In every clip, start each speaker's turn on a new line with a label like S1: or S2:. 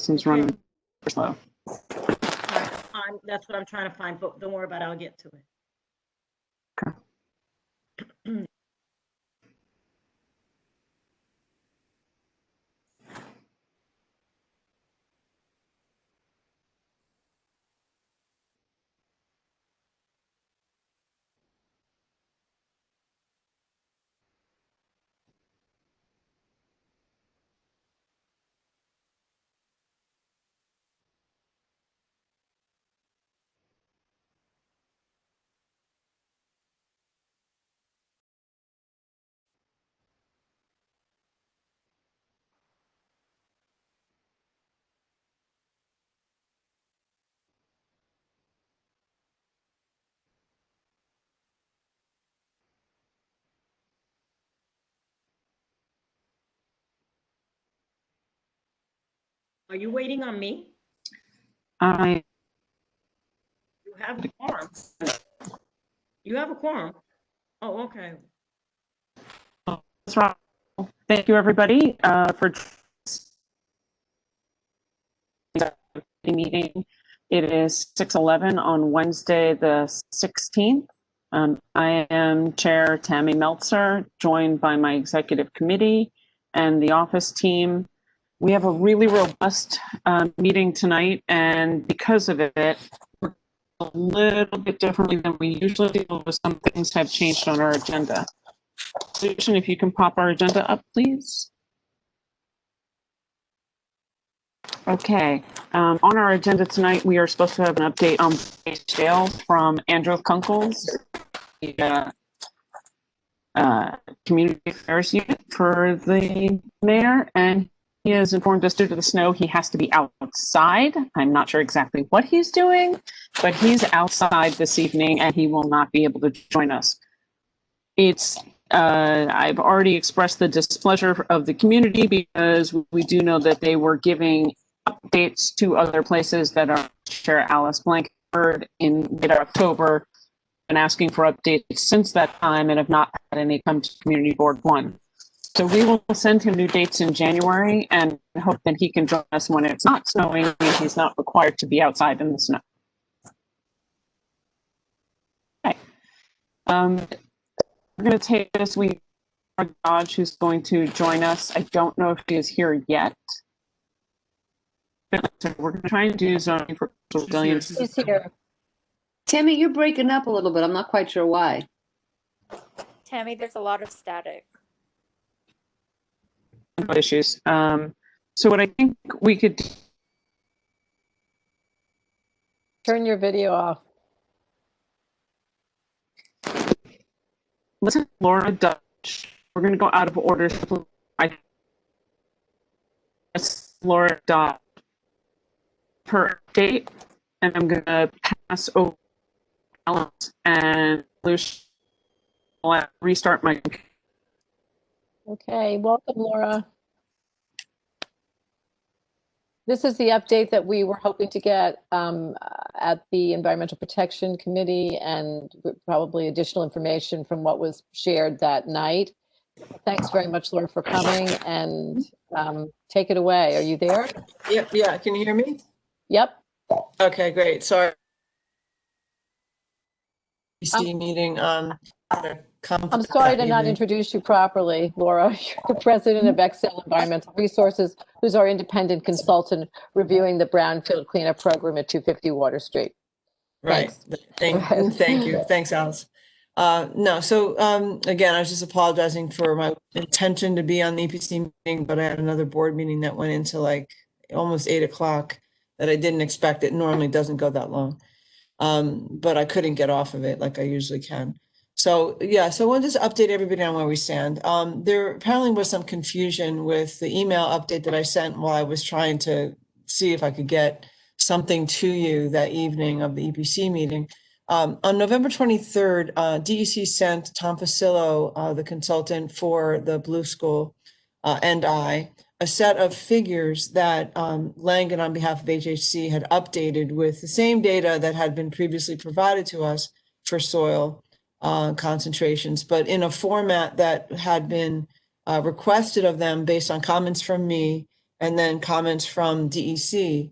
S1: system's running slow.
S2: That's what I'm trying to find, but don't worry about it, I'll get to it.
S1: Okay.
S2: Are you waiting on me?
S1: I
S2: You have a quorum. You have a quorum. Oh, okay.
S1: That's right. Thank you, everybody, for the meeting. It is 6:11 on Wednesday, the 16th. I am Chair Tammy Meltzer, joined by my executive committee and the office team. We have a really robust meeting tonight, and because of it, we're a little bit differently than we usually do, with some things have changed on our agenda. Susan, if you can pop our agenda up, please. Okay, on our agenda tonight, we are supposed to have an update on jail from Andrew Kunkel's community affairs unit for the mayor, and he has informed us due to the snow he has to be outside. I'm not sure exactly what he's doing, but he's outside this evening and he will not be able to join us. I've already expressed the displeasure of the community because we do know that they were giving updates to other places that are Chair Alice Blankford in mid-October and asking for updates since that time and have not had any come to Community Board 1. So we will send him new dates in January and hope that he can join us when it's not snowing and he's not required to be outside in the snow. Okay. We're going to take this week Dodge, who's going to join us. I don't know if he is here yet. So we're going to try and do zoning for pavilions.
S3: She's here. Tammy, you're breaking up a little bit. I'm not quite sure why.
S4: Tammy, there's a lot of static.
S1: Issues. So what I think we could do,
S5: turn your video off.
S1: Listen, Laura Dutch. We're going to go out of order. Laura Dutch. Her date, and I'm going to pass over Alice and Lucia. I'll restart my.
S5: Okay, welcome, Laura. This is the update that we were hoping to get at the Environmental Protection Committee, and probably additional information from what was shared that night. Thanks very much, Laura, for coming, and take it away. Are you there?
S6: Yep. Yeah. Can you hear me?
S5: Yep.
S6: Okay, great. Sorry. Meeting. I'm
S5: sorry to not introduce you properly, Laura. You're the president of Excel Environmental Resources, who's our independent consultant reviewing the brownfield cleanup program at 250 Water Street.
S6: Right. Thank you. Thanks, Alice. No, so again, I was just apologizing for my intention to be on the EPC meeting, but I had another board meeting that went into like almost 8 o'clock that I didn't expect. It normally doesn't go that long. But I couldn't get off of it like I usually can. So yeah, so we'll just update everybody on where we stand. There apparently was some confusion with the email update that I sent while I was trying to see if I could get something to you that evening of the EPC meeting. On November 23rd, DEC sent Tom Facillo, the consultant for the Blue School, and I, a set of figures that Langen on behalf of HHC had updated with the same data that had been previously provided to us for soil concentrations, but in a format that had been requested of them based on comments from me and then comments from DEC,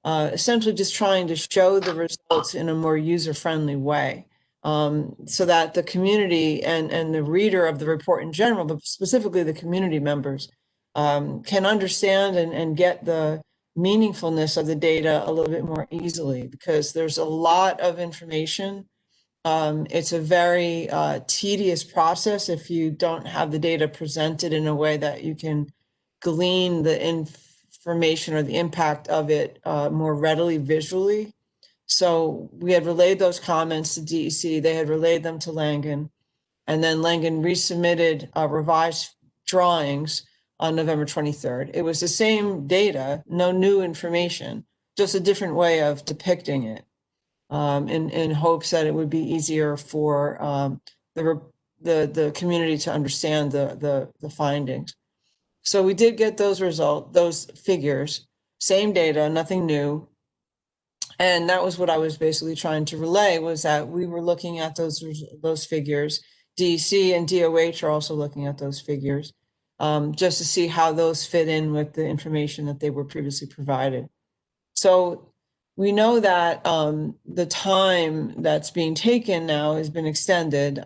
S6: essentially just trying to show the results in a more user-friendly way, so that the community and the reader of the report in general, but specifically the community members, can understand and get the meaningfulness of the data a little bit more easily, because there's a lot of information. It's a very tedious process if you don't have the data presented in a way that you can glean the information or the impact of it more readily visually. So we had relayed those comments to DEC, they had relayed them to Langen, and then Langen resubmitted revised drawings on November 23rd. It was the same data, no new information, just a different way of depicting it, in hopes that it would be easier for the community to understand the findings. So we did get those figures, same data, nothing new. And that was what I was basically trying to relay, was that we were looking at those figures. DEC and DOH are also looking at those figures, just to see how those fit in with the information that they were previously provided. So we know that the time that's being taken now has been extended.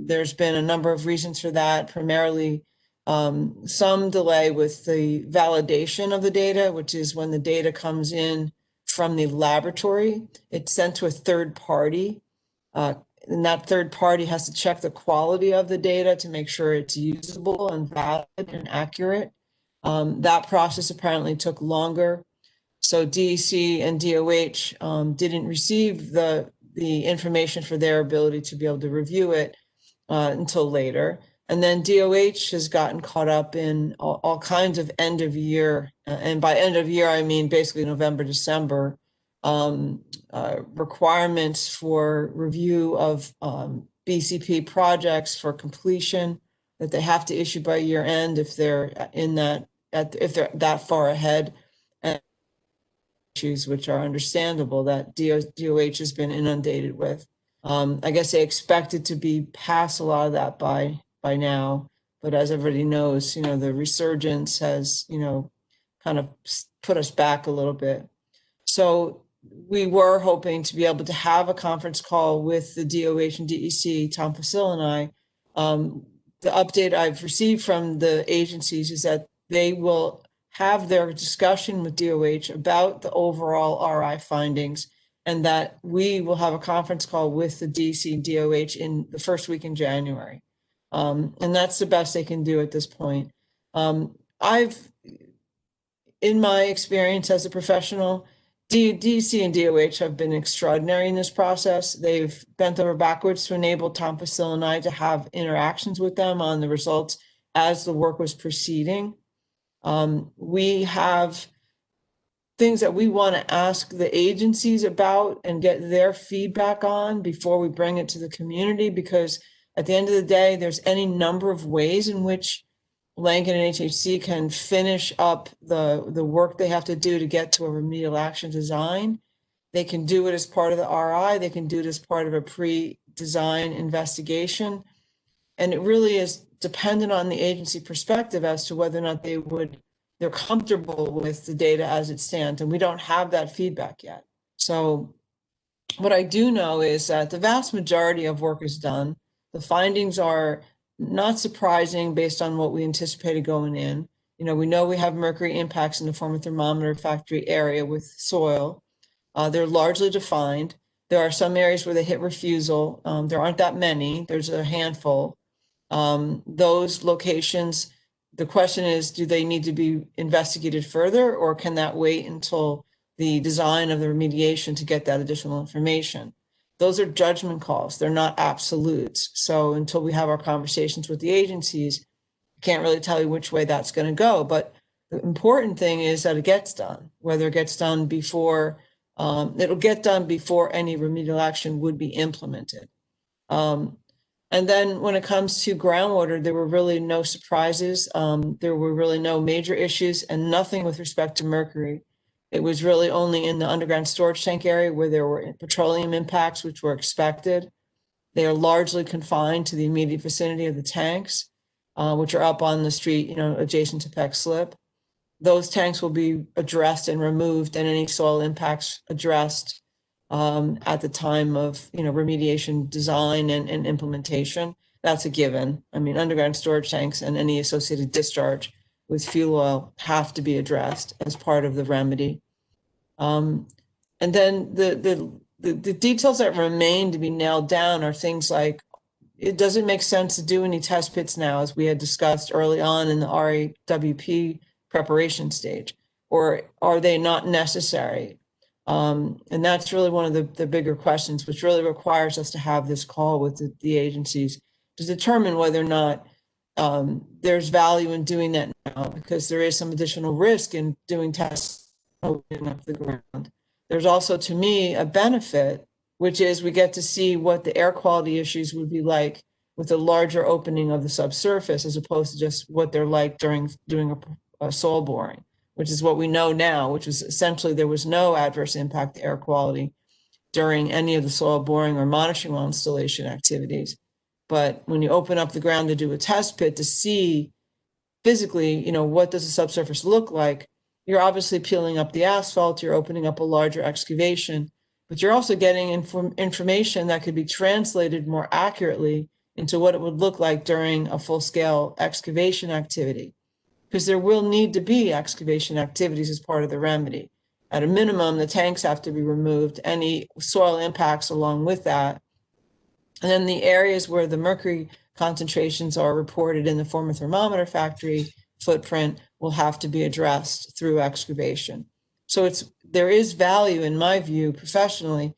S6: There's been a number of reasons for that, primarily some delay with the validation of the data, which is when the data comes in from the laboratory, it's sent to a third party. And that third party has to check the quality of the data to make sure it's usable and valid and accurate. That process apparently took longer. So DEC and DOH didn't receive the information for their ability to be able to review it until later. And then DOH has gotten caught up in all kinds of end of year, and by end of year, I mean basically November, December, requirements for review of BCP projects for completion that they have to issue by year end if they're if they're that far ahead, and issues which are understandable that DOH has been inundated with. I guess they expected to be past a lot of that by now, but as everybody knows, the resurgence has, kind of put us back a little bit. So we were hoping to be able to have a conference call with the DOH and DEC, Tom Facil and I. The update I've received from the agencies is that they will have their discussion with DOH about the overall RI findings, and that we will have a conference call with the DEC and DOH in the first week in January. And that's the best they can do at this point. In my experience as a professional, DEC and DOH have been extraordinary in this process. They've bent over backwards to enable Tom Facil and I to have interactions with them on the results as the work was proceeding. We have things that we want to ask the agencies about and get their feedback on before we bring it to the community, because at the end of the day, there's any number of ways in which Langen and HHC can finish up the work they have to do to get to a remedial action design. They can do it as part of the RI. They can do it as part of a pre-design investigation. And it really is dependent on the agency perspective as to whether or not they're comfortable with the data as it stands. And we don't have that feedback yet. So what I do know is that the vast majority of work is done. The findings are not surprising based on what we anticipated going in. We know we have mercury impacts in the former thermometer factory area with soil. They're largely defined. There are some areas where they hit refusal. There aren't that many. There's a handful. Those locations, the question is, do they need to be investigated further, or can that wait until the design of the remediation to get that additional information? Those are judgment calls. They're not absolutes. So until we have our conversations with the agencies, I can't really tell you which way that's going to go. But the important thing is that it gets done, whether it gets done before, it'll get done before any remedial action would be implemented. And then when it comes to groundwater, there were really no surprises. There were really no major issues and nothing with respect to mercury. It was really only in the underground storage tank area where there were petroleum impacts, which were expected. They are largely confined to the immediate vicinity of the tanks, which are up on the street, adjacent to Peck Slip. those tanks will be addressed and removed, and any soil impacts addressed at the time of, remediation design and implementation. That's a given. I mean, underground storage tanks and any associated discharge with fuel oil have to be addressed as part of the remedy. And then the details that remain to be nailed down are things like, it doesn't make sense to do any test pits now, as we had discussed early on in the RAWP preparation stage, or are they not necessary? And that's really one of the bigger questions, which really requires us to have this call with the agencies to determine whether or not there's value in doing that now, because there is some additional risk in doing tests opening up the ground. There's also, to me, a benefit, which is we get to see what the air quality issues would be like with a larger opening of the subsurface, as opposed to just what they're like during doing a soil boring, which is what we know now, which is essentially there was no adverse impact to air quality during any of the soil boring or monitoring well installation activities. But when you open up the ground to do a test pit to see physically, what does the subsurface look like, you're obviously peeling up the asphalt, you're opening up a larger excavation, but you're also getting information that could be translated more accurately into what it would look like during a full-scale excavation activity. Because there will need to be excavation activities as part of the remedy. At a minimum, the tanks have to be removed, any soil impacts along with that. And then the areas where the mercury concentrations are reported in the former thermometer factory footprint will have to be addressed through excavation. So there is value, in my view, professionally,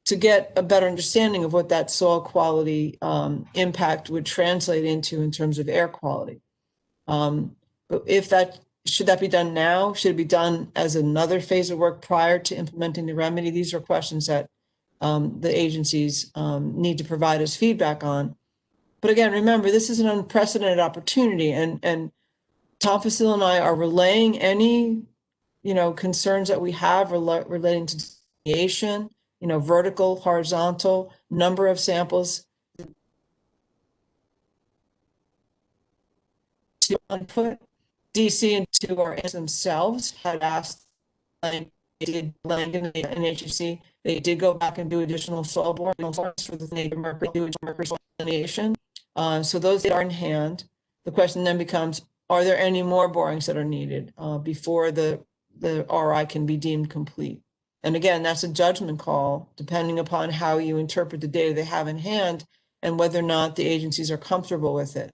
S6: to get a better understanding of what that soil quality impact would translate into in terms of air quality. But should that be done now? Should it be done as another phase of work prior to implementing the remedy? These are questions that the agencies need to provide us feedback on. But again, remember, this is an unprecedented opportunity, and Tom Facil and I are relaying any, concerns that we have relating to delineation, vertical, horizontal, number of samples to input. DC and 2R themselves had asked, they did land in HEC. They did go back and do additional soil boring for the native mercury delineation. So those are in hand. The question then becomes, are there any more borings that are needed before the RI can be deemed complete? And again, that's a judgment call, depending upon how you interpret the data they have in hand and whether or not the agencies are comfortable with it.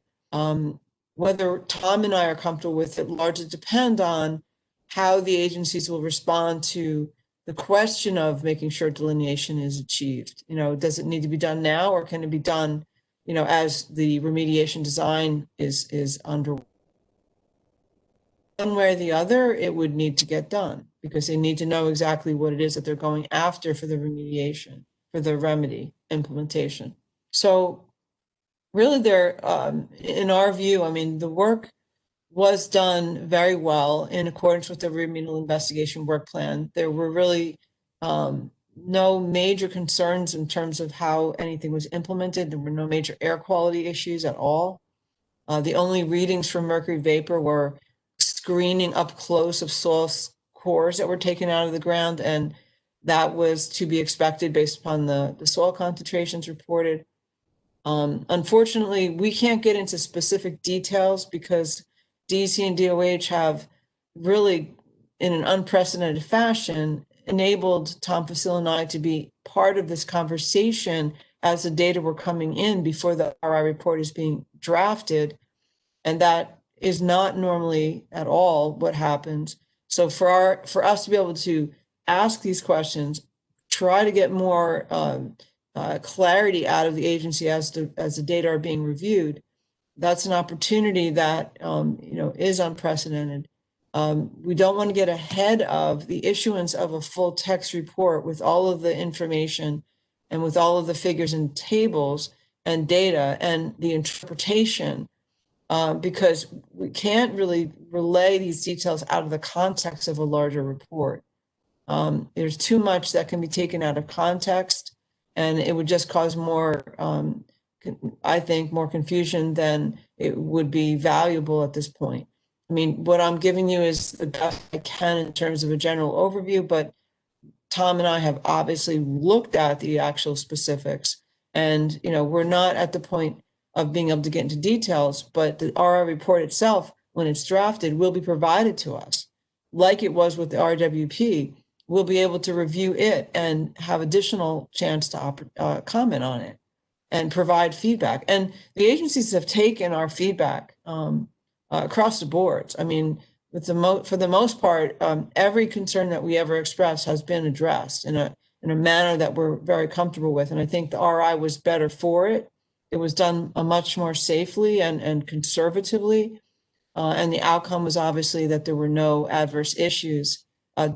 S6: Whether Tom and I are comfortable with it largely depend on how the agencies will respond to the question of making sure delineation is achieved. Does it need to be done now, or can it be done, as the remediation design is underway? One way or the other, it would need to get done, because they need to know exactly what it is that they're going after for the remediation, for the remedy implementation. So really, in our view, the work was done very well in accordance with the remedial investigation work plan. There were really no major concerns in terms of how anything was implemented. There were no major air quality issues at all. The only readings from mercury vapor were screening up close of soil cores that were taken out of the ground, and that was to be expected based upon the soil concentrations reported. Unfortunately, we can't get into specific details because DEC and DOH have really, in an unprecedented fashion, enabled Tom Facil and I to be part of this conversation as the data were coming in before the RI report is being drafted. And that is not normally at all what happens. So for us to be able to ask these questions, try to get more clarity out of the agency as the data are being reviewed, that's an opportunity that is unprecedented. We don't want to get ahead of the issuance of a full text report with all of the information and with all of the figures and tables and data and the interpretation, because we can't really relay these details out of the context of a larger report. There's too much that can be taken out of context, and it would just cause more, I think, more confusion than it would be valuable at this point. I mean, what I'm giving you is the best I can in terms of a general overview, but Tom and I have obviously looked at the actual specifics, and we're not at the point of being able to get into details, but the RR report itself, when it's drafted, will be provided to us, like it was with the RWP. We'll be able to review it and have additional chance to comment on it and provide feedback. And the agencies have taken our feedback across the boards. I mean, for the most part, every concern that we ever expressed has been addressed in a manner that we're very comfortable with. And I think the RI was better for it. It was done much more safely and conservatively. And the outcome was obviously that there were no adverse issues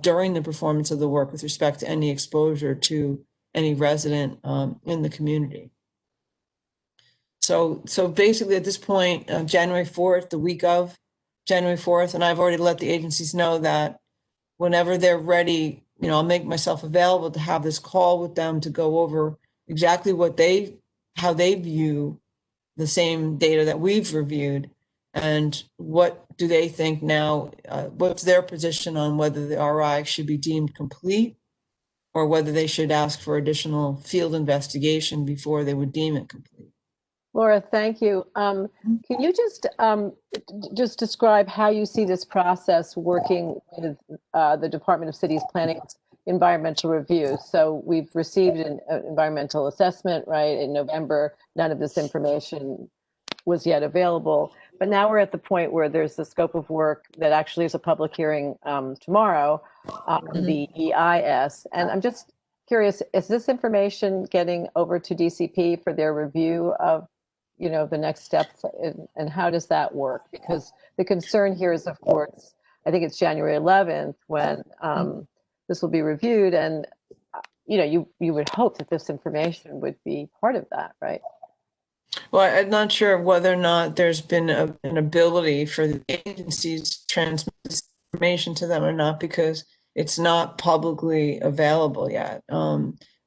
S6: during the performance of the work with respect to any exposure to any resident in the community. So basically at this point, January 4th, the week of January 4th, and I've already let the agencies know that whenever they're ready, I'll make myself available to have this call with them to go over exactly how they view the same data that we've reviewed, and what do they think now, what's their position on whether the RI should be deemed complete or whether they should ask for additional field investigation before they would deem it complete.
S5: Laura, thank you. Can you just describe how you see this process working with the Department of Cities Planning's environmental review? So we've received an environmental assessment, right, in November. None of this information was yet available, but now we're at the point where there's the scope of work that actually is a public hearing tomorrow, the EIS. And I'm just curious, is this information getting over to DCP for their review of the next steps, and how does that work? Because the concern here is, of course, I think it's January 11th when this will be reviewed, and you would hope that this information would be part of that, right?
S6: Well, I'm not sure whether or not there's been an ability for the agencies to transmit this information to them or not, because it's not publicly available yet.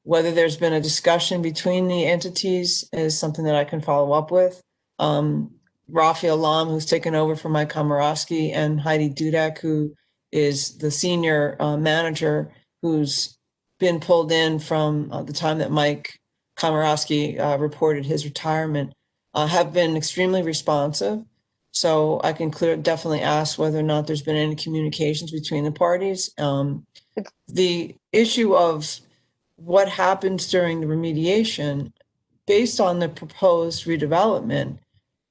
S6: Whether there's been a discussion between the entities is something that I can follow up with. Raphael Lam, who's taken over from Mike Komorowski, and Heidi Dudek, who is the senior manager, who's been pulled in from the time that Mike Komorowski reported his retirement, have been extremely responsive. So I can definitely ask whether or not there's been any communications between the parties. The issue of what happens during the remediation, based on the proposed redevelopment,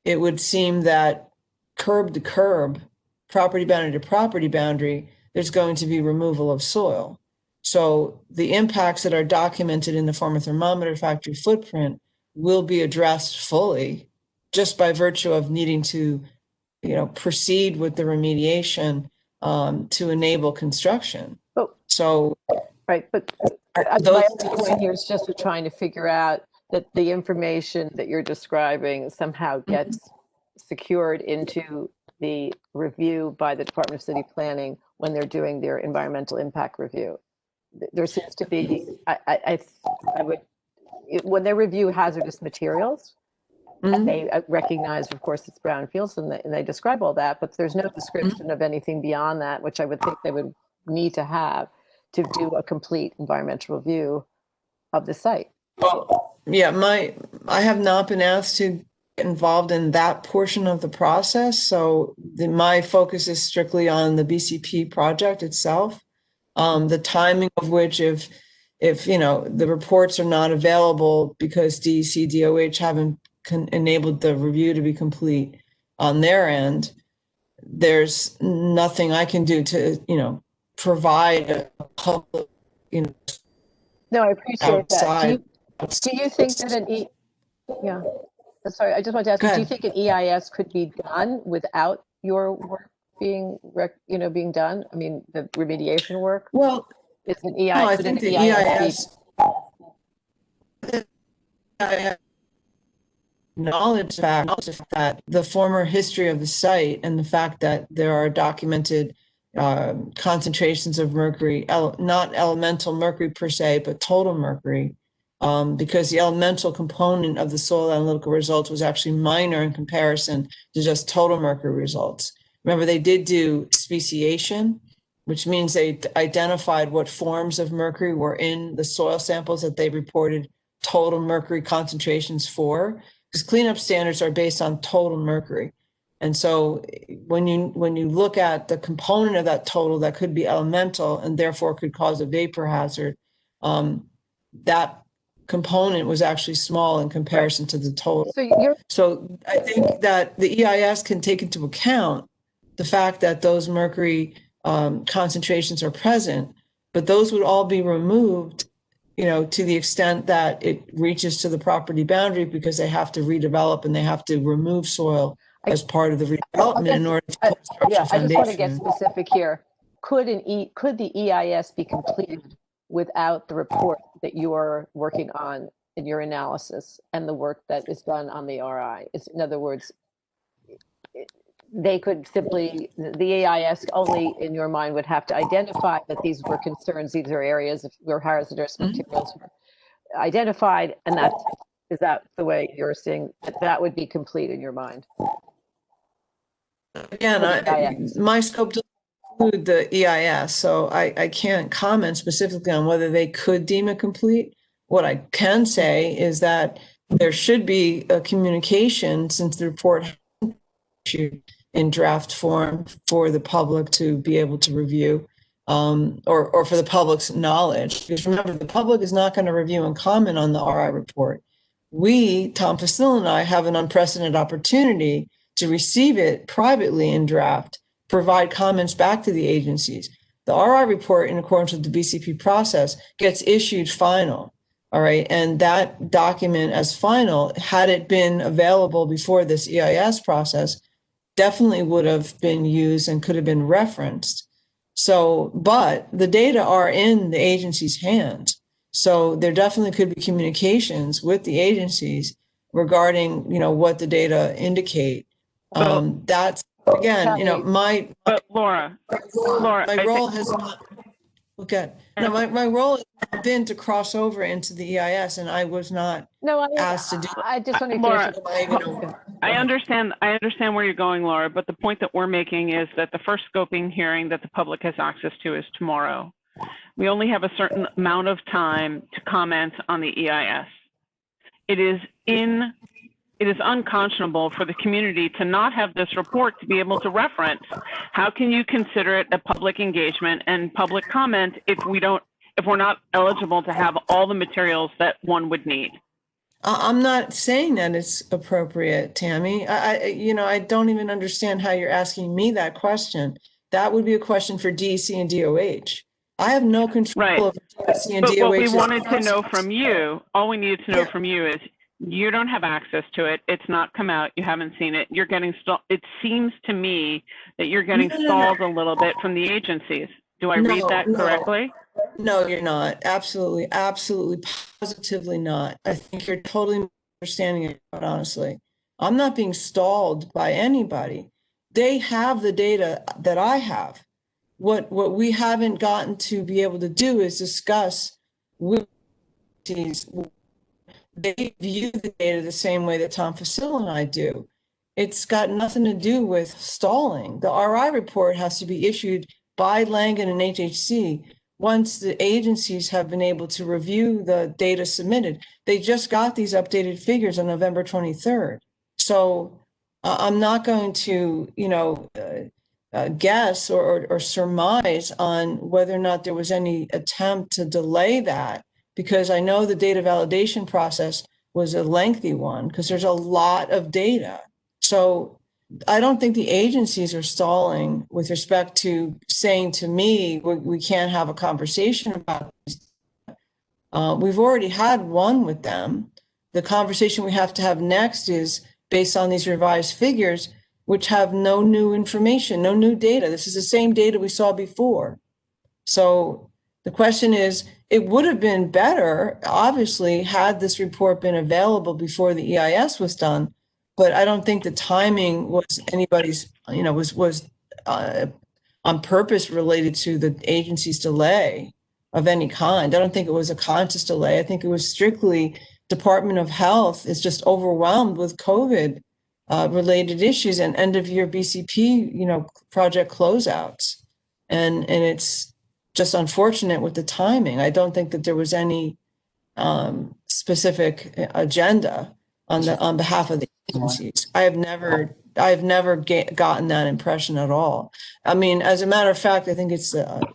S6: it would seem that curb to curb, property boundary to property boundary, there's going to be removal of soil. So the impacts that are documented in the former thermometer factory footprint will be addressed fully just by virtue of needing to, proceed with the remediation to enable construction. So,
S5: right, but my point here is just we're trying to figure out that the information that you're describing somehow gets secured into the review by the Department of City Planning when they're doing their environmental impact review. There seems to be, when they review hazardous materials, and they recognize, of course, it's brownfields, and they describe all that, but there's no description of anything beyond that, which I would think they would need to have to do a complete environmental review of the site.
S6: Well, yeah, I have not been asked to get involved in that portion of the process. So my focus is strictly on the BCP project itself. The timing of which, if the reports are not available because DEC, DOH haven't enabled the review to be complete on their end, there's nothing I can do to, provide a public,
S5: No, I appreciate that. Do you think that sorry, I just want to ask you, do you think an EIS could be done without your work being done? I mean, the remediation work?
S6: Well,
S5: is an EIS?
S6: No, I think the EIS knowledge that the former history of the site and the fact that there are documented concentrations of mercury, not elemental mercury per se, but total mercury, because the elemental component of the soil analytical results was actually minor in comparison to just total mercury results. Remember, they did do speciation, which means they identified what forms of mercury were in the soil samples that they reported total mercury concentrations for, because cleanup standards are based on total mercury. And so when you look at the component of that total that could be elemental and therefore could cause a vapor hazard, that component was actually small in comparison to the total. So I think that the EIS can take into account the fact that those mercury concentrations are present, but those would all be removed, to the extent that it reaches to the property boundary, because they have to redevelop and they have to remove soil as part of the redevelopment in order to put structural
S5: Yeah, I just want to
S6: foundation
S5: get
S6: in.
S5: specific here. Could the EIS be completed without the report that you are working on in your analysis and the work that is done on the RI? In other words, they could simply, the EIS only in your mind would have to identify that these were concerns, these are areas where hazardous materials were identified, and is that the way you're seeing that would be complete in your mind?
S6: Again, my scope doesn't include the EIS, so I can't comment specifically on whether they could deem it complete. What I can say is that there should be a communication, since the report has been issued in draft form, for the public to be able to review, or for the public's knowledge. Because remember, the public is not going to review and comment on the RI report. We, Tom Facil and I, have an unprecedented opportunity to receive it privately in draft, provide comments back to the agencies. The RI report, in accordance with the BCP process, gets issued final. All right. And that document as final, had it been available before this EIS process, definitely would have been used and could have been referenced. So, but the data are in the agency's hands. So there definitely could be communications with the agencies regarding, what the data indicate. That's, again,
S1: Laura,
S6: my role has not, my role has been to cross over into the EIS, and I was not asked to do.
S5: I just want to
S1: Laura, I understand where you're going, Laura, but the point that we're making is that the first scoping hearing that the public has access to is tomorrow. We only have a certain amount of time to comment on the EIS. It is unconscionable for the community to not have this report to be able to reference. How can you consider it a public engagement and public comment if we're not eligible to have all the materials that one would need?
S6: I'm not saying that it's appropriate, Tammy. I don't even understand how you're asking me that question. That would be a question for DEC and DOH. I have no control over DEC and DOH.
S1: But what we wanted to know from you, all we needed to know from you is, you don't have access to it. It's not come out. You haven't seen it. You're getting stalled. It seems to me that you're getting stalled a little bit from the agencies. Do I read that correctly?
S6: No, you're not. Absolutely, positively not. I think you're totally misunderstanding it, honestly. I'm not being stalled by anybody. They have the data that I have. What we haven't gotten to be able to do is discuss with these. They view the data the same way that Tom Facil and I do. It's got nothing to do with stalling. The RI report has to be issued by Langen and HHC once the agencies have been able to review the data submitted. They just got these updated figures on November 23rd. So I'm not going to, guess or surmise on whether or not there was any attempt to delay that, because I know the data validation process was a lengthy one because there's a lot of data. So I don't think the agencies are stalling with respect to saying to me, we can't have a conversation about this. We've already had one with them. The conversation we have to have next is based on these revised figures, which have no new information, no new data. This is the same data we saw before. So the question is, it would have been better, obviously, had this report been available before the EIS was done, but I don't think the timing was anybody's, was on purpose related to the agency's delay of any kind. I don't think it was a conscious delay. I think it was strictly Department of Health is just overwhelmed with COVID related issues and end of year BCP, project closeouts. And it's just unfortunate with the timing. I don't think that there was any specific agenda on behalf of the agencies. I have never gotten that impression at all. I mean, as a matter of fact, I think it's the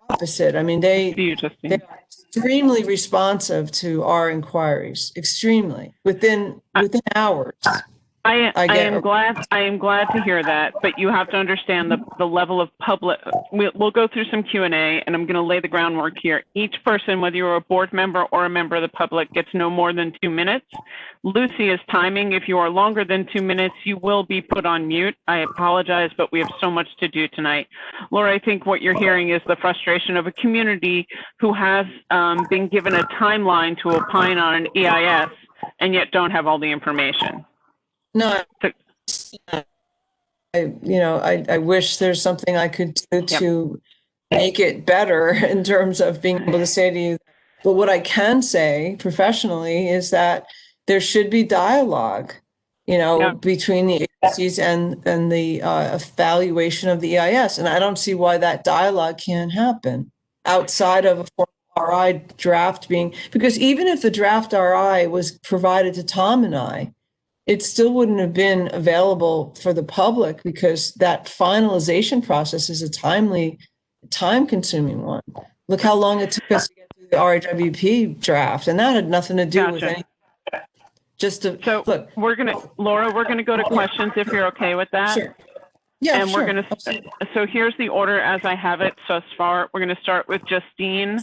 S6: opposite. I mean, they are extremely responsive to our inquiries, extremely within hours.
S1: I am glad to hear that, but you have to understand the level of public. We'll go through some Q&A, and I'm going to lay the groundwork here. Each person, whether you're a board member or a member of the public, gets no more than 2 minutes. Lucy is timing. If you are longer than 2 minutes, you will be put on mute. I apologize, but we have so much to do tonight. Laura, I think what you're hearing is the frustration of a community who has been given a timeline to opine on an EIS and yet don't have all the information.
S6: No, I wish there's something I could do to make it better in terms of being able to say to you. But what I can say professionally is that there should be dialogue, between the agencies and the evaluation of the EIS. And I don't see why that dialogue can't happen outside of a formal RI draft because even if the draft RI was provided to Tom and I, it still wouldn't have been available for the public because that finalization process is a time-consuming one. Look how long it took us to get through the RWP draft, and that had nothing to do with anything.
S1: Look, Laura, we're gonna go to questions if you're okay with that.
S6: Sure. Yeah,
S1: and we're gonna. So here's the order as I have it thus far. We're gonna start with Justine,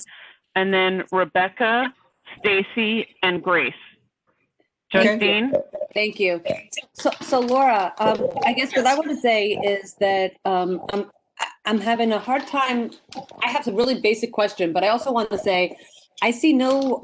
S1: and then Rebecca, Stacy, and Grace. Justine.
S3: Thank you. So Laura, I guess what I want to say is that I'm having a hard time. I have a really basic question, but I also want to say I see no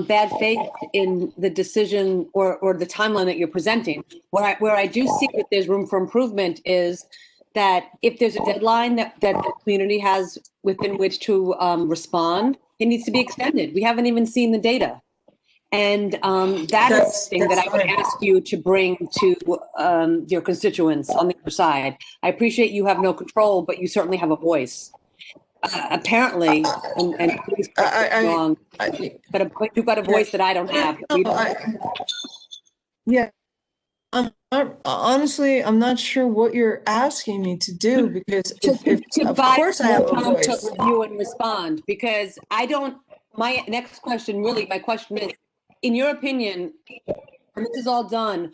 S3: bad faith in the decision or the timeline that you're presenting. Where I do see that there's room for improvement is that if there's a deadline that the community has within which to respond, it needs to be extended. We haven't even seen the data. And that's the thing that I would ask you to bring to your constituents on the other side. I appreciate you have no control, but you certainly have a voice. Apparently, and please correct me wrong, but you've got a voice that I don't have.
S6: Honestly, I'm not sure what you're asking me to do because
S3: of course I have a voice. To review and respond because I don't. My next question, my question is, in your opinion, when this is all done,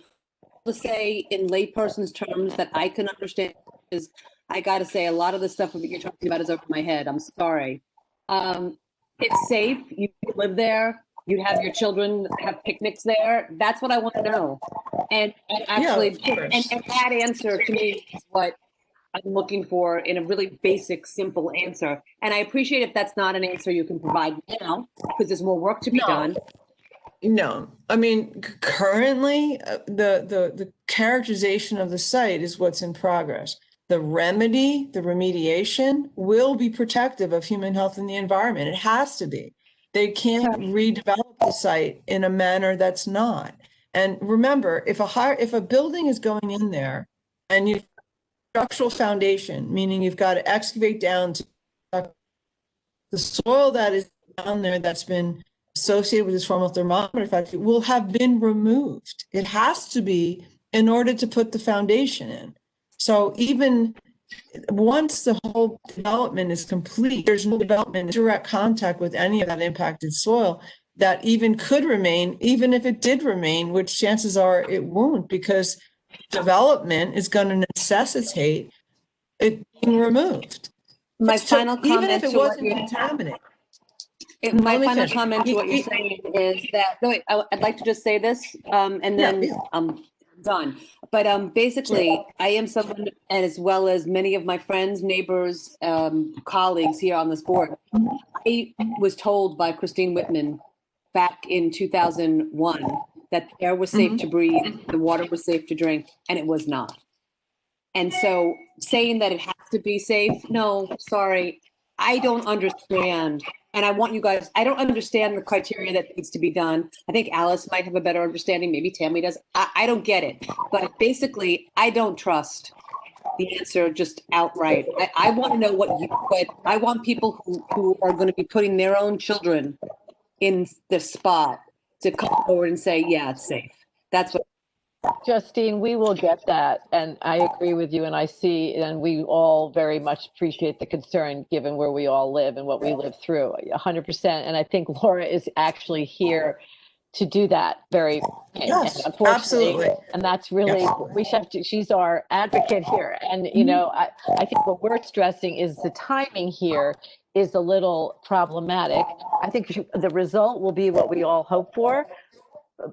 S3: to say in layperson's terms that I can understand is, I got to say a lot of the stuff that you're talking about is over my head. I'm sorry. It's safe. You live there. You have your children have picnics there. That's what I want to know. And actually, and that answer to me is what I'm looking for in a really basic, simple answer. And I appreciate if that's not an answer you can provide now because there's more work to be done.
S6: No, I mean, currently the characterization of the site is what's in progress. The remediation will be protective of human health and the environment. It has to be. They can't redevelop the site in a manner that's not. And remember, if a building is going in there and you structural foundation, meaning you've got to excavate down to the soil that is down there that's been associated with this formal thermometer factory will have been removed. It has to be in order to put the foundation in. So even once the whole development is complete, there's no development in direct contact with any of that impacted soil that even could remain, even if it did remain, which chances are it won't, because development is going to necessitate it being removed.
S3: My final comment,
S6: even if it wasn't contaminated.
S3: My final comment to what you're saying is that, I'd like to just say this, and then I'm done. But basically, I am someone, as well as many of my friends, neighbors, colleagues here on this board, I was told by Christine Whitman back in 2001 that the air was safe to breathe, the water was safe to drink, and it was not. And so saying that it has to be safe, no, sorry. I don't understand. And I want you guys, I don't understand the criteria that needs to be done. I think Alice might have a better understanding. Maybe Tammy does. I don't get it. But basically, I don't trust the answer just outright. I want to know what I want people who are going to be putting their own children in the spot to come forward and say, yeah, it's safe. That's what.
S5: Justine, we will get that, and I agree with you, and I see, and we all very much appreciate the concern, given where we all live and what we live through, 100%. And I think Laura is actually here to do that very,
S6: Yes,
S5: and unfortunately,
S6: absolutely.
S5: and that's really, we have to, she's our advocate here. And, you know, I think what we're stressing is the timing here is a little problematic. I think the result will be what we all hope for,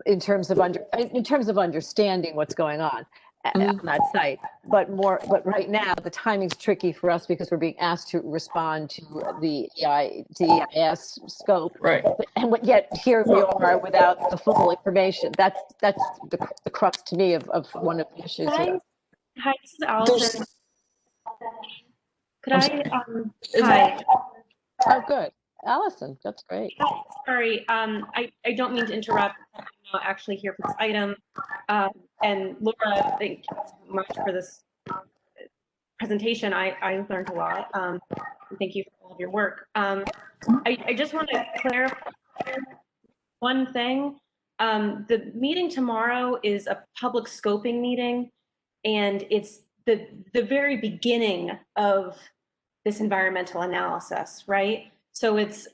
S5: in terms of understanding what's going on that site, but right now the timing's tricky for us because we're being asked to respond to the EIS scope,
S6: Right.
S5: and yet here we are without the full information. That's the crux to me of one of the issues here.
S7: Hi, this is Allison. Could
S6: I'm
S7: I,
S6: sorry.
S7: hi.
S5: Oh, good, Allison, that's great.
S7: Sorry, I don't mean to interrupt. I'm not actually here for this item. And Laura, thank you so much for this presentation. I learned a lot. Thank you for all of your work. I just want to clarify one thing. The meeting tomorrow is a public scoping meeting, and it's the very beginning of this environmental analysis, right? So it's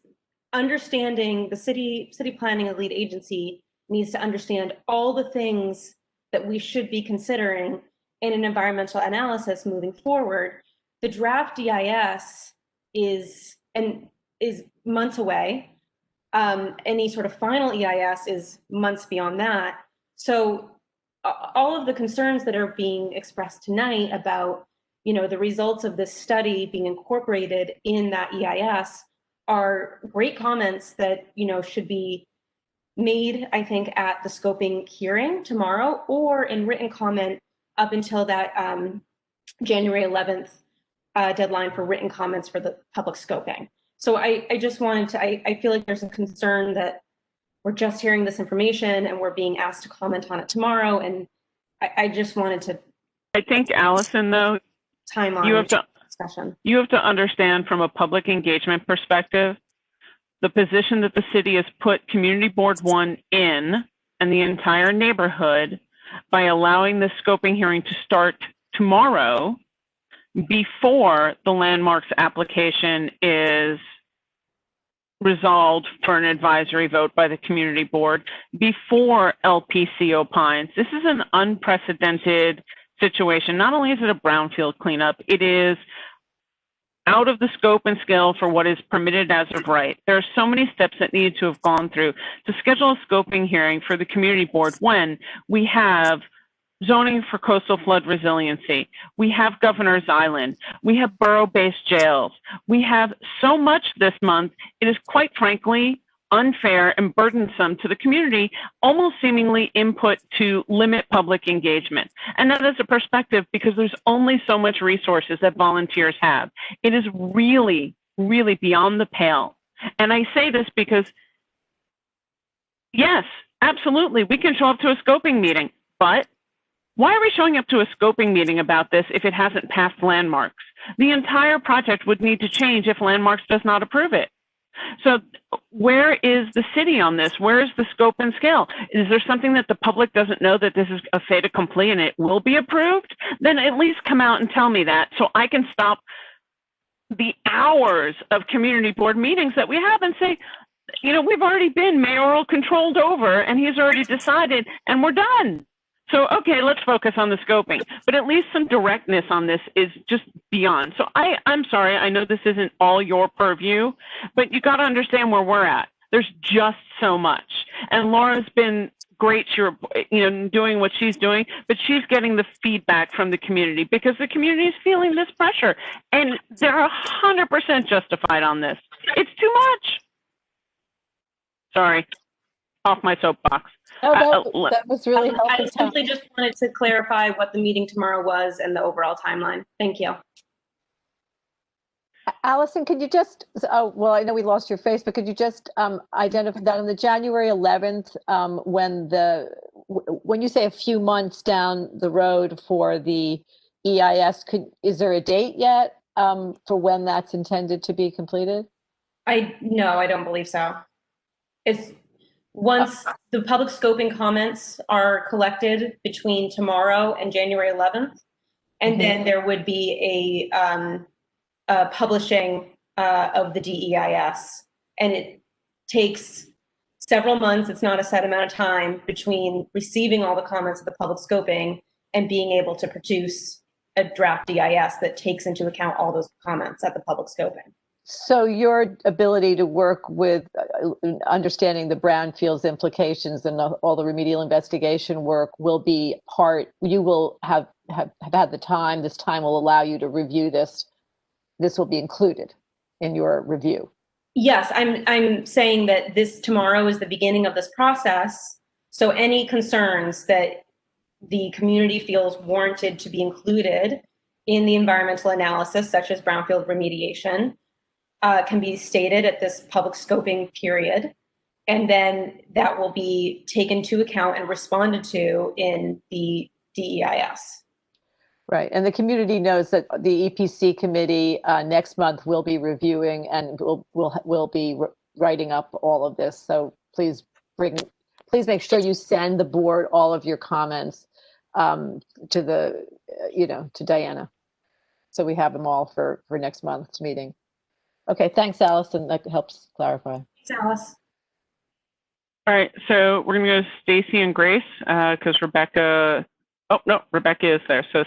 S7: understanding the city planning and lead agency needs to understand all the things that we should be considering in an environmental analysis moving forward. The draft DIS is months away. Any sort of final EIS is months beyond that. So all of the concerns that are being expressed tonight about, you know, the results of this study being incorporated in that EIS are great comments that, you know, should be made, I think, at the scoping hearing tomorrow or in written comment up until that January 11th deadline for written comments for the public scoping. So I just wanted to, I feel like there's a concern that we're just hearing this information and we're being asked to comment on it tomorrow. And I just wanted to.
S1: I think, Allison, though,
S7: timeline discussion.
S1: You have to understand from a public engagement perspective, the position that the city has put Community Board 1 in and the entire neighborhood by allowing the scoping hearing to start tomorrow before the landmarks application is resolved for an advisory vote by the community board, before LPC opines. This is an unprecedented situation. Not only is it a brownfield cleanup, it is out of the scope and scale for what is permitted as of right. There are so many steps that need to have gone through to schedule a scoping hearing for the community board when we have zoning for coastal flood resiliency, we have Governor's Island, we have borough-based jails, we have so much this month, it is quite frankly unfair and burdensome to the community, almost seemingly input to limit public engagement. And that is a perspective because there's only so much resources that volunteers have. It is really, really beyond the pale. And I say this because, yes, absolutely, we can show up to a scoping meeting, but why are we showing up to a scoping meeting about this if it hasn't passed landmarks? The entire project would need to change if landmarks does not approve it. So where is the city on this? Where is the scope and scale? Is there something that the public doesn't know, that this is a fait accompli and it will be approved? Then at least come out and tell me that so I can stop the hours of community board meetings that we have and say, you know, we've already been mayoral controlled over and he's already decided and we're done. So, okay, let's focus on the scoping, but at least some directness on this is just beyond. So I'm sorry, I know this isn't all your purview, but you got to understand where we're at. There's just so much. And Laura's been great, doing what she's doing, but she's getting the feedback from the community because the community is feeling this pressure and they're 100% justified on this. It's too much. Sorry, off my soapbox.
S5: Oh, that was really helpful.
S7: I simply just wanted to clarify what the meeting tomorrow was and the overall timeline. Thank you.
S5: Allison, could you just, oh, well, I know we lost your face, but could you just identify that on the January 11th, when you say a few months down the road for the EIS, is there a date yet for when that's intended to be completed?
S7: No, I don't believe so. It's once the public scoping comments are collected between tomorrow and January 11th, and then there would be a publishing of the DEIS. And it takes several months, it's not a set amount of time, between receiving all the comments of the public scoping and being able to produce a draft DEIS that takes into account all those comments at the public scoping.
S5: So your ability to work with understanding the brownfields implications and all the remedial investigation work will be you will have had the time, this time will allow you to review this. This will be included in your review.
S7: Yes, I'm saying that tomorrow is the beginning of this process. So any concerns that the community feels warranted to be included in the environmental analysis, such as brownfield remediation, can be stated at this public scoping period, and then that will be taken into account and responded to in the DEIS.
S5: Right, and the community knows that the EPC committee next month will be reviewing and will be writing up all of this. So please make sure you send the board all of your comments to Diana, so we have them all for next month's meeting. Okay, thanks, Allison. That helps clarify.
S7: Thanks, Alice.
S1: All right, so we're going to go Stacy and Grace because Rebecca. Oh no, Rebecca is there. So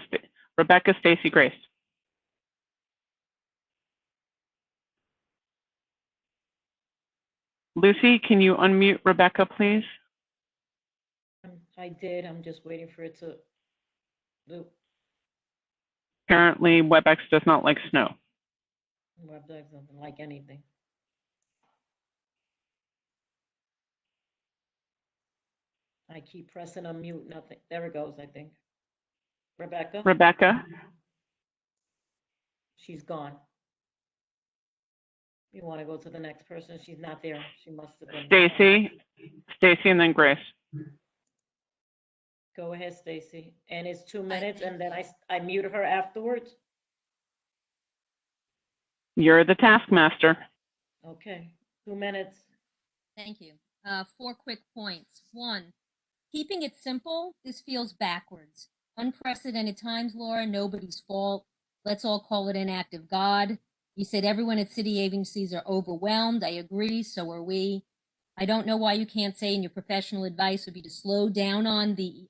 S1: Rebecca, Stacy, Grace. Lucy, can you unmute Rebecca, please?
S2: I did. I'm just waiting for it to do.
S1: Apparently, WebEx does not like snow.
S2: WebEx doesn't like anything. I keep pressing unmute, nothing. There it goes, I think. Rebecca?
S1: Rebecca?
S2: She's gone. You want to go to the next person? She's not there. She must have been.
S1: Stacy, and then Grace.
S2: Go ahead, Stacy. And it's 2 minutes, and then I mute her afterwards.
S1: You're the taskmaster.
S2: Okay, 2 minutes.
S8: Thank you. 4 quick points. 1, keeping it simple, this feels backwards. Unprecedented times, Laura, nobody's fault. Let's all call it an act of God. You said everyone at city agencies are overwhelmed. I agree, so are we. I don't know why you can't say in your professional advice would be to slow down on the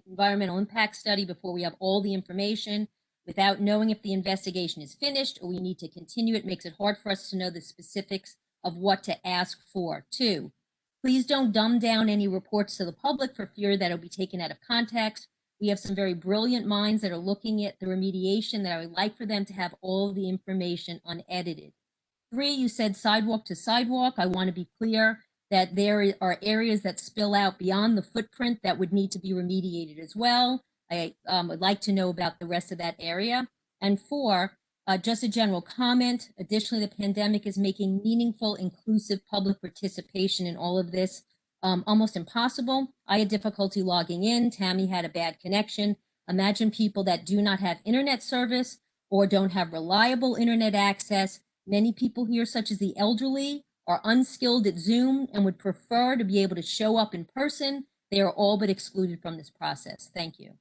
S8: environmental impact study before we have all the information. Without knowing if the investigation is finished or we need to continue, it makes it hard for us to know the specifics of what to ask for. 2, please don't dumb down any reports to the public for fear that it'll be taken out of context. We have some very brilliant minds that are looking at the remediation that I would like for them to have all of the information unedited. 3, you said sidewalk to sidewalk. I want to be clear that there are areas that spill out beyond the footprint that would need to be remediated as well. I would like to know about the rest of that area. And 4, just a general comment. Additionally, the pandemic is making meaningful, inclusive public participation in all of this almost impossible. I had difficulty logging in. Tammy had a bad connection. Imagine people that do not have internet service or don't have reliable internet access. Many people here, such as the elderly, are unskilled at Zoom and would prefer to be able to show up in person. They are all but excluded from this process. Thank you.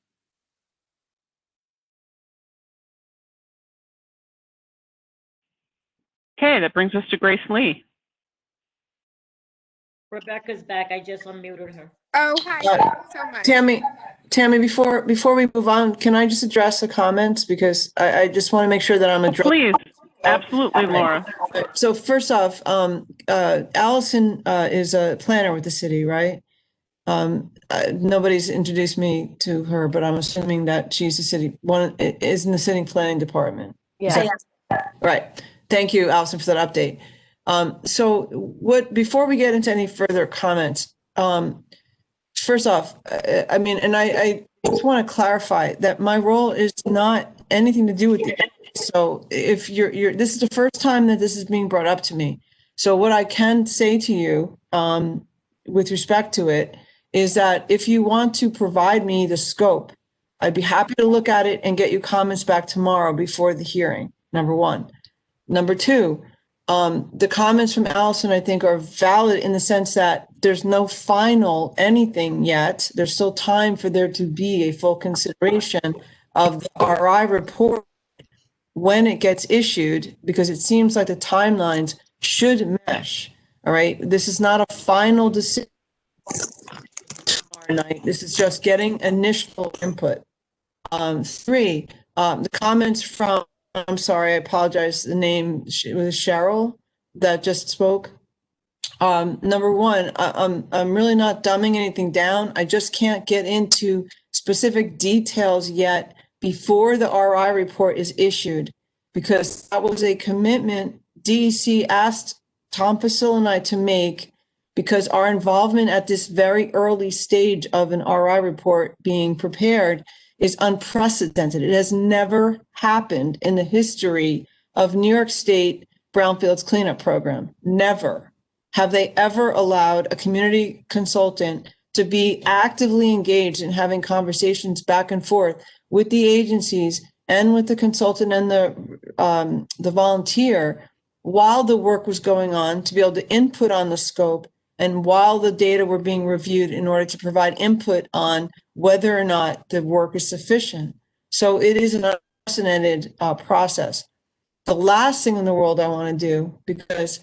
S1: Okay, that brings us to Grace Lee.
S2: Rebecca's back. I just unmuted her.
S9: Oh, hi. Thank you so much.
S6: Tammy, before we move on, can I just address the comments? Because I just want to make sure that I'm addressing.
S1: Please, absolutely, Laura.
S6: So first off, Allison is a planner with the city, right? Nobody's introduced me to her, but I'm assuming that she's is in the city planning department.
S5: Yeah.
S6: Right. Thank you, Allison, for that update. Before we get into any further comments, first off, I just want to clarify that my role is not anything to do with the So if this is the first time that this is being brought up to me. So what I can say to you, with respect to it, is that if you want to provide me the scope, I'd be happy to look at it and get you comments back tomorrow before the hearing, number one. Number two, the comments from Allison, I think, are valid in the sense that there's no final anything yet. There's still time for there to be a full consideration of the RI report when it gets issued, because it seems like the timelines should mesh. All right. This is not a final decision tomorrow night. This is just getting initial input. Three, the comments from, I'm sorry, I apologize, the name was Cheryl that just spoke. Number one, I'm really not dumbing anything down. I just can't get into specific details yet before the RI report is issued, because that was a commitment DEC asked Tom Facil and I to make, because our involvement at this very early stage of an RI report being prepared is unprecedented. It has never happened in the history of New York State brownfields cleanup program. Never have they ever allowed a community consultant to be actively engaged in having conversations back and forth with the agencies and with the consultant and the volunteer while the work was going on, to be able to input on the scope and while the data were being reviewed in order to provide input on whether or not the work is sufficient. So it is an unprecedented process. The last thing in the world I want to do, because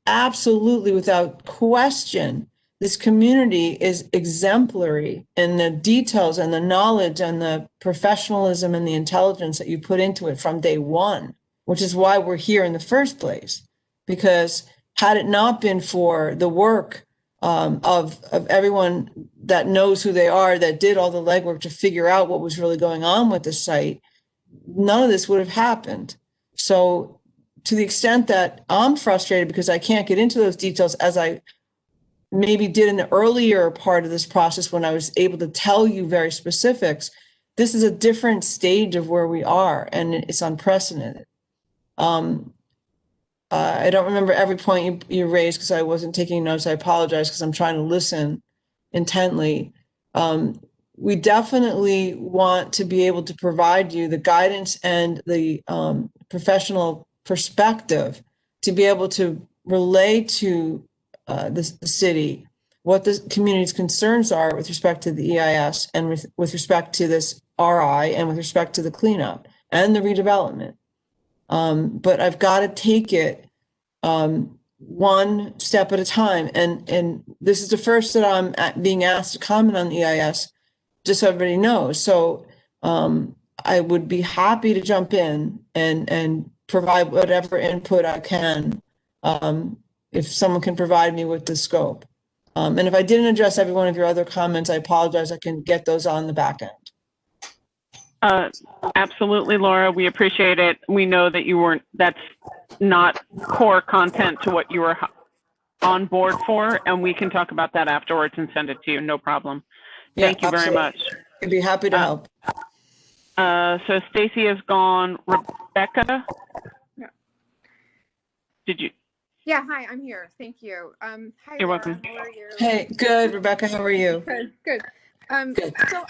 S6: absolutely without question, this community is exemplary in the details and the knowledge and the professionalism and the intelligence that you put into it from day one, which is why we're here in the first place. Because had it not been for the work of everyone that knows who they are, that did all the legwork to figure out what was really going on with the site, none of this would have happened. So to the extent that I'm frustrated because I can't get into those details as I maybe did in the earlier part of this process when I was able to tell you very specifics, this is a different stage of where we are, and it's unprecedented. I don't remember every point you raised because I wasn't taking notes. I apologize because I'm trying to listen intently. We definitely want to be able to provide you the guidance and the professional perspective to be able to relay to the city what the community's concerns are with respect to the EIS and with respect to this RI and with respect to the cleanup and the redevelopment. But I've got to take it one step at a time. And this is the first that I'm being asked to comment on the EIS, just so everybody knows. So I would be happy to jump in and provide whatever input I can, if someone can provide me with the scope. And if I didn't address every one of your other comments, I apologize. I can get those on the back end.
S1: Absolutely, Laura. We appreciate it. We know that that's not core content to what you were on board for, and we can talk about that afterwards and send it to you. No problem. Thank you very much.
S6: I'd be happy to help.
S1: So Stacy is gone. Rebecca?
S9: Yeah.
S1: Did you?
S9: Yeah, hi, I'm here. Thank you. Hi,
S1: You're
S9: Laura.
S1: welcome.
S9: How are you?
S6: Hey, good, Rebecca. How are you?
S9: Good, good.
S6: Good.
S9: So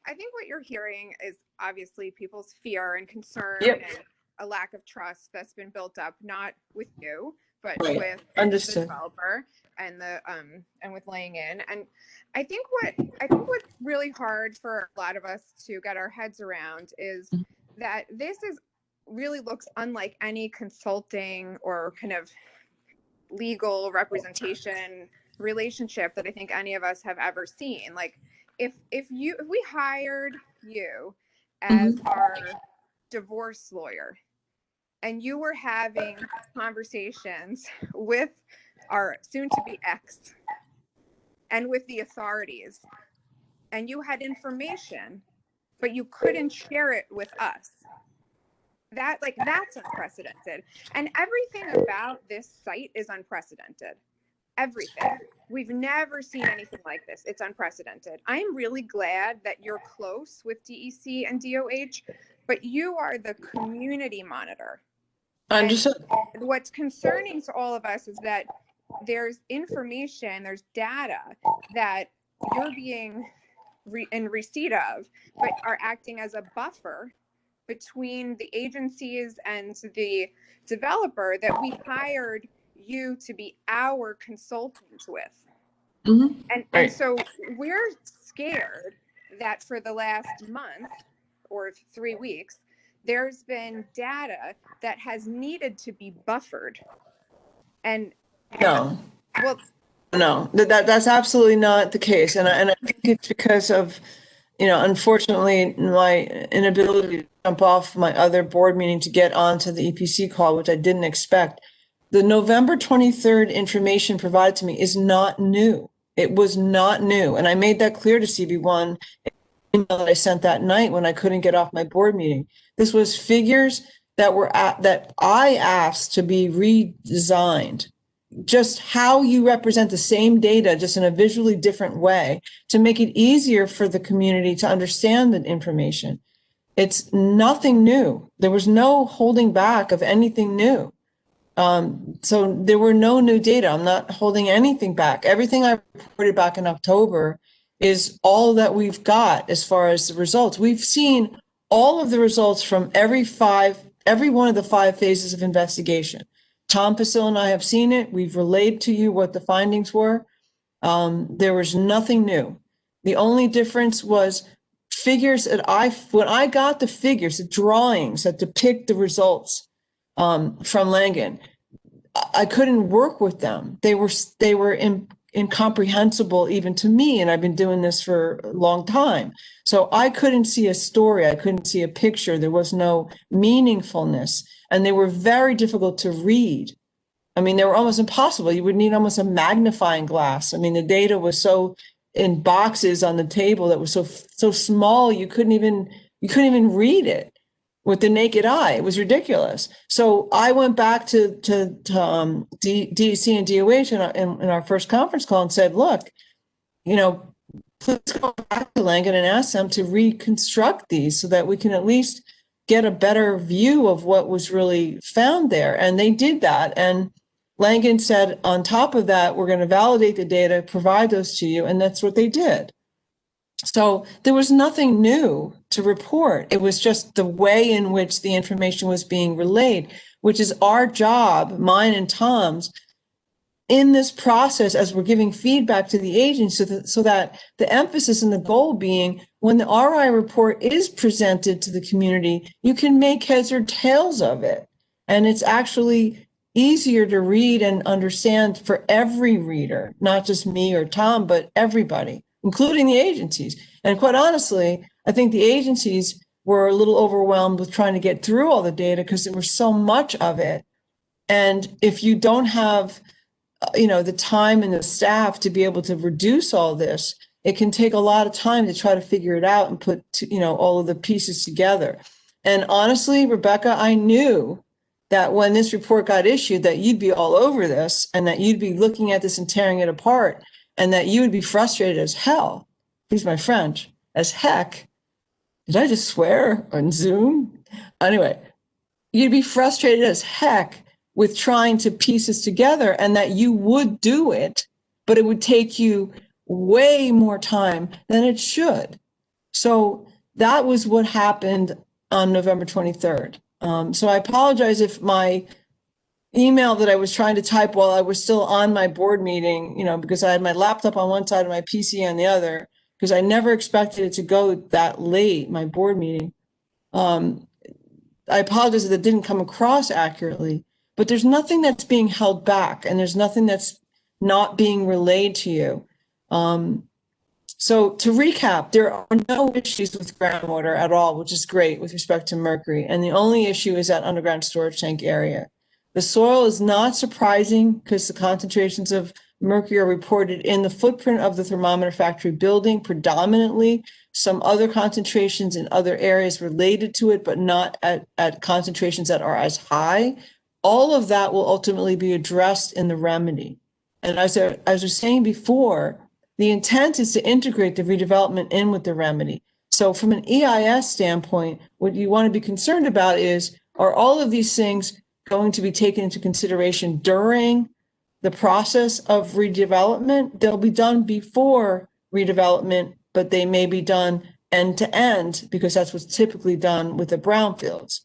S9: I think what you're hearing is obviously people's fear and concern
S6: Yep.
S9: and a lack of trust that's been built up, not with you, but
S6: Right.
S9: with
S6: Understood.
S9: the developer and the and with laying in. And I think what's really hard for a lot of us to get our heads around is that this really looks unlike any consulting or kind of legal representation relationship that I think any of us have ever seen. Like if we hired you as our divorce lawyer and you were having conversations with our soon to be ex and with the authorities, and you had information but you couldn't share it with us, that's unprecedented. And everything about this site is unprecedented. Everything. We've never seen anything like this. It's unprecedented. I'm really glad that you're close with DEC and DOH but you are the community monitor.
S6: Understood.
S9: What's concerning to all of us is that there's information, there's data that you're being in receipt of, but are acting as a buffer between the agencies and the developer that we hired you to be our consultant with.
S6: Mhm.
S9: And
S6: Right.
S9: so we're scared that for the last month or 3 weeks, there's been data that has needed to be buffered. And
S6: No.
S9: well,
S6: No, that's absolutely not the case. And I think it's because of, unfortunately, my inability to jump off my other board meeting to get onto the EPC call, which I didn't expect. The November 23rd information provided to me is not new. It was not new. And I made that clear to CB1 email that I sent that night when I couldn't get off my board meeting. This was figures that I asked to be redesigned. Just how you represent the same data, just in a visually different way, to make it easier for the community to understand the information. It's nothing new. There was no holding back of anything new. So there were no new data. I'm not holding anything back. Everything I reported back in October is all that we've got as far as the results. We've seen all of the results from every one of the 5 phases of investigation. Tom Pasil and I have seen it. We've relayed to you what the findings were. There was nothing new. The only difference was figures that when I got the figures, the drawings that depict the results from Langen, I couldn't work with them. They were incomprehensible even to me, and I've been doing this for a long time. So I couldn't see a story. I couldn't see a picture. There was no meaningfulness, and they were very difficult to read. I mean, they were almost impossible. You would need almost a magnifying glass. I mean, the data was so in boxes on the table that was so small you couldn't even read it with the naked eye. It was ridiculous. So I went back to DEC and DOH in our first conference call and said, look, please go back to Langen and ask them to reconstruct these so that we can at least get a better view of what was really found there. And they did that. And Langen said, on top of that, we're going to validate the data, provide those to you. And that's what they did. So there was nothing new to report. It was just the way in which the information was being relayed, which is our job, mine and Tom's, in this process as we're giving feedback to the agency, so that the emphasis and the goal being when the RI report is presented to the community, you can make heads or tails of it. And it's actually easier to read and understand for every reader, not just me or Tom, but everybody, including the agencies. And quite honestly, I think the agencies were a little overwhelmed with trying to get through all the data because there was so much of it. And if you don't have, the time and the staff to be able to reduce all this, it can take a lot of time to try to figure it out and put, all of the pieces together. And honestly, Rebecca, I knew that when this report got issued, that you'd be all over this and that you'd be looking at this and tearing it apart and that you would be frustrated as hell. Excuse my French, as heck. Did I just swear on Zoom? Anyway, you'd be frustrated as heck with trying to piece this together, and that you would do it, but it would take you way more time than it should. So that was what happened on November 23rd. So I apologize if my email that I was trying to type while I was still on my board meeting, because I had my laptop on one side and my PC on the other, because I never expected it to go that late, my board meeting. I apologize that it didn't come across accurately, but there's nothing that's being held back and there's nothing that's not being relayed to you. So to recap, there are no issues with groundwater at all, which is great with respect to mercury. And the only issue is that underground storage tank area. The soil is not surprising because the concentrations of mercury are reported in the footprint of the thermometer factory building, predominantly. Some other concentrations in other areas related to it, but not at concentrations that are as high. All of that will ultimately be addressed in the remedy. And as I was saying before, the intent is to integrate the redevelopment in with the remedy. So from an EIS standpoint, what you want to be concerned about is, are all of these things going to be taken into consideration during the process of redevelopment? They'll be done before redevelopment, but they may be done end to end, because that's what's typically done with the brownfields.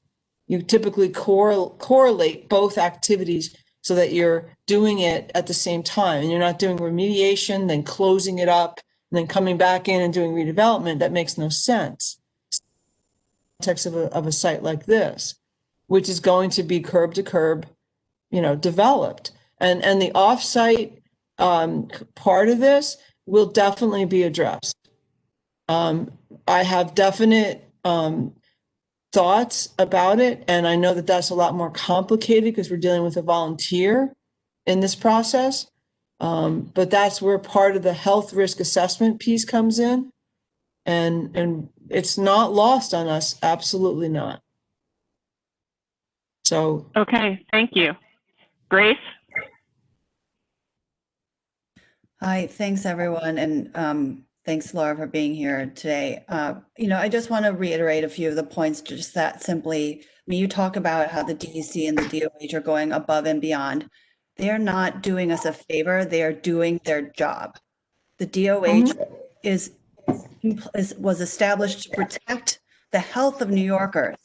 S6: You typically correlate both activities so that you're doing it at the same time, and you're not doing remediation, then closing it up, and then coming back in and doing redevelopment. That makes no sense in the context of a site like this, which is going to be curb to curb, developed. And the offsite part of this will definitely be addressed. I have definite thoughts about it, and I know that that's a lot more complicated because we're dealing with a volunteer in this process. But that's where part of the health risk assessment piece comes in, and it's not lost on us. Absolutely not. So
S1: Okay, thank you. Grace?
S10: Hi, thanks everyone, and thanks Laura for being here today. I just want to reiterate a few of the points, just that simply. You talk about how the DEC and the DOH are going above and beyond. They are not doing us a favor, they are doing their job. The DOH was established to protect the health of New Yorkers.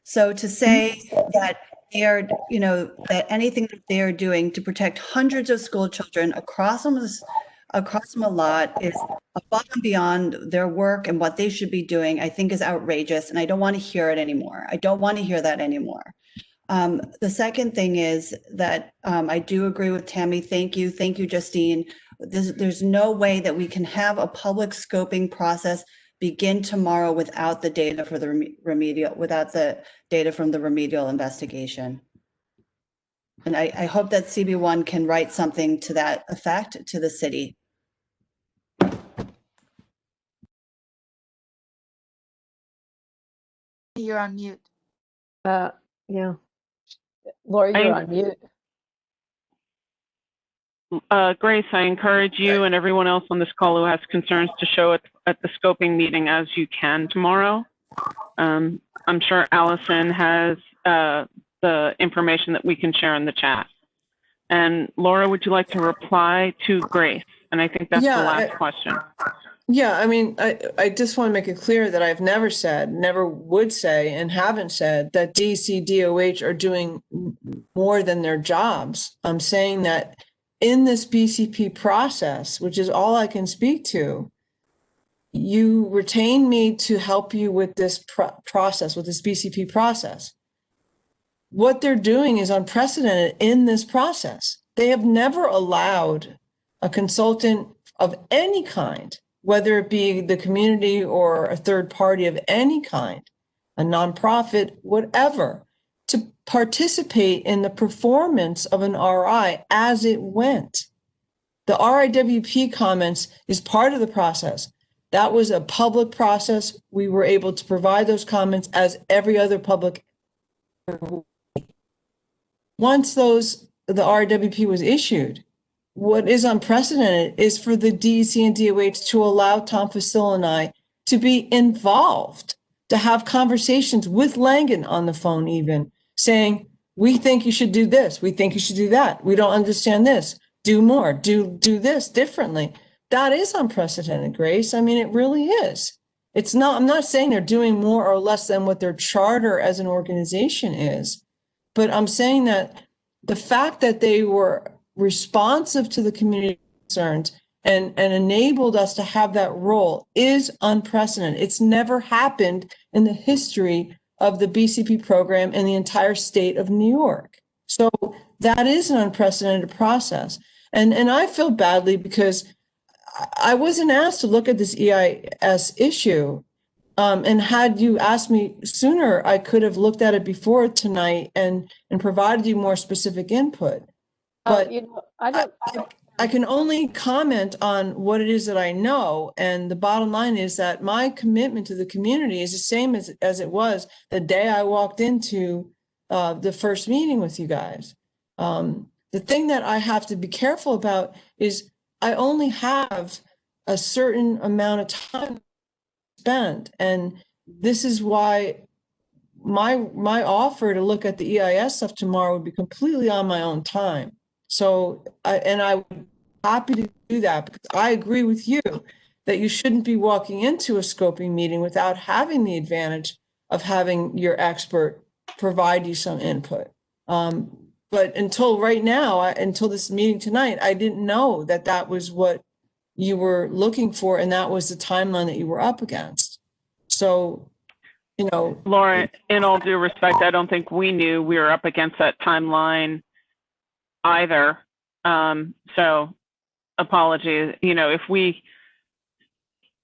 S10: So to say that they are, that anything that they are doing to protect hundreds of school children across them a lot is above and beyond their work and what they should be doing, I think is outrageous. And I don't want to hear it anymore. I don't want to hear that anymore. The second thing is that I do agree with Tammy. Thank you, Justine. There's no way that we can have a public scoping process begin tomorrow without the data for the without the data from the remedial investigation. And I hope that CB1 can write something to that effect to the city.
S11: You're on mute.
S5: Yeah. Laura, you're on mute.
S1: Grace, I encourage you and everyone else on this call who has concerns to show it at the scoping meeting as you can tomorrow. I'm sure Allison has the information that we can share in the chat. And Laura, would you like to reply to Grace? And I think that's the last question.
S6: Yeah, I mean, I just want to make it clear that I've never said, never would say, and haven't said that DC, DOH are doing more than their jobs. I'm saying that in this BCP process, which is all I can speak to, you retain me to help you with this process, with this BCP process. What they're doing is unprecedented in this process. They have never allowed a consultant of any kind, whether it be the community or a third party of any kind, a nonprofit, whatever, to participate in the performance of an RI as it went. The RIWP comments is part of the process. That was a public process. We were able to provide those comments as every other public. Once the RIWP was issued, what is unprecedented is for the DEC and DOH to allow Tom Facil and I to be involved, to have conversations with Langen on the phone even, saying, we think you should do this, we think you should do that, we don't understand this, do more, do this differently. That is unprecedented, Grace. I mean, it really is. It's not, I'm not saying they're doing more or less than what their charter as an organization is, but I'm saying that the fact that they were responsive to the community concerns and enabled us to have that role is unprecedented. It's never happened in the history of the BCP program in the entire state of New York. So that is an unprecedented process. And I feel badly because I wasn't asked to look at this EIS issue. And had you asked me sooner, I could have looked at it before tonight and provided you more specific input. But I can only comment on what it is that I know. And the bottom line is that my commitment to the community is the same as it was the day I walked into the first meeting with you guys. The thing that I have to be careful about is I only have a certain amount of time spend. And this is why my offer to look at the EIS stuff tomorrow would be completely on my own time. So I would be happy to do that, because I agree with you that you shouldn't be walking into a scoping meeting without having the advantage of having your expert provide you some input. But until right now, until this meeting tonight, I didn't know that that was what you were looking for, and that was the timeline that you were up against. So, you know,
S1: Laura, in all due respect, I don't think we knew we were up against that timeline either. So apologies. You know,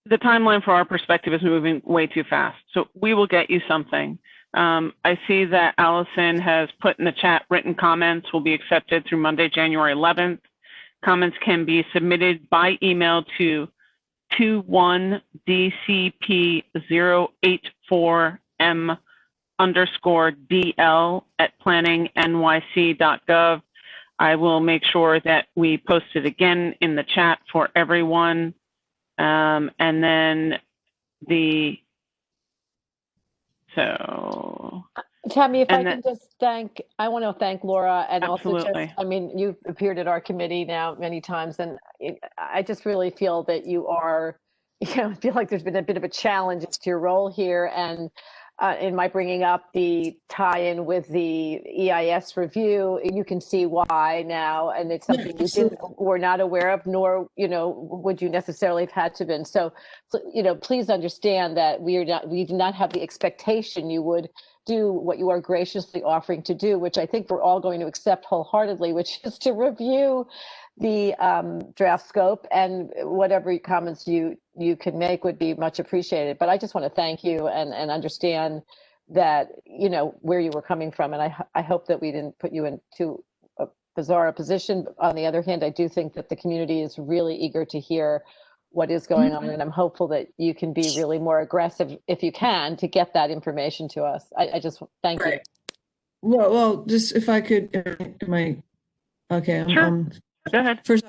S1: the timeline for our perspective is moving way too fast. So we will get you something. I see that Allison has put in the chat, written comments will be accepted through Monday, January 11th. Comments can be submitted by email to 21DCP08-4M_DL@planningnyc.gov. I will make sure that we post it again in the chat for everyone. And then
S5: Tammy, if I
S1: and
S5: can just I want to thank Laura, and also
S1: Absolutely.
S5: just, I mean, you've appeared at our committee now many times, and I just really feel that you are, I feel like there's been a bit of a challenge to your role here, and in my bringing up the tie-in with the EIS review, you can see why now, and it's something were not aware of, nor, would you necessarily have had to been. So, please understand that we do not have the expectation you would do what you are graciously offering to do, which I think we're all going to accept wholeheartedly, which is to review the draft scope, and whatever comments you can make would be much appreciated. But I just want to thank you and understand that, where you were coming from. And I hope that we didn't put you in too bizarre a position. On the other hand, I do think that the community is really eager to hear what is going on. And I'm hopeful that you can be really more aggressive, if you can, to get that information to us. I just thank you.
S6: Well, just if I could, okay.
S1: Sure. Go ahead.
S6: First,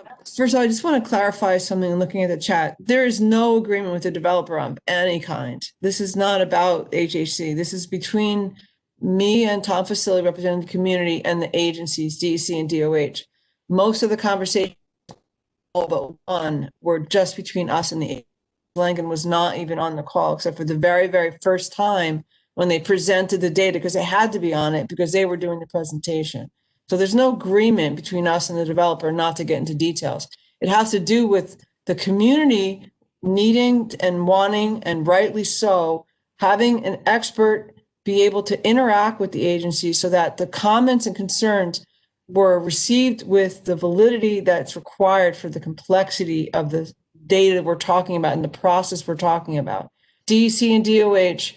S6: I just want to clarify something. Looking at the chat, there is no agreement with the developer of any kind. This is not about HHC. This is between me and Tom Facility representing the community and the agencies, DEC and DOH. Most of the conversations, all but one, were just between us and the agency. Langen was not even on the call, except for the very, very first time when they presented the data, because they had to be on it because they were doing the presentation. So there's no agreement between us and the developer not to get into details. It has to do with the community needing and wanting, and rightly so, having an expert be able to interact with the agency so that the comments and concerns were received with the validity that's required for the complexity of the data we're talking about and the process we're talking about. DEC and DOH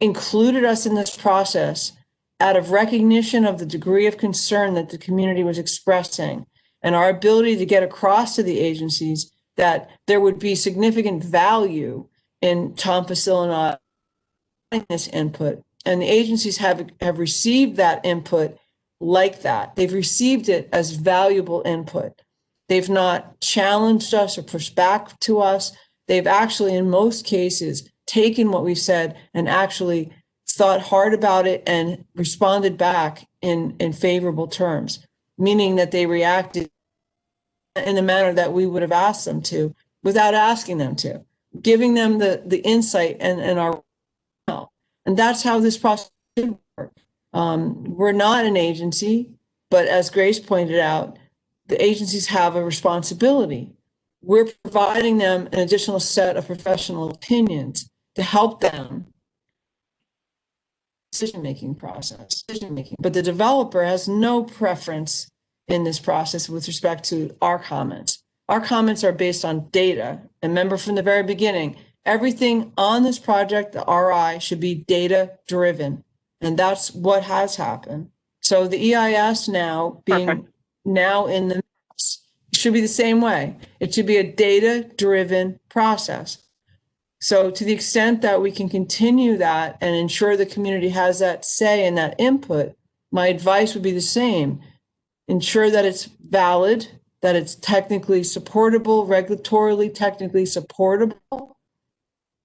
S6: included us in this process out of recognition of the degree of concern that the community was expressing, and our ability to get across to the agencies that there would be significant value in Tom Facility this input. And the agencies have received that input like that. They've received it as valuable input. They've not challenged us or pushed back to us. They've actually, in most cases, taken what we've said and actually thought hard about it and responded back in favorable terms, meaning that they reacted in the manner that we would have asked them to without asking them to, giving them the insight and our, and that's how this process should work. We're not an agency, but as Grace pointed out, the agencies have a responsibility. We're providing them an additional set of professional opinions to help them decision-making process. But the developer has no preference in this process with respect to our comments. Our comments are based on data. And remember from the very beginning, everything on this project, the RI, should be data-driven. And that's what has happened. So the EIS now being now in the mix should be the same way. It should be a data-driven process. So to the extent that we can continue that and ensure the community has that say and that input, my advice would be the same. Ensure that it's valid, that it's technically supportable, regulatorily technically supportable,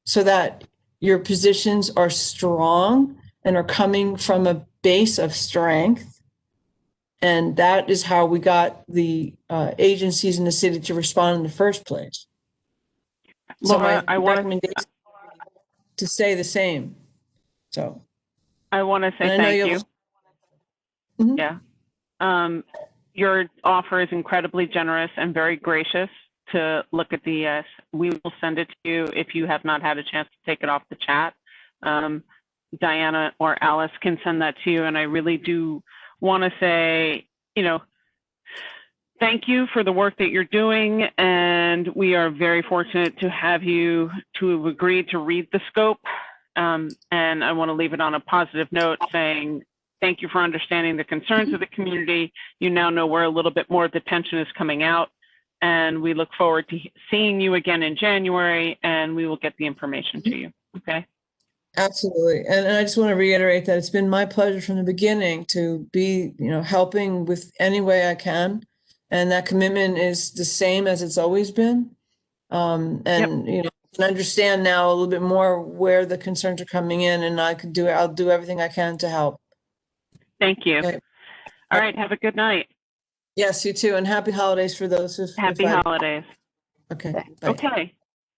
S6: so that your positions are strong and are coming from a base of strength. And that is how we got the agencies in the city to respond in the first place. So
S1: Laura,
S6: my recommendation is to say the same. So
S1: I want to say
S6: and I know
S1: thank
S6: you'll-
S1: you.
S6: Mhm.
S1: Yeah. Your offer is incredibly generous and very gracious to look at the, we will send it to you if you have not had a chance to take it off the chat. Diana or Alice can send that to you. And I really do want to say, you know, thank you for the work that you're doing. And we are very fortunate to have you to have agreed to read the scope. And I want to leave it on a positive note saying, thank you for understanding the concerns of the community. You now know where a little bit more of the tension is coming out. And we look forward to seeing you again in January, and we will get the information to you. Okay.
S6: Absolutely. And I just want to reiterate that it's been my pleasure from the beginning to be, helping with any way I can. And that commitment is the same as it's always been. And, I can understand now a little bit more where the concerns are coming in, and I'll do everything I can to help.
S1: Thank you.
S6: Okay.
S1: All right. Have a good night.
S6: Yes, you too. And happy holidays for those who.
S1: Happy holidays.
S6: Okay. Bye.
S1: Okay.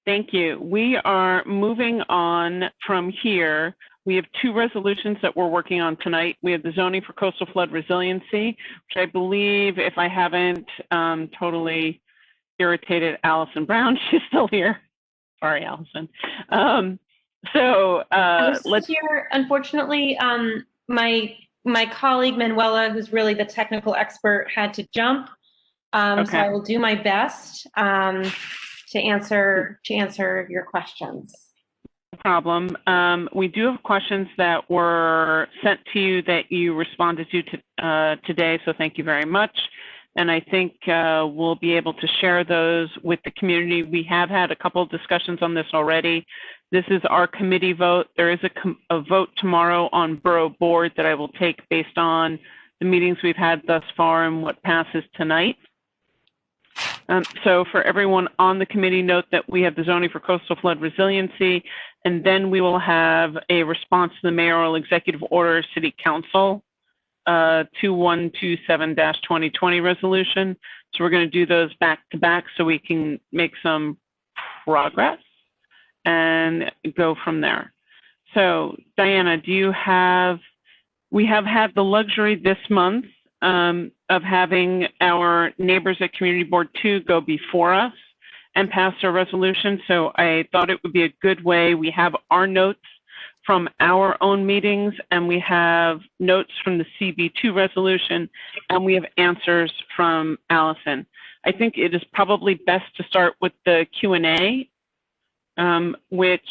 S1: Thank you. We are moving on from here. We have two resolutions that we're working on tonight. We have the zoning for coastal flood resiliency, which I believe, if I haven't totally irritated Allison Brown, she's still here. Sorry, Allison.
S7: Let's hear, unfortunately, my colleague Manuela, who's really the technical expert, had to jump. So I will do my best to answer your questions.
S1: No problem. We do have questions that were sent to you that you responded to today, so thank you very much. And I think we'll be able to share those with the community. We have had a couple of discussions on this already. This is our committee vote. There is a vote tomorrow on borough board that I will take based on the meetings we've had thus far and what passes tonight. So for everyone on the committee, note that we have the zoning for coastal flood resiliency, and then we will have a response to the mayoral executive order city council 2127-2020 resolution. So we're going to do those back to back so we can make some progress and go from there. So Diana, we have had the luxury this month of having our neighbors at Community Board 2 go before us and pass their resolution. So I thought it would be a good way. We have our notes from our own meetings, and we have notes from the CB2 resolution, and we have answers from Allison. I think it is probably best to start with the Q&A, which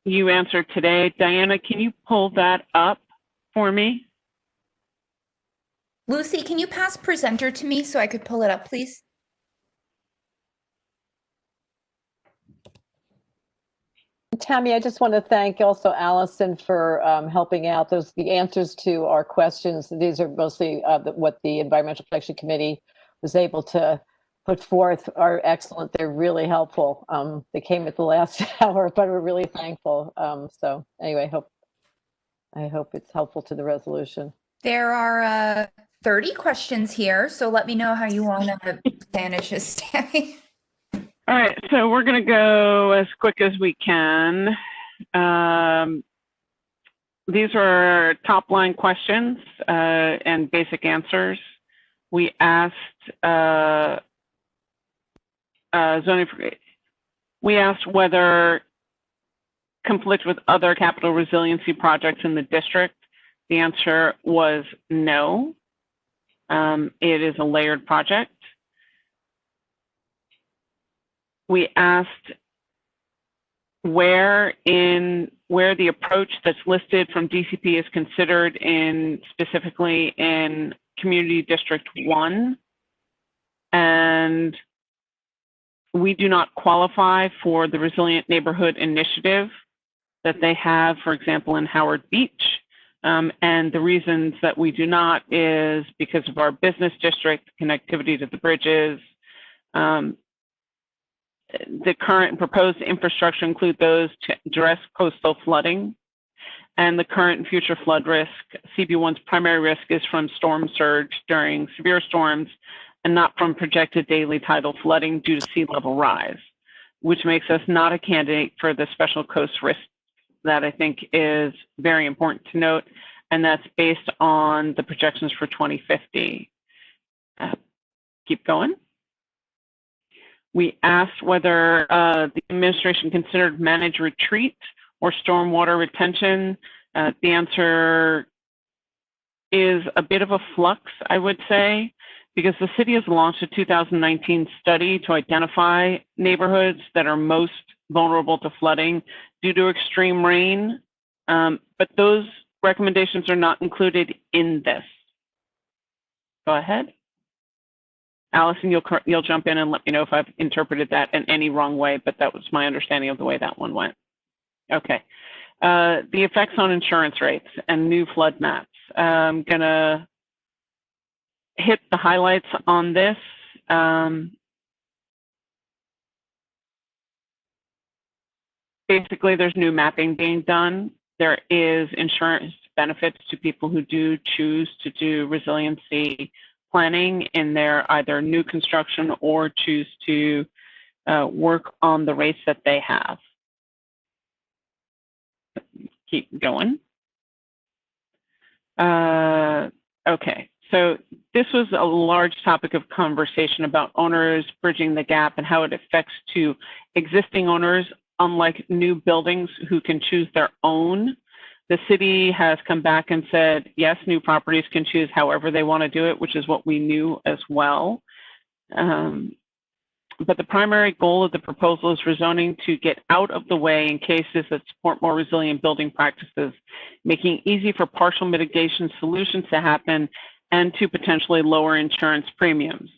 S1: you answered today. Diana, can you pull that up for me?
S11: Lucy, can you pass presenter to me so I could pull it up, please?
S5: Tammy, I just want to thank also Allison for helping out. The answers to our questions. These are mostly what the Environmental Protection Committee was able to put forth are excellent. They're really helpful. They came at the last hour, but we're really thankful. So anyway, I hope it's helpful to the resolution.
S11: There are 30 questions here, so let me know how you want to manage this, Tammy.
S1: All right, so we're going to go as quick as we can. These are top line questions and basic answers. We asked we asked whether conflict with other capital resiliency projects in the district. The answer was no. It is a layered project. We asked where the approach that's listed from DCP is considered specifically in Community District 1. And we do not qualify for the Resilient Neighborhood Initiative that they have, for example, in Howard Beach. And the reasons that we do not is because of our business district, connectivity to the bridges, the current and proposed infrastructure include those to address coastal flooding and the current and future flood risk. CB1's primary risk is from storm surge during severe storms and not from projected daily tidal flooding due to sea level rise, which makes us not a candidate for the special coast risk that I think is very important to note, and that's based on the projections for 2050. Keep going. We asked whether the administration considered managed retreat or stormwater retention. The answer is a bit of a flux, I would say, because the city has launched a 2019 study to identify neighborhoods that are most vulnerable to flooding due to extreme rain, but those recommendations are not included in this. Go ahead. Allison, you'll jump in and let me know if I've interpreted that in any wrong way, but that was my understanding of the way that one went. Okay. The effects on insurance rates and new flood maps. I'm gonna hit the highlights on this. Basically, there's new mapping being done. There is insurance benefits to people who do choose to do resiliency planning in their either new construction or choose to work on the rates that they have. Keep going. Okay, so this was a large topic of conversation about owners bridging the gap and how it affects to existing owners, unlike new buildings who can choose their own. The city has come back and said, yes, new properties can choose however they want to do it, which is what we knew as well. But the primary goal of the proposal is rezoning to get out of the way in cases that support more resilient building practices, making it easy for partial mitigation solutions to happen and to potentially lower insurance premiums.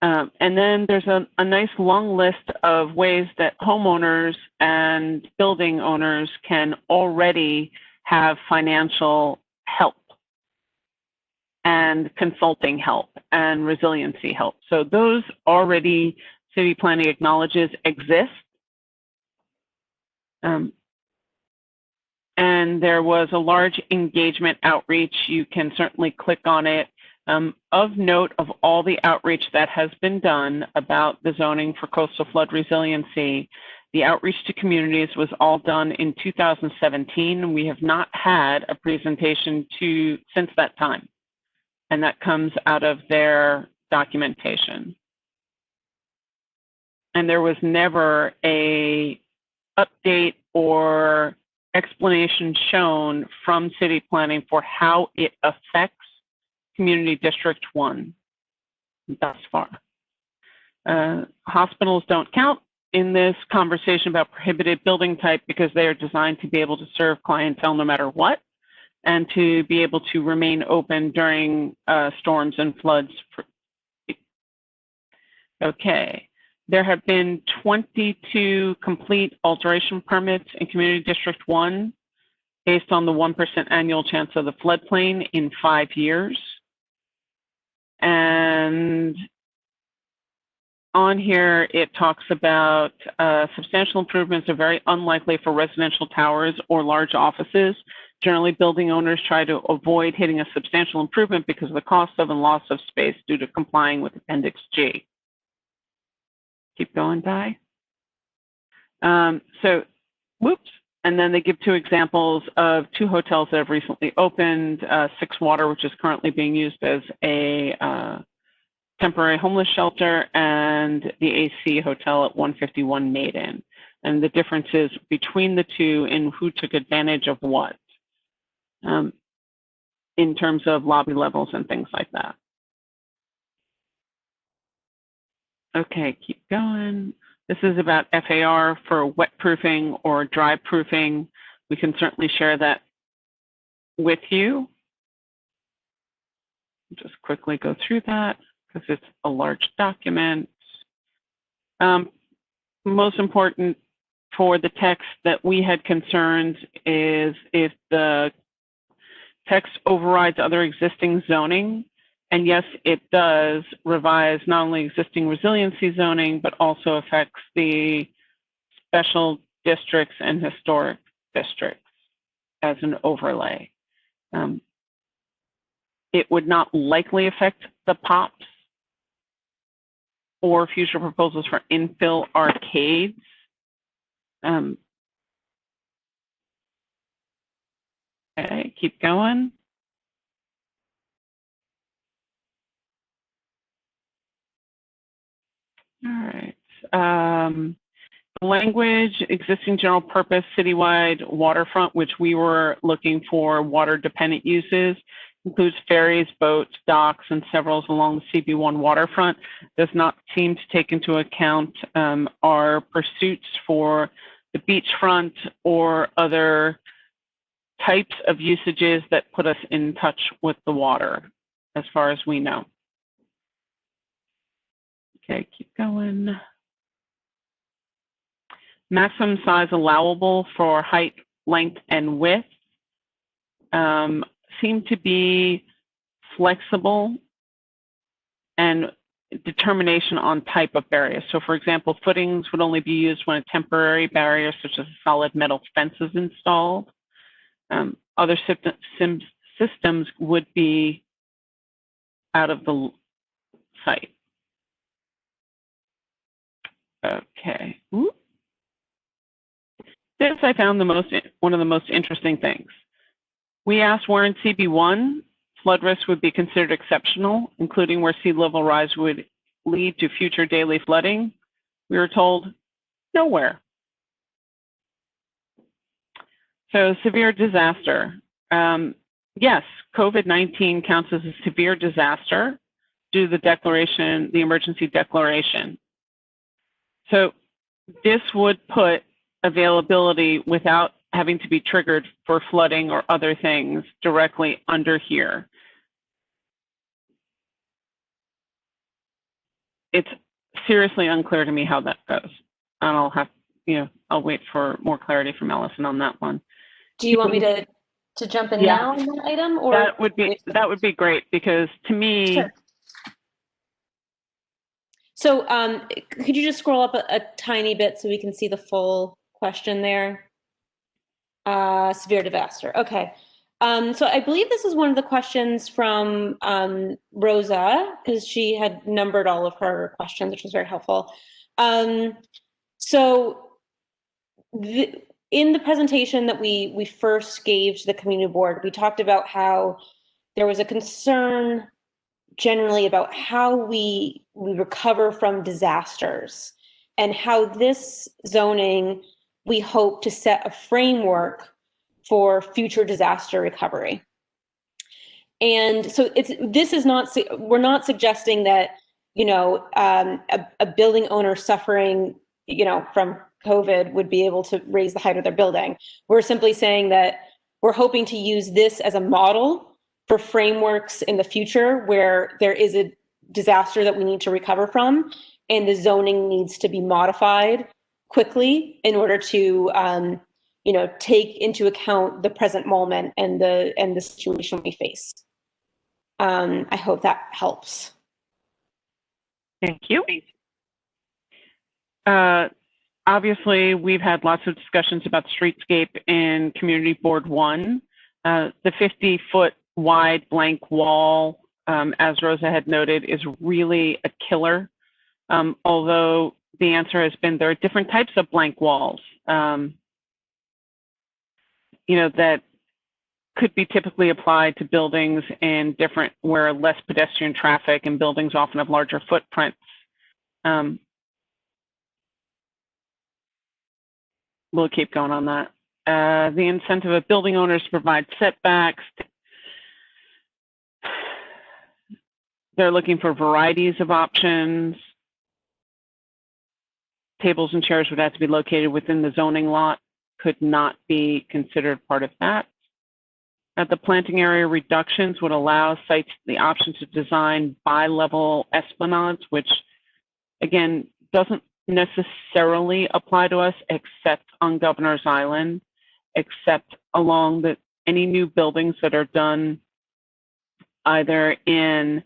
S1: And then there's a nice long list of ways that homeowners and building owners can already have financial help and consulting help and resiliency help. So those already city planning acknowledges exist. And there was a large engagement outreach. You can certainly click on it. Of note of all the outreach that has been done about the zoning for coastal flood resiliency, the outreach to communities was all done in 2017. We have not had a presentation since that time. And that comes out of their documentation. And there was never a update or explanation shown from city planning for how it affects Community District 1 thus far. Hospitals don't count in this conversation about prohibited building type because they are designed to be able to serve clientele no matter what, and to be able to remain open during storms and floods. Okay, there have been 22 complete alteration permits in Community District 1 based on the 1% annual chance of the floodplain in 5 years. And on here, it talks about substantial improvements are very unlikely for residential towers or large offices. Generally, building owners try to avoid hitting a substantial improvement because of the cost of and loss of space due to complying with Appendix G. Keep going, Di. Whoops. And then they give 2 examples of 2 hotels that have recently opened, Six Water, which is currently being used as a temporary homeless shelter, and the AC Hotel at 151 Maiden. And the differences between the 2 in who took advantage of what in terms of lobby levels and things like that. Okay, keep going. This is about FAR for wet proofing or dry proofing. We can certainly share that with you. Just quickly go through that because it's a large document. Most important for the text that we had concerns is if the text overrides other existing zoning And yes, it does revise not only existing resiliency zoning, but also affects the special districts and historic districts as an overlay. It would not likely affect the POPs or future proposals for infill arcades. Okay, keep going. All right. Language, existing general purpose citywide waterfront, which we were looking for water dependent uses, includes ferries, boats, docks, and several along the CB1 waterfront. Does not seem to take into account our pursuits for the beachfront or other types of usages that put us in touch with the water, as far as we know. Okay, keep going. Maximum size allowable for height, length, and width seem to be flexible and determination on type of barrier. So for example, footings would only be used when a temporary barrier such as a solid metal fence is installed. Other systems would be out of the site. Okay. Ooh. This I found one of the most interesting things. We asked where in CB1 flood risk would be considered exceptional, including where sea level rise would lead to future daily flooding. We were told nowhere. So severe disaster. Yes, COVID-19 counts as a severe disaster due to the declaration, the emergency declaration. So this would put availability without having to be triggered for flooding or other things directly under here. It's seriously unclear to me how that goes. And I'll have, I'll wait for more clarity from Allison on that one.
S3: Do you want me to jump in now on that item, or
S1: that would be great, because to me.
S3: Sure. So could you just scroll up a tiny bit so we can see the full question there? Severe disaster. Okay. So I believe this is one of the questions from Rosa, because she had numbered all of her questions, which was very helpful. So in the presentation that we first gave to the community board, we talked about how there was a concern generally about how we recover from disasters, and how this zoning, we hope to set a framework for future disaster recovery. And so we're not suggesting that, a building owner suffering, from COVID would be able to raise the height of their building. We're simply saying that we're hoping to use this as a model for frameworks in the future where there is a disaster that we need to recover from, and the zoning needs to be modified quickly in order to take into account the present moment and the situation we face. I hope that helps.
S1: Thank you. Obviously, we've had lots of discussions about streetscape in Community Board 1. The 50-foot wide blank wall, as Rosa had noted, is really a killer. Although the answer has been there are different types of blank walls, that could be typically applied to buildings in where less pedestrian traffic, and buildings often have larger footprints. We'll keep going on that. The incentive of building owners to provide setbacks. They're looking for varieties of options. Tables and chairs would have to be located within the zoning lot, could not be considered part of that. The planting area reductions would allow sites the option to design bi-level esplanades, which again, doesn't necessarily apply to us except on Governor's Island, except along any new buildings that are done either in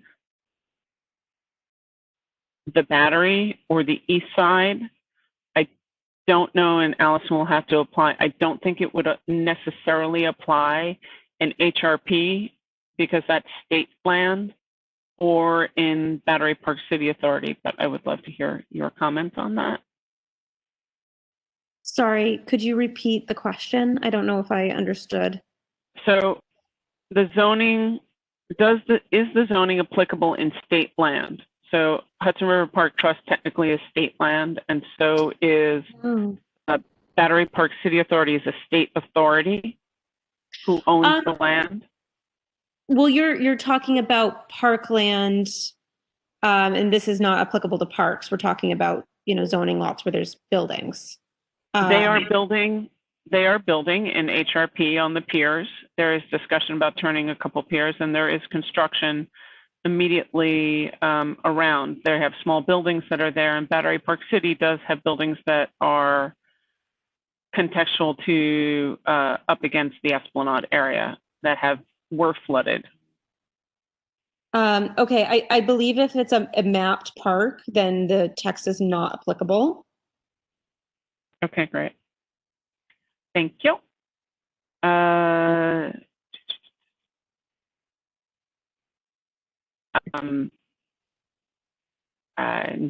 S1: the Battery or the east side. I don't know, and Allison will have to apply. I don't think it would necessarily apply in HRP because that's state land, or in Battery Park City Authority, but I would love to hear your comments on that.
S7: Sorry, could you repeat the question? I don't know if I understood.
S1: So the zoning, is the zoning applicable in state land? So Hudson River Park Trust technically is state land, and so is Battery Park City Authority is a state authority who owns the land.
S7: Well, you're talking about parkland, and this is not applicable to parks. We're talking about, zoning lots where there's buildings.
S1: They are building in HRP on the piers. There is discussion about turning a couple piers, and there is construction immediately around. They have small buildings that are there, and Battery Park City does have buildings that are contextual to up against the Esplanade area that were flooded.
S7: Okay, I believe if it's a mapped park, then the text is not applicable.
S1: Okay, great. Thank you. I'm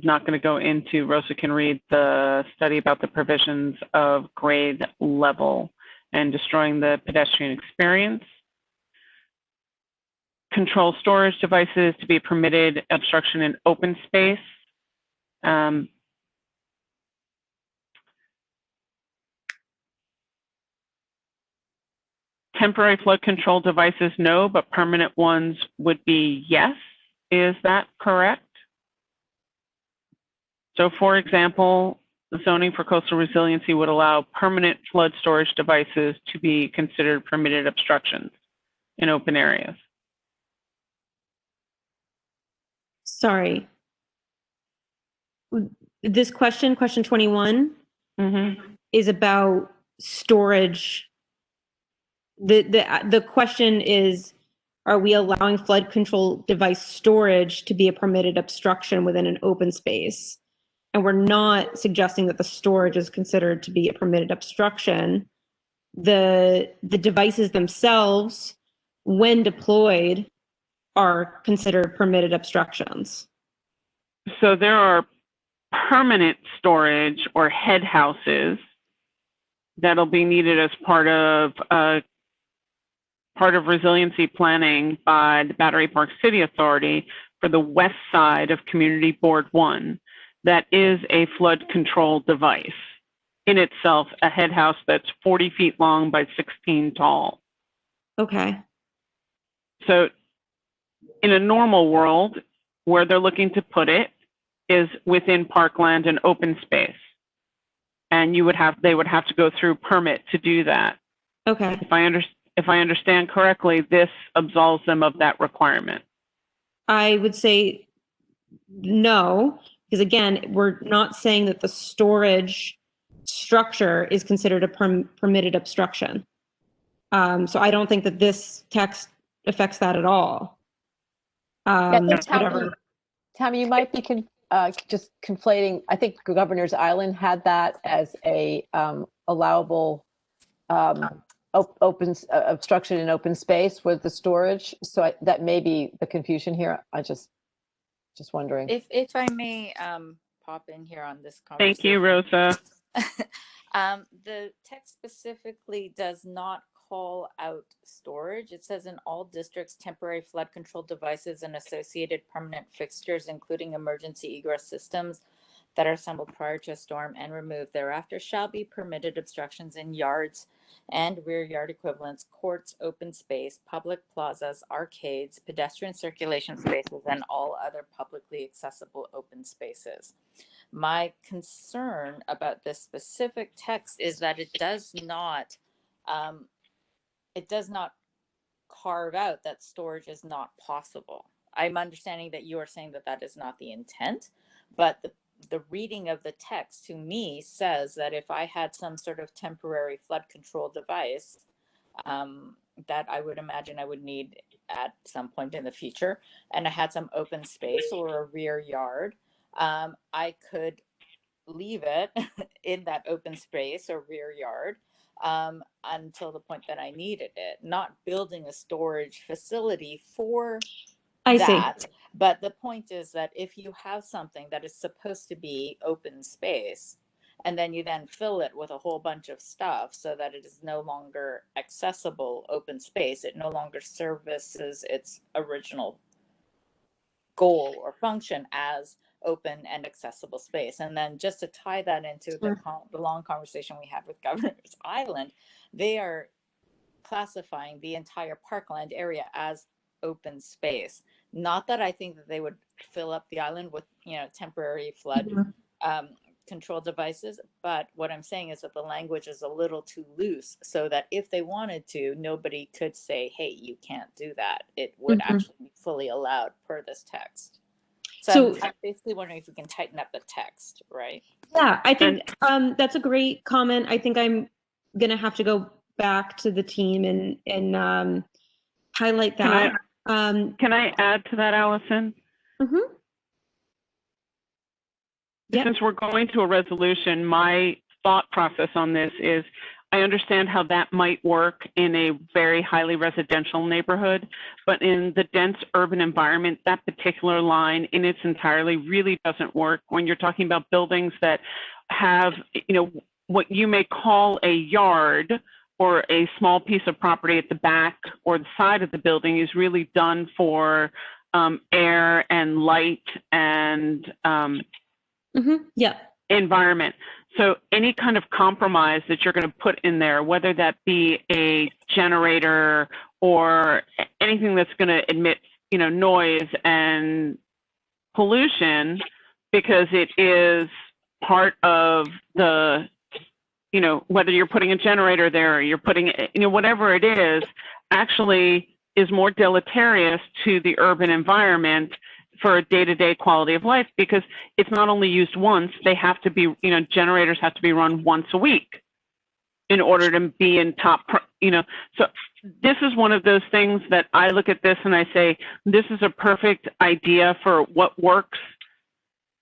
S1: not going to go into, Rosa can read the study about the provisions of grade level and destroying the pedestrian experience. Control storage devices to be permitted obstruction in open space. Temporary flood control devices, no, but permanent ones would be yes. Is that correct? So for example, the zoning for coastal resiliency would allow permanent flood storage devices to be considered permitted obstructions in open areas.
S7: Sorry. This question 21, is about storage. The question is, are we allowing flood control device storage to be a permitted obstruction within an open space? And we're not suggesting that the storage is considered to be a permitted obstruction. The devices themselves, when deployed, are considered permitted obstructions.
S1: So there are permanent storage or head houses that'll be needed as part of resiliency planning by the Battery Park City Authority for the west side of Community Board 1. That is a flood control device. In itself, a head house that's 40 feet long by 16 tall.
S7: Okay.
S1: So in a normal world, where they're looking to put it is within parkland and open space. And they would have to go through permit to do that.
S7: Okay.
S1: If I understand correctly, this absolves them of that requirement.
S7: I would say no, because again, we're not saying that the storage structure is considered a permitted obstruction. So I don't think that this text affects that at all.
S5: Tammy, you might be just conflating. I think Governor's Island had that as a allowable obstruction in open space with the storage. So that may be the confusion here. I just wondering.
S4: If I may pop in here on this conversation.
S1: Thank you, Rosa.
S4: The text specifically does not call out storage. It says in all districts, temporary flood control devices and associated permanent fixtures, including emergency egress systems that are assembled prior to a storm and removed thereafter, shall be permitted obstructions in yards and rear yard equivalents, courts, open space, public plazas, arcades, pedestrian circulation spaces, and all other publicly accessible open spaces. My concern about this specific text is that it does not carve out that storage is not possible. I'm understanding that you are saying that that is not the intent, but the reading of the text to me says that if I had some sort of temporary flood control device that I would imagine I would need at some point in the future, and I had some open space or a rear yard, I could leave it in that open space or rear yard until the point that I needed it, not building a storage facility for
S7: I see.
S4: that. But the point is that if you have something that is supposed to be open space, and then you then fill it with a whole bunch of stuff so that it is no longer accessible open space, it no longer services its original goal or function as open and accessible space. And then just to tie that into the long conversation we had with Governor's Island, they are classifying the entire parkland area as open space. Not that I think that they would fill up the island with, temporary flood control devices, but what I'm saying is that the language is a little too loose so that if they wanted to, nobody could say, hey, you can't do that. It would actually be fully allowed per this text. So I'm basically wondering if we can tighten up the text, right?
S7: Yeah, I think that's a great comment. I think I'm gonna have to go back to the team and highlight that.
S1: Can I add to that, Allison?
S7: Yep.
S1: Since we're going to a resolution, my thought process on this is I understand how that might work in a very highly residential neighborhood, but in the dense urban environment, that particular line in its entirety really doesn't work when you're talking about buildings that have, what you may call a yard or a small piece of property at the back or the side of the building is really done for air and light and environment. So any kind of compromise that you're going to put in there, whether that be a generator or anything that's going to emit, noise and pollution, because it is part of the, whether you're putting a generator there or you're putting, whatever it is, actually is more deleterious to the urban environment for a day-to-day quality of life, because it's not only used once, they have to be, generators have to be run once a week in order to be in top, so this is one of those things that I look at this and I say, this is a perfect idea for what works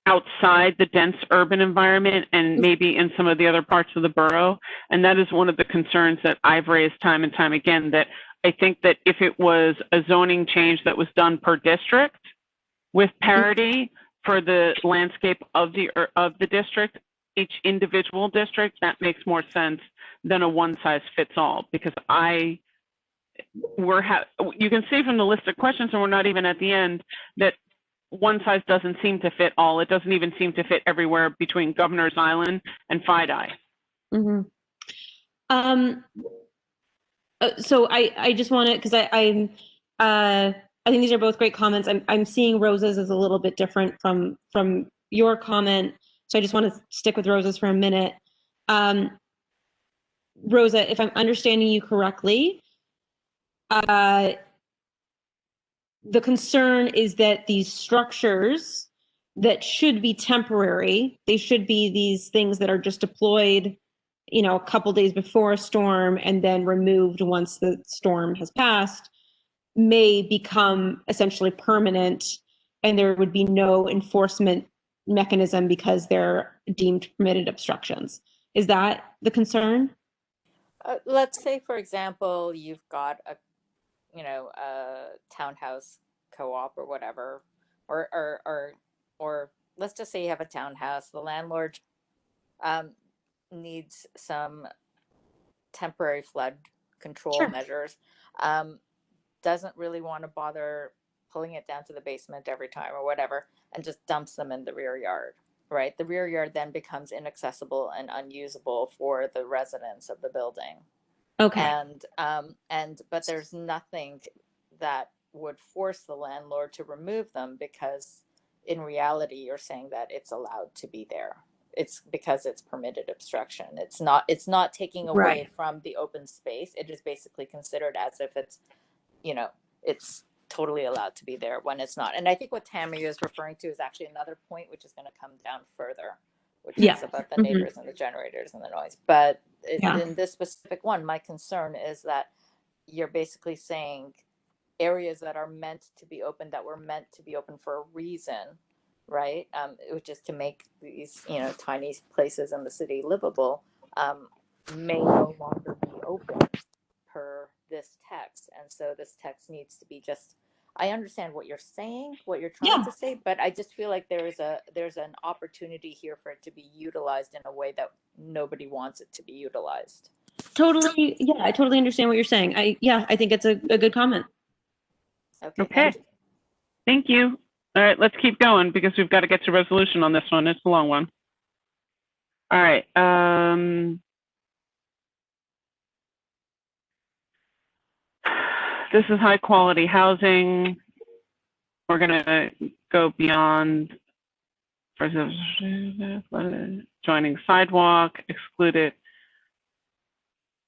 S1: outside the dense urban environment and maybe in some of the other parts of the borough. And that is one of the concerns that I've raised time and time again, that I think that if it was a zoning change that was done per district, with parity for the landscape of the district, each individual district, that makes more sense than a one-size-fits-all. Because you can see from the list of questions, and we're not even at the end, that one size doesn't seem to fit all. It doesn't even seem to fit everywhere between Governor's Island and Fidei.
S7: So I just want to, because I think these are both great comments. I'm seeing Rosa's as a little bit different from your comment. So I just want to stick with Rosa's for a minute. Rosa, if I'm understanding you correctly, the concern is that these structures that should be temporary, they should be these things that are just deployed, a couple days before a storm and then removed once the storm has passed, may become essentially permanent, and there would be no enforcement mechanism because they're deemed permitted obstructions. Is that the concern?
S4: Let's say, for example, you've got a townhouse co-op or whatever, or let's just say you have a townhouse. The landlord needs some temporary flood control measures. Doesn't really want to bother pulling it down to the basement every time or whatever, and just dumps them in the rear yard, right? The rear yard then becomes inaccessible and unusable for the residents of the building.
S7: Okay.
S4: But there's nothing that would force the landlord to remove them, because in reality, you're saying that it's allowed to be there. It's because it's permitted obstruction. It's not taking away from the open space. It is basically considered as if it's, it's totally allowed to be there when it's not. And I think what Tammy is referring to is actually another point, which is going to come down further, which is about the neighbors and the generators and the noise. But in this specific one, my concern is that you're basically saying areas that are meant to be open, that were meant to be open for a reason, right? Which is to make these, tiny places in the city livable, may no longer be open per this text. And so this text needs to be just, I understand what you're saying, what you're trying to say, but I just feel like there's an opportunity here for it to be utilized in a way that nobody wants it to be utilized.
S7: Totally. Yeah, I totally understand what you're saying. I think it's a good comment.
S1: Okay. Thank you. All right, let's keep going because we've got to get to resolution on this one. It's a long one. All right. This is high quality housing. We're going to go beyond joining sidewalk, excluded.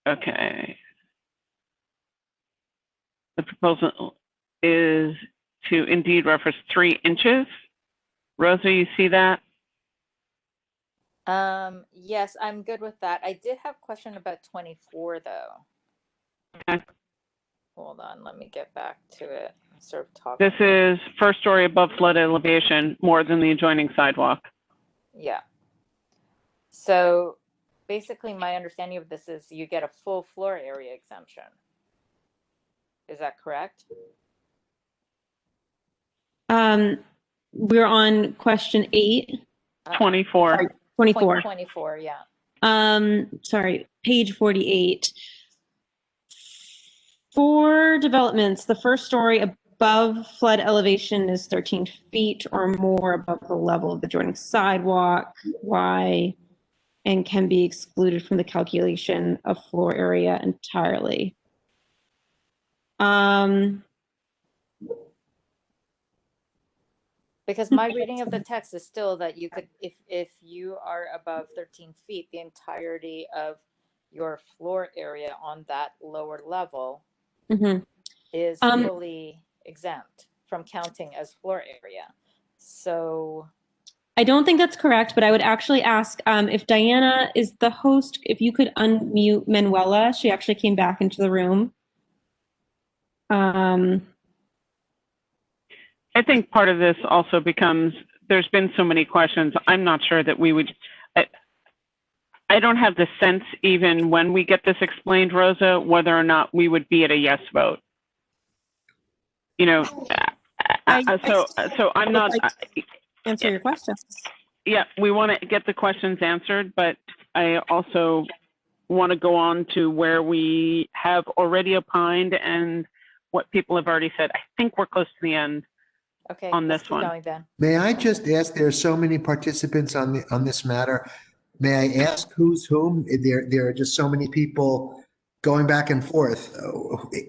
S1: Okay. The proposal is to indeed reference 3 inches. Rosa, you see that?
S4: Yes, I'm good with that. I did have a question about 24 though.
S1: Okay.
S4: Hold on, let me get back to it. I'm sort of talking.
S1: This is first story above flood elevation, more than the adjoining sidewalk.
S4: Yeah. So basically my understanding of this is you get a full floor area exemption. Is that correct?
S7: We're on question 8.
S1: 24.
S7: Sorry, 24.
S4: 24, yeah.
S7: Sorry, page 48. For developments, the first story above flood elevation is 13 feet or more above the level of the adjoining sidewalk, Y, and can be excluded from the calculation of floor area entirely.
S4: Because my reading of the text is still that you could, if you are above 13 feet, the entirety of your floor area on that lower level is fully exempt from counting as floor area. So
S7: I don't think that's correct, but I would actually ask if Diana is the host, if you could unmute Manuela. She actually came back into the room.
S1: I think part of this also becomes, there's been so many questions. I'm not sure that we would, I don't have the sense even when we get this explained, Rosa, whether or not we would be at a yes vote. You know, so I'm not.
S7: Answer your questions.
S1: Yeah, we want to get the questions answered, but I also want to go on to where we have already opined and what people have already said. I think we're close to the end.
S4: okay,
S1: on
S4: let's
S1: this
S4: keep
S1: one.
S4: going then.
S12: May I just ask, there are so many participants on this matter. May I ask who's whom? There are just so many people going back and forth.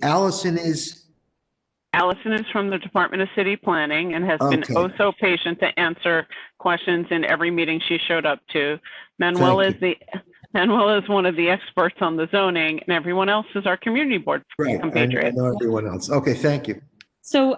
S12: Allison is
S1: from the Department of City Planning and has been
S12: Okay.
S1: oh so patient to answer questions in every meeting she showed up to. Manuel is one of the experts on the zoning, and everyone else is our community board
S12: right. I know everyone else. Okay, thank you.
S7: So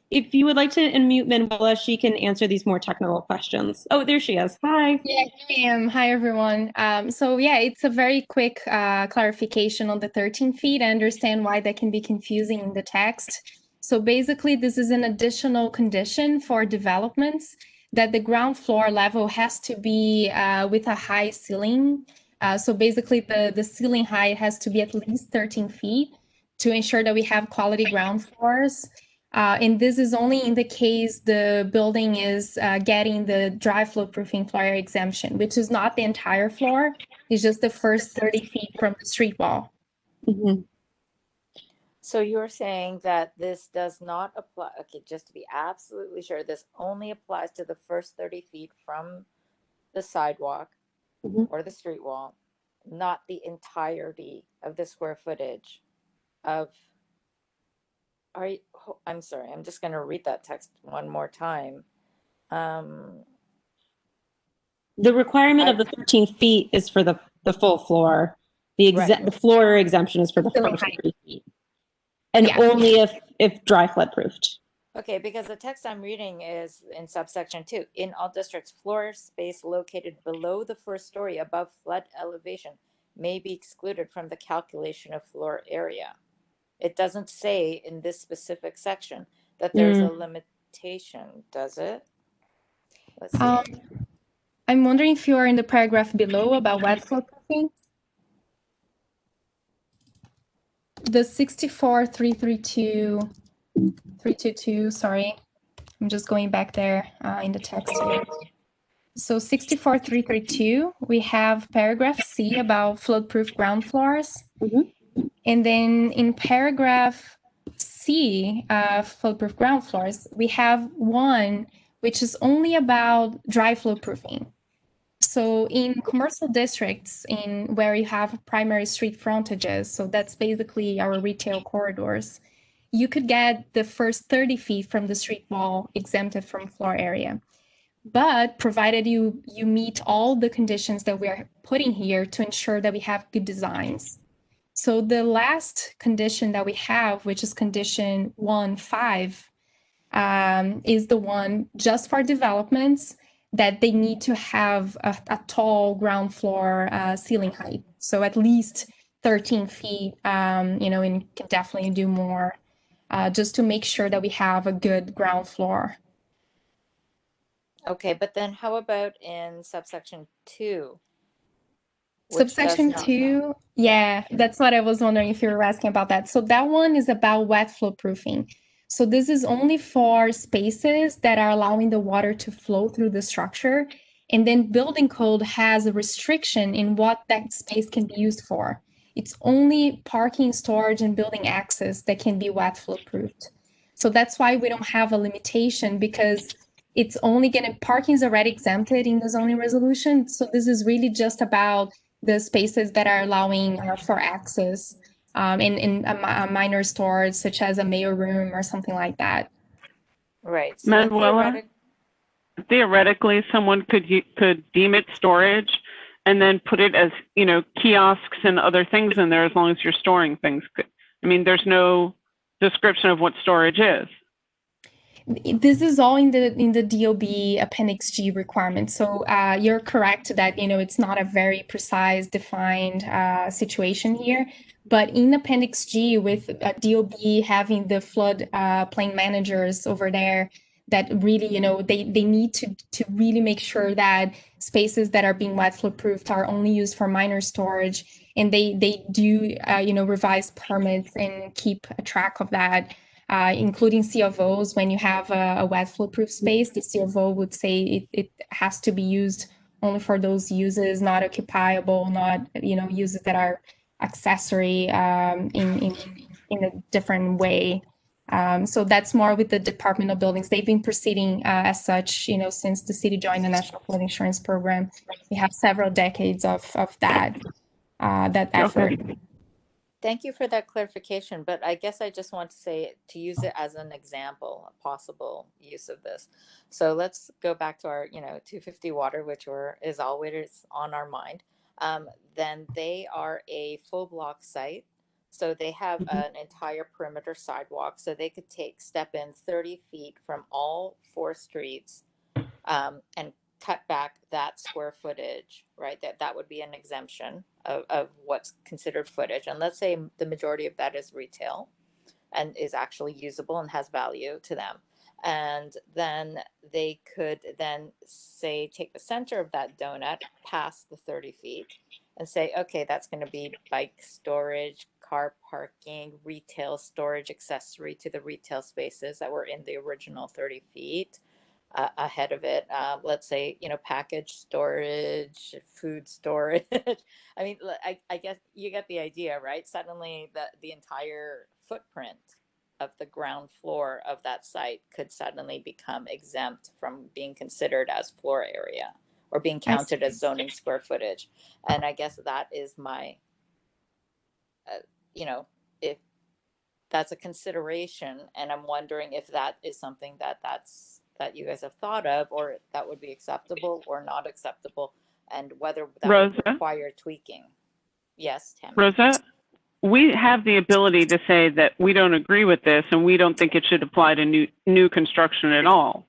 S7: if you would like to unmute Manuela, she can answer these more technical questions. Oh, there she is. Hi.
S13: Yeah, here I am. Hi, everyone. So yeah, it's a very quick clarification on the 13 feet. I understand why that can be confusing in the text. So basically, this is an additional condition for developments that the ground floor level has to be with a high ceiling. So basically, the ceiling height has to be at least 13 feet to ensure that we have quality ground floors. And this is only in the case the building is getting the dry flow proofing floor area exemption, which is not the entire floor. It's just the first 30 feet from the street wall.
S4: So you're saying that this does not apply, okay, just to be absolutely sure, this only applies to the first 30 feet from the sidewalk or the street wall, not the entirety of the square footage of, I'm sorry, I'm just going to read that text one more time.
S7: The requirement of the 13 feet is for the full floor. The floor exemption is for the first 30 feet. And only if dry flood proofed.
S4: Okay, because the text I'm reading is in subsection 2. In all districts, floor space located below the first story above flood elevation may be excluded from the calculation of floor area. It doesn't say in this specific section that there's a limitation, does it? Let's see.
S13: I'm wondering if you are in the paragraph below about wet flow proofing. The 64332, sorry. I'm just going back there in the text here. So 64332, we have paragraph C about flood-proof ground floors. And then in paragraph C, flood-proof ground floors, we have one which is only about dry flow proofing. So in commercial districts in where you have primary street frontages, so that's basically our retail corridors, you could get the first 30 feet from the street wall exempted from floor area. But provided you meet all the conditions that we are putting here to ensure that we have good designs. So the last condition that we have, which is condition 1.5, is the one just for developments that they need to have a tall ground floor ceiling height. So at least 13 feet, and can definitely do more just to make sure that we have a good ground floor.
S4: Okay, but then how about in subsection 2?
S13: Subsection 2, yeah, that's what I was wondering if you were asking about that. So that one is about wet flow proofing. So this is only for spaces that are allowing the water to flow through the structure. And then building code has a restriction in what that space can be used for. It's only parking, storage, and building access that can be wet flow proofed. So that's why we don't have a limitation, because it's only parking is already exempted in the zoning resolution. So this is really just about the spaces that are allowing for access in a minor storage, such as a mail room or something like that.
S4: Right. So
S1: Manuela, theoretically, someone could deem it storage and then put it as, kiosks and other things in there as long as you're storing things. I mean, there's no description of what storage is.
S13: This is all in the DOB Appendix G requirement. So you're correct that it's not a very precise defined situation here, but in Appendix G with DOB having the flood plain managers over there, that really they need to really make sure that spaces that are being wet flow proofed are only used for minor storage, and they do revise permits and keep a track of that. Including CFOs, when you have a wet flow proof space, the CFO would say it has to be used only for those uses, not occupiable, not uses that are accessory in a different way. So that's more with the Department of Buildings. They've been proceeding as such, since the city joined the National Flood Insurance Program. We have several decades of that effort.
S1: Okay.
S4: Thank you for that clarification, but I guess I just want to say to use it as an example, a possible use of this. So let's go back to our, 250 water, which is always on our mind. Then they are a full block site. So they have an entire perimeter sidewalk. So they could step in 30 feet from all 4 streets and cut back that square footage, right? That would be an exemption of what's considered footage. And let's say the majority of that is retail and is actually usable and has value to them. And then they could then say, take the center of that donut past the 30 feet and say, okay, that's going to be bike storage, car parking, retail storage accessory to the retail spaces that were in the original 30 feet. Ahead of it, let's say, package storage, food storage. I mean, I guess you get the idea, right? Suddenly the entire footprint of the ground floor of that site could suddenly become exempt from being considered as floor area or being counted as zoning square footage. And I guess that is my, if that's a consideration, and I'm wondering if that is something that you guys have thought of, or that would be acceptable or not acceptable, and whether that would require tweaking. Yes, Tammy.
S1: Rosa, we have the ability to say that we don't agree with this and we don't think it should apply to new construction at all.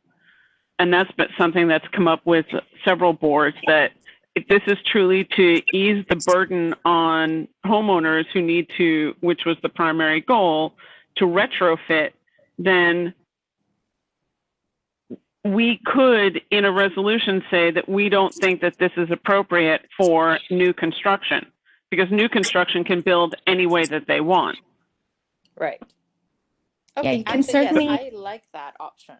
S1: And that's been something that's come up with several boards, that if this is truly to ease the burden on homeowners who need to, which was the primary goal, to retrofit, then we could, in a resolution, say that we don't think that this is appropriate for new construction, because new construction can build any way that they want.
S4: Right.
S13: Yeah,
S4: Okay,
S13: you can
S4: actually,
S13: certainly
S4: yes, I like that option.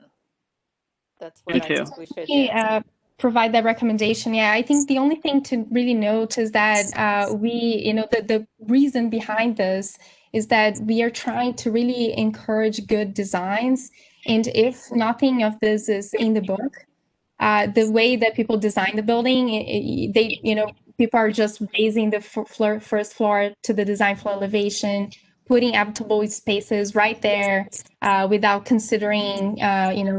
S4: That's what
S1: Me
S4: I
S1: too.
S4: think we should do.
S13: provide that recommendation. Yeah, I think the only thing to really note is that the reason behind this is that we are trying to really encourage good designs. And if nothing of this is in the book, the way that people design the building, people are just raising the first floor to the design floor elevation, putting habitable spaces right there without considering,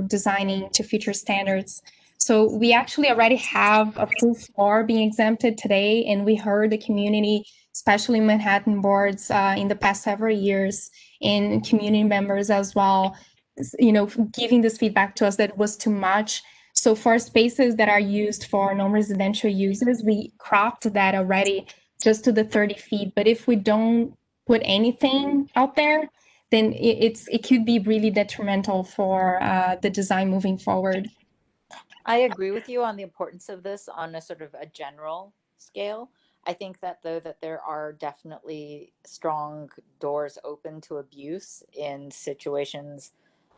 S13: designing to future standards. So we actually already have a full floor being exempted today, and we heard the community, especially Manhattan boards, in the past several years, and community members as well, giving this feedback to us that it was too much. So for spaces that are used for non-residential uses, we cropped that already just to the 30 feet. But if we don't put anything out there, then it could be really detrimental for the design moving forward.
S4: I agree with you on the importance of this on a sort of a general scale. I think that though that there are definitely strong doors open to abuse in situations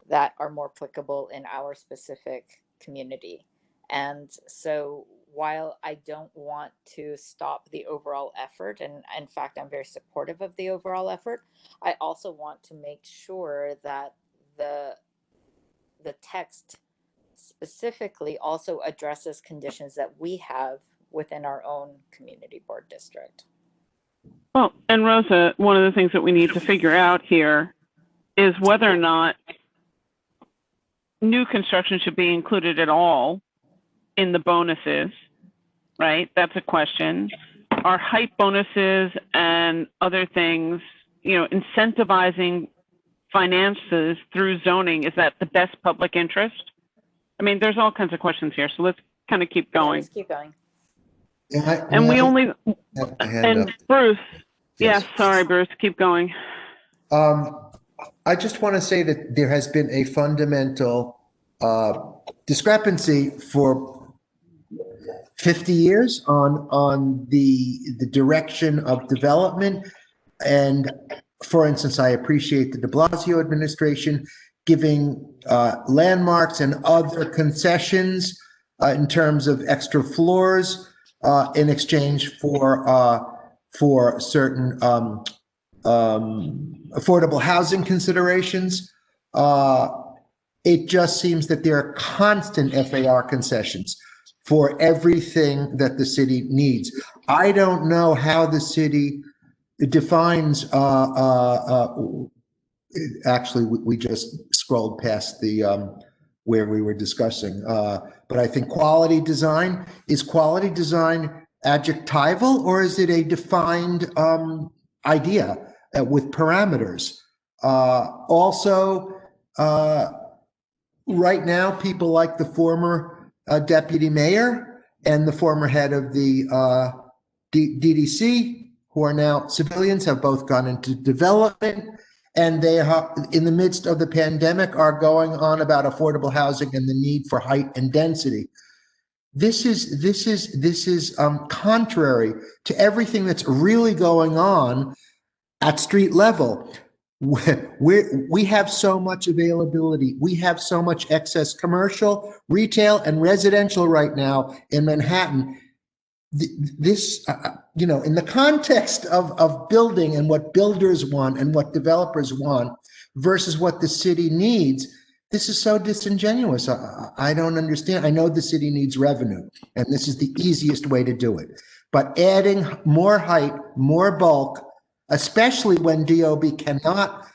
S4: that are more applicable in our specific community. And so while I don't want to stop the overall effort, and in fact, I'm very supportive of the overall effort, I also want to make sure that the text specifically also addresses conditions that we have within our own community board district.
S1: Well, and Rosa, one of the things that we need to figure out here is whether or not new construction should be included at all in the bonuses, right? That's a question. Are height bonuses and other things, incentivizing finances through zoning, is that the best public interest? I mean, there's all kinds of questions here, so let's kind of keep going.
S4: Let's keep going.
S1: And we only, and Bruce,
S12: Yes.
S1: yeah, sorry, Bruce, keep going.
S12: I just want to say that there has been a fundamental discrepancy for 50 years on the direction of development. And for instance, I appreciate the de Blasio administration giving landmarks and other concessions in terms of extra floors in exchange for certain affordable housing considerations. It just seems that there are constant FAR concessions for everything that the city needs. I don't know how the city defines, actually, we just scrolled past the where we were discussing, but I think quality design, is quality design adjectival, or is it a defined idea with parameters? Also, right now, people like the former deputy mayor and the former head of the DDC, who are now civilians, have both gone into development, and they are in the midst of the pandemic are going on about affordable housing and the need for height and density. This is contrary to everything that's really going on at street level. We have so much availability. We have so much excess commercial, retail, and residential right now in Manhattan. This, in the context of building and what builders want and what developers want versus what the city needs, this is so disingenuous. I don't understand. I know the city needs revenue, and this is the easiest way to do it. But adding more height, more bulk, especially when DOB cannot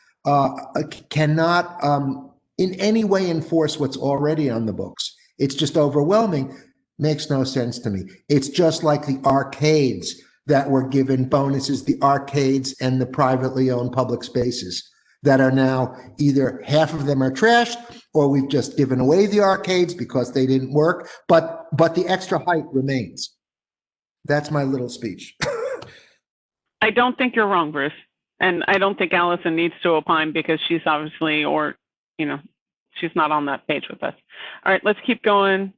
S12: in any way enforce what's already on the books, it's just overwhelming, makes no sense to me. It's just like the arcades that were given bonuses, the arcades and the privately owned public spaces that are now either half of them are trashed, or we've just given away the arcades because they didn't work, but the extra height remains. That's my little speech.
S1: I don't think you're wrong, Bruce. And I don't think Allison needs to opine because she's obviously, she's not on that page with us. All right, let's keep going.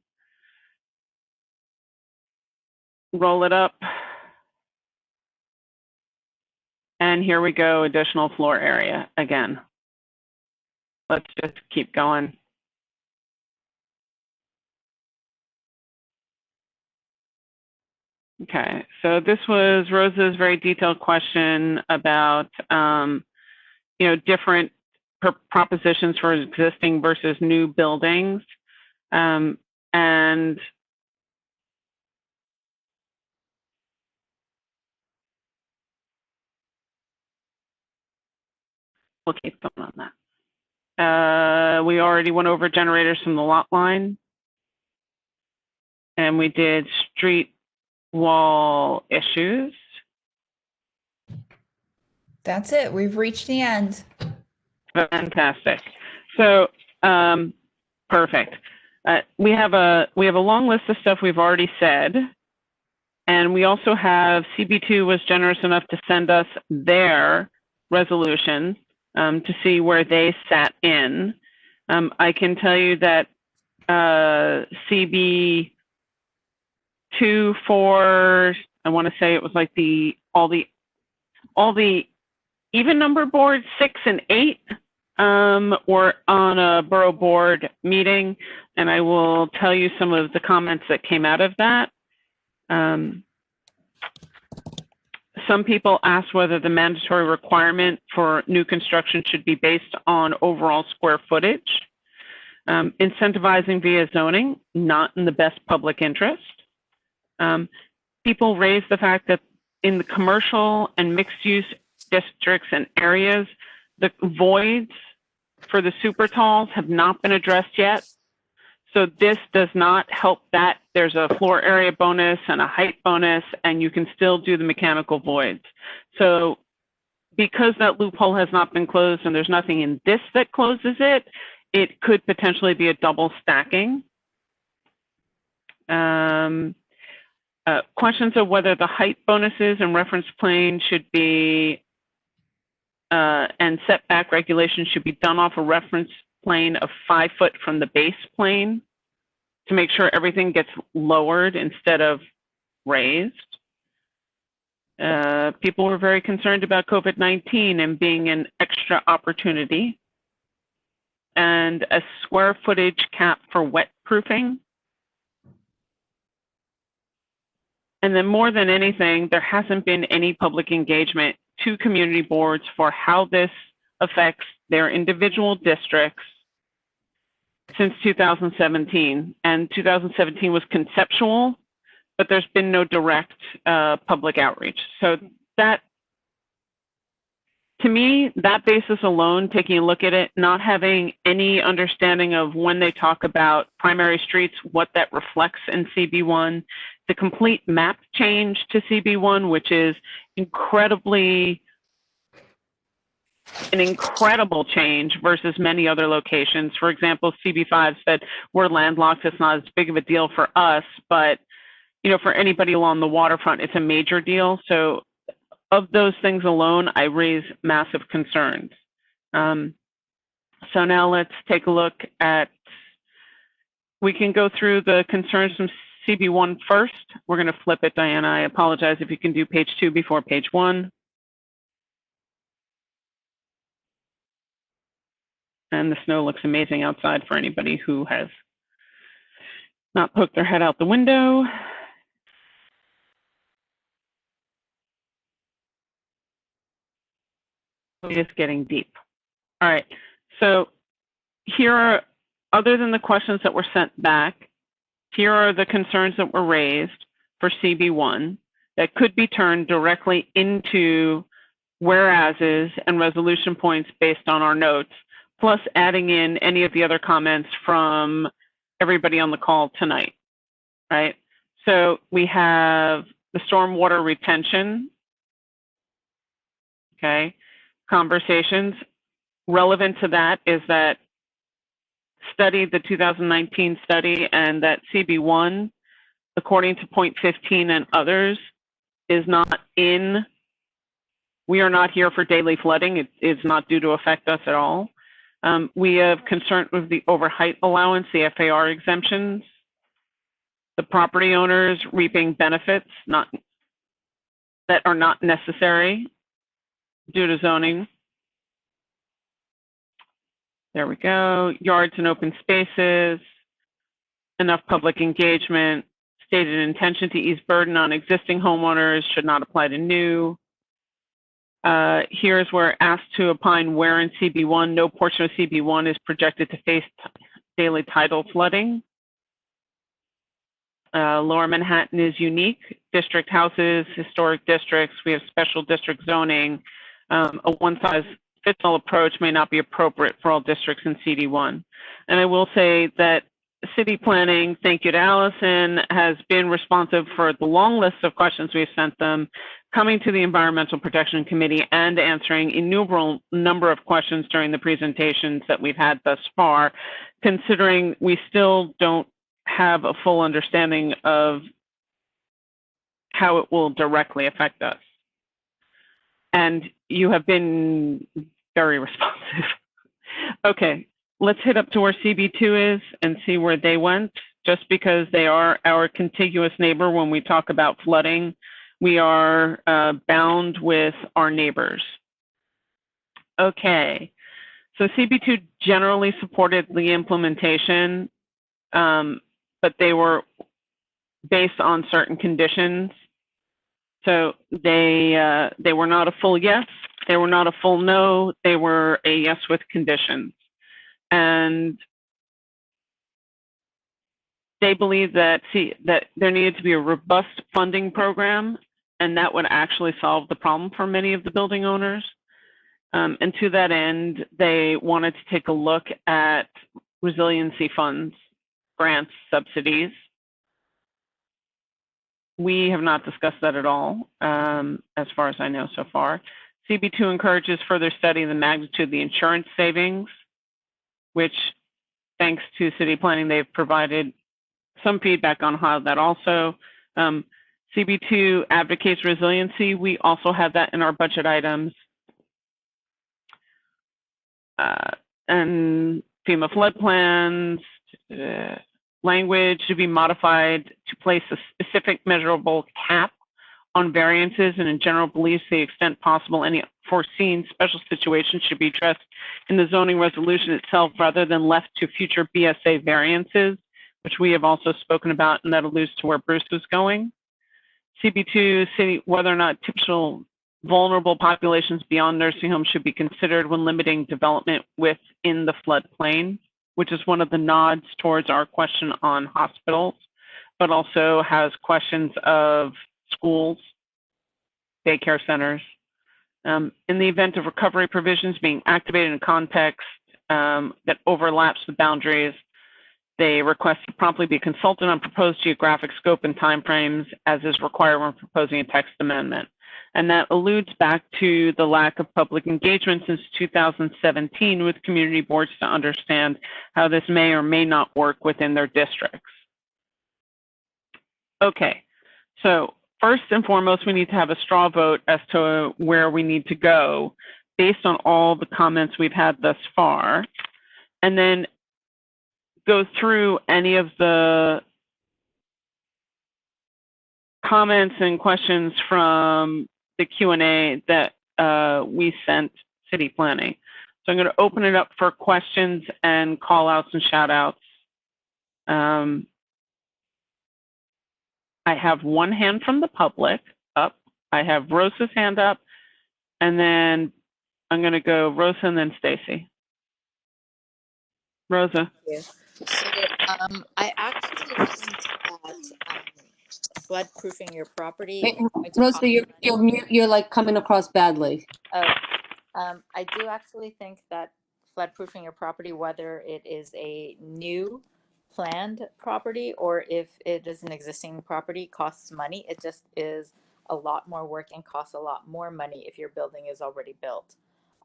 S1: Roll it up. And here we go, additional floor area again. Let's just keep going. Okay, so this was Rosa's very detailed question about, different propositions for existing versus new buildings. And we'll keep going on that. We already went over generators from the lot line. And we did street wall issues.
S11: That's it. We've reached the end.
S1: Fantastic. So, perfect. We have a long list of stuff we've already said, and we also have CB2 was generous enough to send us their resolution to see where they sat in. I can tell you that CB2 for, I want to say it was like all the even number boards 6 and 8 were on a borough board meeting, and I will tell you some of the comments that came out of that. Some people asked whether the mandatory requirement for new construction should be based on overall square footage. Incentivizing via zoning, not in the best public interest. People raised the fact that in the commercial and mixed use districts and areas, the voids for the super talls have not been addressed yet. So this does not help that. There's a floor area bonus and a height bonus, and you can still do the mechanical voids. So because that loophole has not been closed and there's nothing in this that closes it, it could potentially be a double stacking. Questions of whether the height bonuses and reference plane should be and setback regulations should be done off a reference plane of 5 foot from the base plane to make sure everything gets lowered instead of raised. People were very concerned about COVID-19 and being an extra opportunity, and a square footage cap for wet proofing. And then more than anything, there hasn't been any public engagement to community boards for how this affects their individual districts since 2017. And 2017 was conceptual, but there's been no direct public outreach. So that, to me, that basis alone, taking a look at it, not having any understanding of when they talk about primary streets, what that reflects in CB1, the complete map change to CB1, which is an incredible change versus many other locations. For example, CB5 said we're landlocked, it's not as big of a deal for us, but for anybody along the waterfront, it's a major deal. So of those things alone, I raise massive concerns. So now let's take a look at, we can go through the concerns from CB1 first. We're going to flip it, Diana. I apologize if you can do page 2 before page 1. And the snow looks amazing outside for anybody who has not poked their head out the window. It's getting deep. All right, so here are, other than the questions that were sent back, here are the concerns that were raised for CB1 that could be turned directly into whereases and resolution points based on our notes, plus adding in any of the other comments from everybody on the call tonight, right? So we have the stormwater retention, okay? Conversations. Relevant to that is that study, the 2019 study, and that CB1, according to point 15 and others, is not in, we are not here for daily flooding. It is not due to affect us at all. We have concern with the overheight allowance, the FAR exemptions, the property owners reaping benefits that are not necessary due to zoning. There we go. Yards and open spaces, enough public engagement, stated intention to ease burden on existing homeowners should not apply to new. Here's where asked to opine where in CB1, no portion of CB1 is projected to face daily tidal flooding. Lower Manhattan is unique. District houses, historic districts, we have special district zoning. A one-size-fits-all approach may not be appropriate for all districts in CD1. And I will say that city planning, thank you to Allison, has been responsive for the long list of questions we've sent them, coming to the Environmental Protection Committee and answering innumerable number of questions during the presentations that we've had thus far, considering we still don't have a full understanding of how it will directly affect us. And you have been very responsive. Okay, let's hit up to where CB2 is and see where they went. Just because they are our contiguous neighbor, when we talk about flooding, we are bound with our neighbors. Okay, so CB2 generally supported the implementation, but they were based on certain conditions. So they were not a full yes, they were not a full no, they were a yes with conditions. And they believe that there needed to be a robust funding program, and that would actually solve the problem for many of the building owners. And to that end, they wanted to take a look at resiliency funds, grants, subsidies. We have not discussed that at all, as far as I know so far. CB2 encourages further study of the magnitude of the insurance savings, which, thanks to city planning, they've provided some feedback on how that also. CB2 advocates resiliency. We also have that in our budget items. And FEMA flood plans, language should be modified to place a specific measurable cap on variances, and in general believes to the extent possible any foreseen special situations should be addressed in the zoning resolution itself rather than left to future BSA variances, which we have also spoken about, and that alludes to where Bruce was going. CB2, city, whether or not typical vulnerable populations beyond nursing homes should be considered when limiting development within the floodplain, which is one of the nods towards our question on hospitals, but also has questions of schools, daycare centers. In the event of recovery provisions being activated in a context that overlaps the boundaries, they request to promptly be consulted on proposed geographic scope and timeframes as is required when proposing a text amendment. And that alludes back to the lack of public engagement since 2017 with community boards to understand how this may or may not work within their districts. Okay, so first and foremost, we need to have a straw vote as to where we need to go based on all the comments we've had thus far, and then go through any of the comments and questions from the Q&A that we sent city planning. So I'm going to open it up for questions and call outs and shout outs. I have one hand from the public up. I have Rosa's hand up, and then I'm going to go Rosa and then Stacy. Rosa.
S4: Thank you. So I actually think that flood-proofing your property.
S3: Hey, Rosa, you're like coming across badly.
S4: Oh, I do actually think that flood-proofing your property, whether it is a new planned property or if it is an existing property, costs money. It just is a lot more work and costs a lot more money if your building is already built,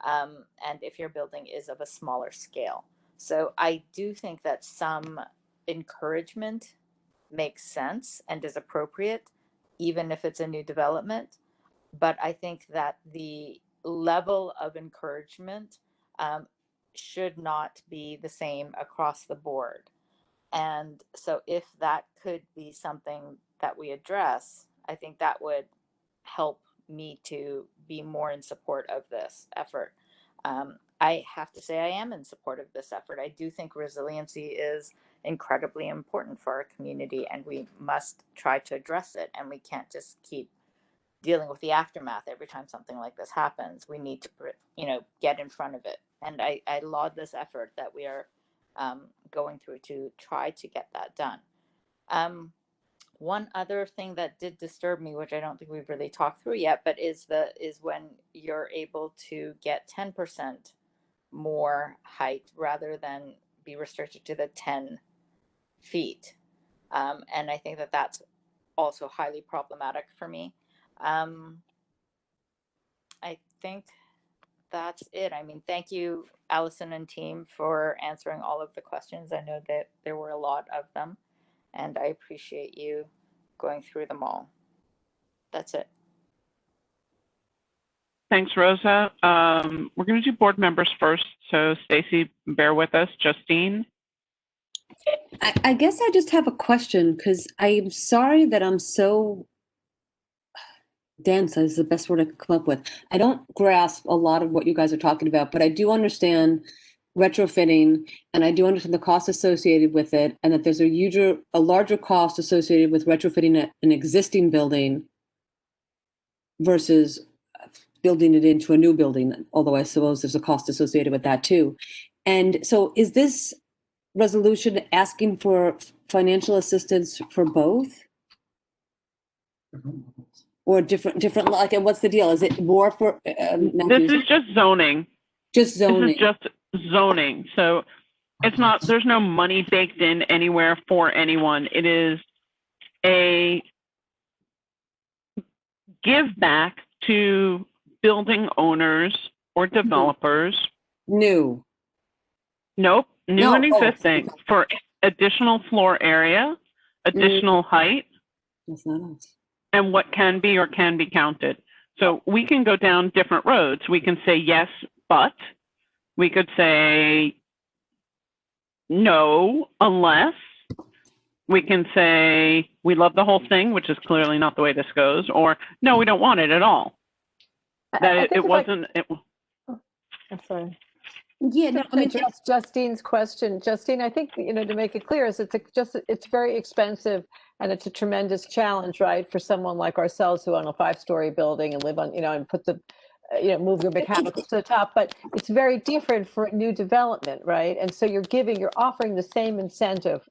S4: and if your building is of a smaller scale. So I do think that some encouragement makes sense and is appropriate, even if it's a new development. But I think that the level of encouragement should not be the same across the board. And so if that could be something that we address, I think that would help me to be more in support of this effort. I have to say I am in support of this effort. I do think resiliency is incredibly important for our community, and we must try to address it. And we can't just keep dealing with the aftermath every time something like this happens. We need to, get in front of it. And I laud this effort that we are going through to try to get that done. One other thing that did disturb me, which I don't think we've really talked through yet, but is when you're able to get 10% more height rather than be restricted to the 10 feet. And I think that that's also highly problematic for me. I think that's it. I mean, thank you, Allison and team, for answering all of the questions. I know that there were a lot of them, and I appreciate you going through them all. That's it.
S1: Thanks, Rosa. We're going to do board members first. So Stacy, bear with us. Justine?
S3: I guess I just have a question, because I'm sorry that I'm so dense is the best word I could come up with. I don't grasp a lot of what you guys are talking about, but I do understand retrofitting, and I do understand the cost associated with it, and that there's a larger cost associated with retrofitting an existing building versus building it into a new building, although I suppose there's a cost associated with that too. And so is this resolution asking for financial assistance for both? Or different, like, and what's the deal? Is it more for?
S1: This is just zoning.
S3: Just zoning.
S1: This is just zoning. So it's not, there's no money baked in anywhere for anyone. It is a give back to building owners or developers.
S3: New.
S1: Nope, new
S3: No,
S1: and existing for additional floor area, additional height.
S3: That's not us.
S1: And what can be or can be counted. So we can go down different roads. We can say yes, but we could say no, unless. We can say we love the whole thing, which is clearly not the way this goes, or no, we don't want it at all. That it wasn't.
S5: I'm sorry.
S3: Yeah, no, I mean,
S5: Just Justine's question. Justine, I think, to make it clear, is it's very expensive, and it's a tremendous challenge, right, for someone like ourselves who own a 5-story building and live on, and put the, move your big house to the top. But it's very different for new development, right? And so you're offering the same incentive,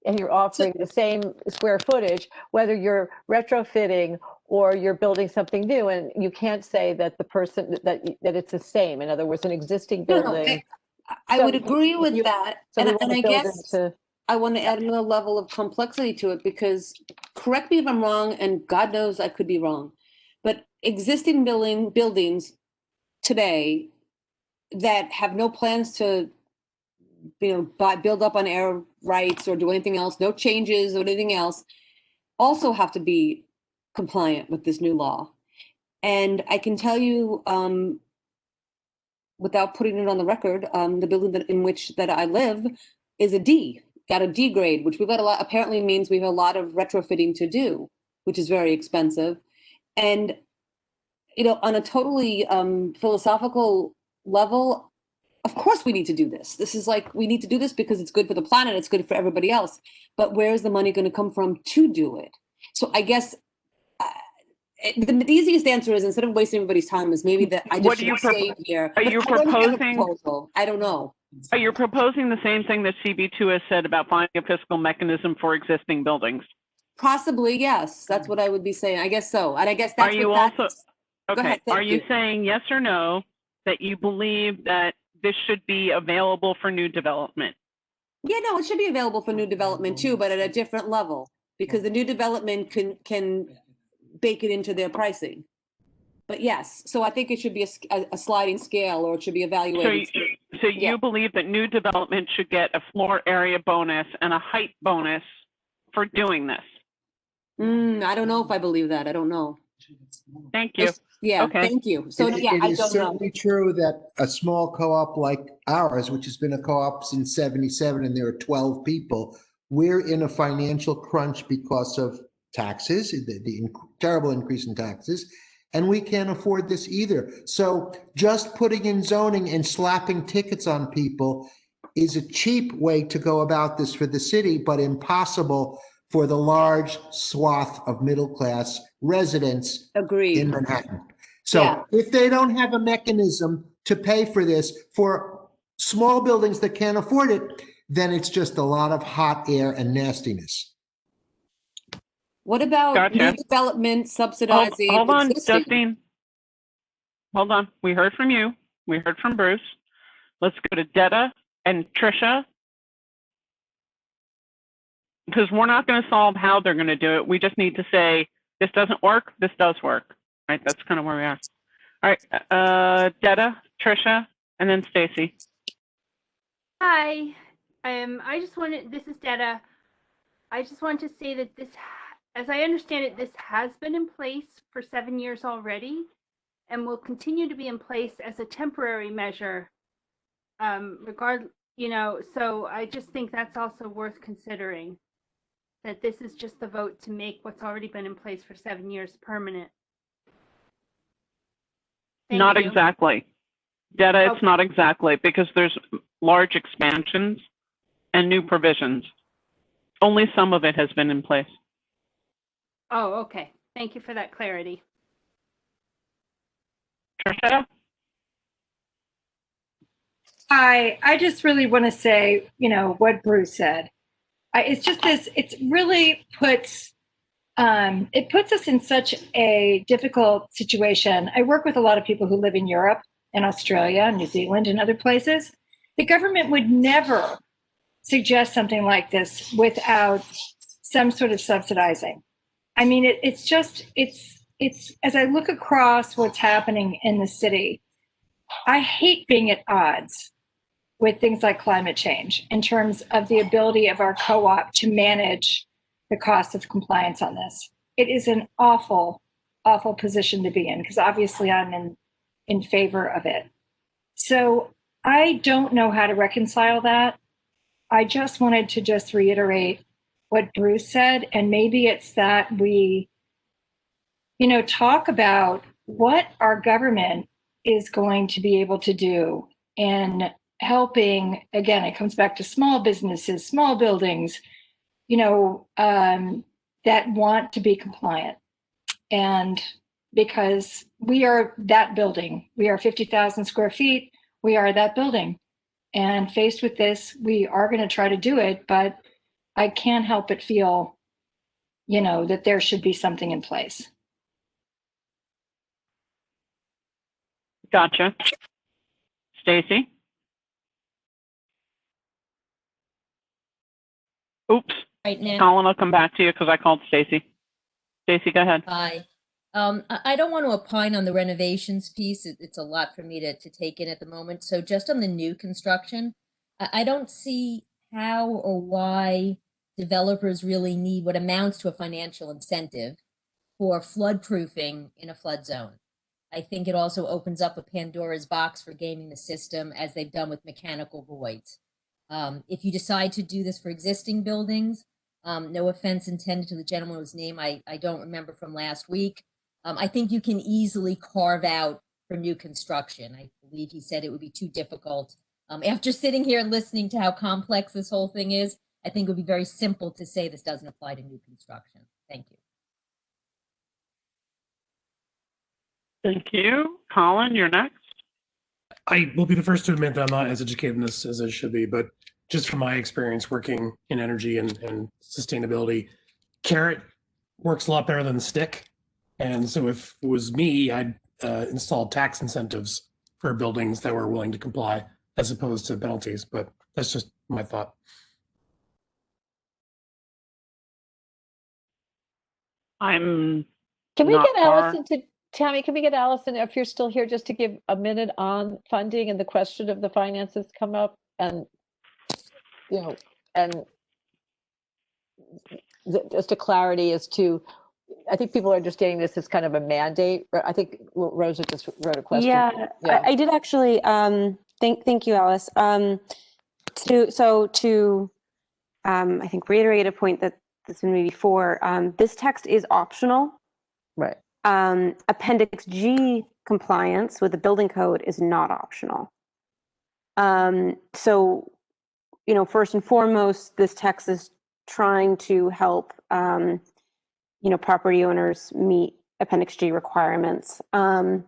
S5: and you're offering the same square footage, whether you're retrofitting or you're building something new, and you can't say that the person that it's the same. In other words, an existing building.
S3: I would agree with that.
S5: So
S3: and I guess I want to add another level of complexity to it, because, correct me if I'm wrong, and God knows I could be wrong, but existing buildings today that have no plans to build up on air rights or do anything else, no changes or anything else, also have to be compliant with this new law. And I can tell you, without putting it on the record, the building that I live is a D, got a D grade, which we've got a lot, apparently means we have a lot of retrofitting to do, which is very expensive. And, on a totally philosophical level, of course we need to do this. This is like, we need to do this because it's good for the planet, it's good for everybody else. But where's the money going to come from to do it? So I guess the easiest answer is, instead of wasting everybody's time, is maybe that I just should stay here.
S1: Are you proposing?
S3: I don't know.
S1: Are you proposing the same thing that CB2 has said about finding a fiscal mechanism for existing buildings?
S3: Possibly, yes. That's what I would be saying. I guess so. And I guess that's
S1: Are you
S3: what
S1: also okay?
S3: Go ahead,
S1: Are you saying yes or no that you believe that this should be available for new development?
S3: Yeah, no, it should be available for new development too, but at a different level, because the new development can bake it into their pricing. But yes, so I think it should be a sliding scale, or it should be evaluated.
S1: So you believe that new development should get a floor area bonus and a height bonus for doing this?
S3: I don't know if I believe that. I don't know.
S1: Thank you.
S3: Yeah,
S1: Okay.
S3: thank you. So yeah,
S12: It
S3: I
S12: is
S3: don't know.
S12: certainly true that a small co-op like ours, which has been a co-op since 77 and there are 12 people, we're in a financial crunch because of taxes, the terrible increase in taxes, and we can't afford this either. So just putting in zoning and slapping tickets on people is a cheap way to go about this for the city, but impossible for the large swath of middle-class residents
S3: Agreed.
S12: in Manhattan. So
S3: Yeah.
S12: if they don't have a mechanism to pay for this for small buildings that can't afford it, then it's just a lot of hot air and nastiness.
S3: What about
S1: Gotcha.
S3: new development subsidizing
S1: Hold on,
S3: existing?
S1: Justine. Hold on. We heard from you. We heard from Bruce. Let's go to Detta and Trisha. Because we're not going to solve how they're going to do it. We just need to say, this doesn't work, this does work. Right? That's kind of where we are. All right, Detta, Trisha, and then Stacy.
S14: Hi, I just wanted, this is Detta. I just want to say that this, as I understand it, this has been in place for 7 years already and will continue to be in place as a temporary measure. So I just think that's also worth considering, that this is just the vote to make what's already been in place for 7 years permanent. Thank
S1: Not
S14: you.
S1: exactly. Data, it's
S14: Okay.
S1: not exactly, because there's large expansions and new provisions. Only some of it has been in place.
S14: Oh, okay. Thank you for that clarity.
S1: Trisha?
S15: Hi, I just really want to say, what Bruce said. It's just this, it really puts us in such a difficult situation. I work with a lot of people who live in Europe and Australia, New Zealand, and other places. The government would never suggest something like this without some sort of subsidizing. I mean, it's as I look across what's happening in the city, I hate being at odds with things like climate change in terms of the ability of our co-op to manage the cost of compliance on this. It is an awful, awful position to be in, because obviously I'm in favor of it. So I don't know how to reconcile that. I just wanted to just reiterate what Bruce said, and maybe it's that we, talk about what our government is going to be able to do in helping. Again, it comes back to small businesses, small buildings, that want to be compliant. And because we are that building, we are 50,000 square feet, we are that building. And faced with this, we are going to try to do it, but I can't help but feel, that there should be something in place.
S1: Gotcha. Stacy? Oops.
S8: Right now.
S1: Colin, I'll come back to you because I called Stacy. Stacy, go ahead.
S8: Hi. I don't want to opine on the renovations piece. It's a lot for me to take in at the moment. So just on the new construction, I don't see how or why developers really need what amounts to a financial incentive for flood proofing in a flood zone. I think it also opens up a Pandora's box for gaming the system, as they've done with mechanical voids. If you decide to do this for existing buildings, no offense intended to the gentleman whose name I don't remember from last week, I think you can easily carve out for new construction. I believe he said it would be too difficult. After sitting here and listening to how complex this whole thing is, I think it would be very simple to say this doesn't apply to new construction. Thank you.
S1: Thank you. Colin, you're next.
S16: I will be the first to admit that I'm not as educated in this as I should be, but just from my experience working in energy and sustainability, carrot works a lot better than stick. And so if it was me, I'd install tax incentives for buildings that were willing to comply as opposed to penalties, but that's just my thought.
S1: I'm
S5: Can we
S1: not
S5: get
S1: far.
S5: Allison to, Tammy, can we get Allison, if you're still here, just to give a minute on funding and the question of the finances come up, and, and just a clarity as to I think people are understanding this as kind of a mandate. I think Rosa just wrote a question.
S17: Yeah, I did actually. Thank you, Alice. To I think reiterate a point that's been made before. This text is optional.
S5: Right.
S17: Appendix G compliance with the building code is not optional. So, first and foremost, this text is trying to help, property owners meet Appendix G requirements. I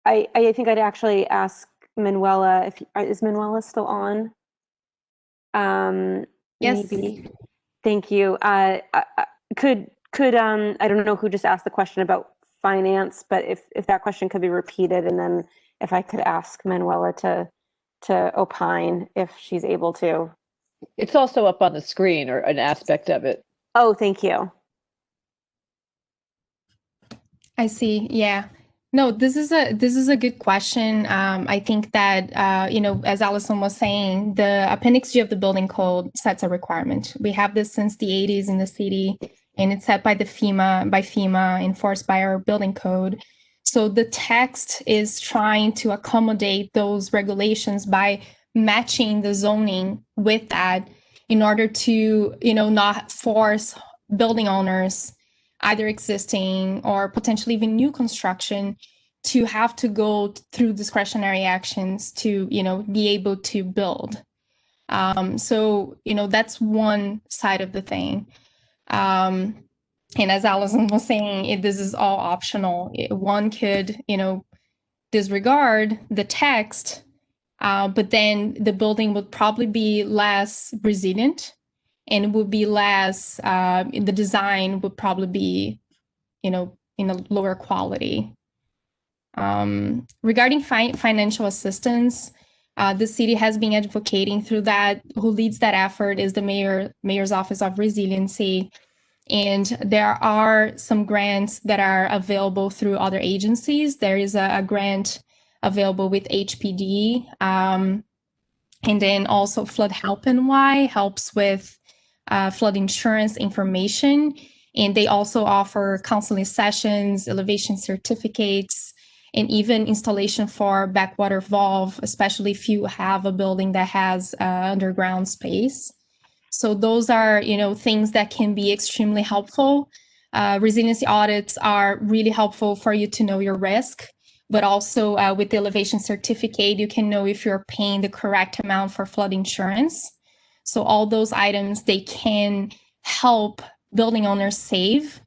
S17: think I'd actually ask Manuela is Manuela still on?
S13: Yes.
S17: Maybe. Thank you. Could I don't know who just asked the question about finance, but if that question could be repeated, and then if I could ask Manuela to opine if she's able to.
S5: It's also up on the screen, or an aspect of it.
S17: Oh, thank you.
S13: I see. Yeah. No, this is a good question. I think that as Allison was saying, the Appendix G of the building code sets a requirement. We have this since the 80s in the city, and it's set by FEMA, enforced by our building code. So the text is trying to accommodate those regulations by matching the zoning with that, in order to not force building owners, either existing or potentially even new construction, to have to go through discretionary actions to, be able to build. So, that's one side of the thing. And as Allison was saying, this is all optional. One could, disregard the text, but then the building would probably be less resilient, and it would be less, the design would probably be, in a lower quality. Regarding financial assistance, the city has been advocating through that. Who leads that effort is the mayor's Office of Resiliency. And there are some grants that are available through other agencies. There is a grant available with HPD. And then also Flood Help NY helps with flood insurance information. And they also offer counseling sessions, elevation certificates, and even installation for backwater valve, especially if you have a building that has underground space. So those are, things that can be extremely helpful. Resiliency audits are really helpful for you to know your risk, but also with the elevation certificate, you can know if you're paying the correct amount for flood insurance. So all those items, they can help building owners save.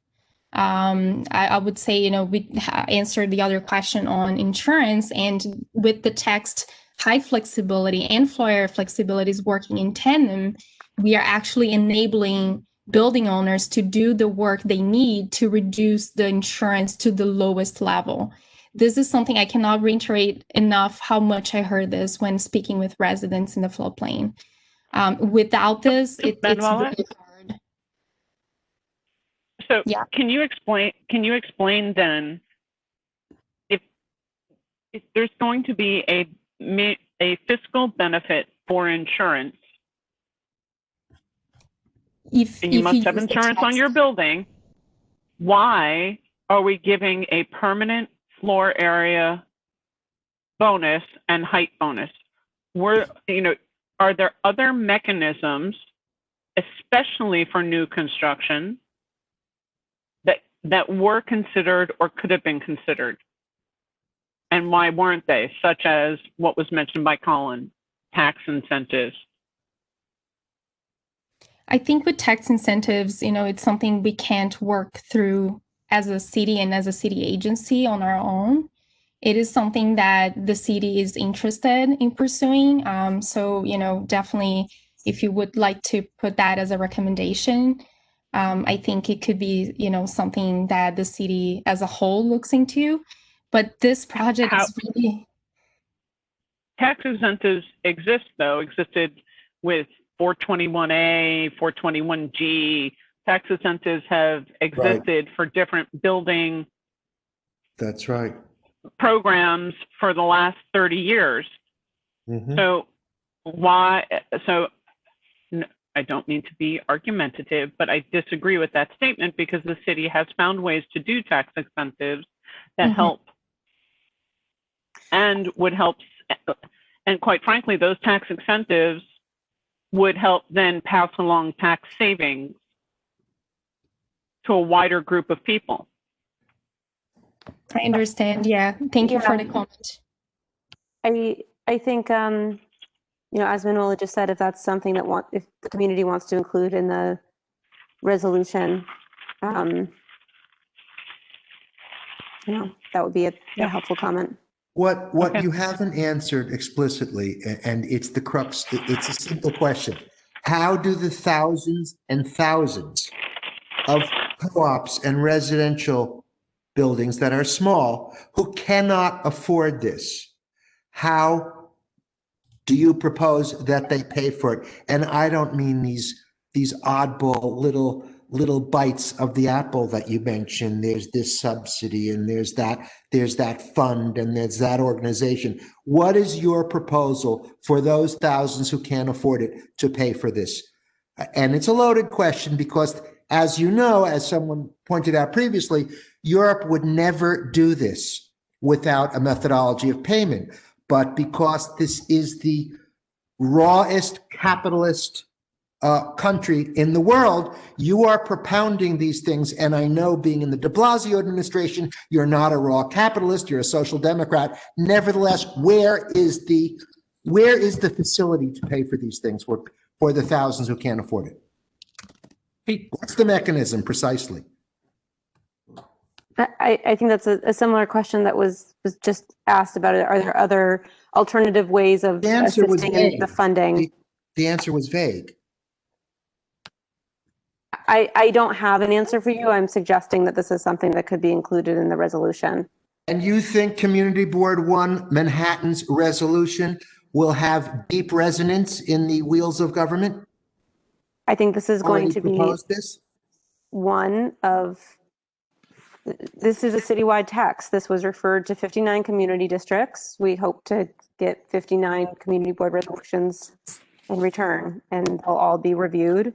S13: I would say, we answered the other question on insurance, and with the text, high flexibility and floor area flexibility is working in tandem. We are actually enabling building owners to do the work they need to reduce the insurance to the lowest level. This is something I cannot reiterate enough how much I heard this when speaking with residents in the floodplain. Without this, it's really hard.
S1: So yeah. Can you explain then if there's going to be a fiscal benefit for insurance, and you must have insurance on your building, why are we giving a permanent floor area bonus and height bonus? Are there other mechanisms, especially for new construction, that were considered or could have been considered? And why weren't they, such as what was mentioned by Colin, tax incentives?
S13: I think with tax incentives, it's something we can't work through as a city and as a city agency on our own. It is something that the city is interested in pursuing. So, definitely, if you would like to put that as a recommendation, I think it could be, something that the city as a whole looks into. But this project is really...
S1: Tax incentives existed with 421A, 421G. Tax incentives have existed for different building.
S12: That's right.
S1: Programs for the last 30 years. Mm-hmm. So why? So I don't mean to be argumentative, but I disagree with that statement because the city has found ways to do tax incentives that help and would help. And quite frankly, those tax incentives would help then pass along tax savings to a wider group of people.
S13: I understand. Yeah. Thank you for the comment.
S17: I think, you know, as Manuela just said, if that's something that if the community wants to include in the resolution, you know, that would be a helpful comment.
S12: What you haven't answered explicitly, and it's the crux, it's a simple question. How do the thousands and thousands of co-ops and residential buildings that are small who cannot afford this, how do you propose that they pay for it? And I don't mean these oddball little bites of the apple that you mentioned. There's this subsidy and there's that fund and there's that organization. What is your proposal for those thousands who can't afford it to pay for this? And it's a loaded question because, as you know, as someone pointed out previously, Europe would never do this without a methodology of payment. But because this is the rawest capitalist country in the world, you are propounding these things. And I know, being in the de Blasio administration, you're not a raw capitalist, you're a social democrat. Nevertheless, where is the facility to pay for these things for the thousands who can't afford it? What's the mechanism precisely?
S17: I think that's a similar question that was just asked about it. Are there other alternative ways of assisting in the funding?
S12: The answer was vague.
S17: I don't have an answer for you. I'm suggesting that this is something that could be included in the resolution.
S12: And you think Community Board 1 Manhattan's resolution will have deep resonance in the wheels of government?
S17: I think this is going to be one of, this is a citywide tax. This was referred to 59 community districts. We hope to get 59 community board resolutions in return, and they'll all be reviewed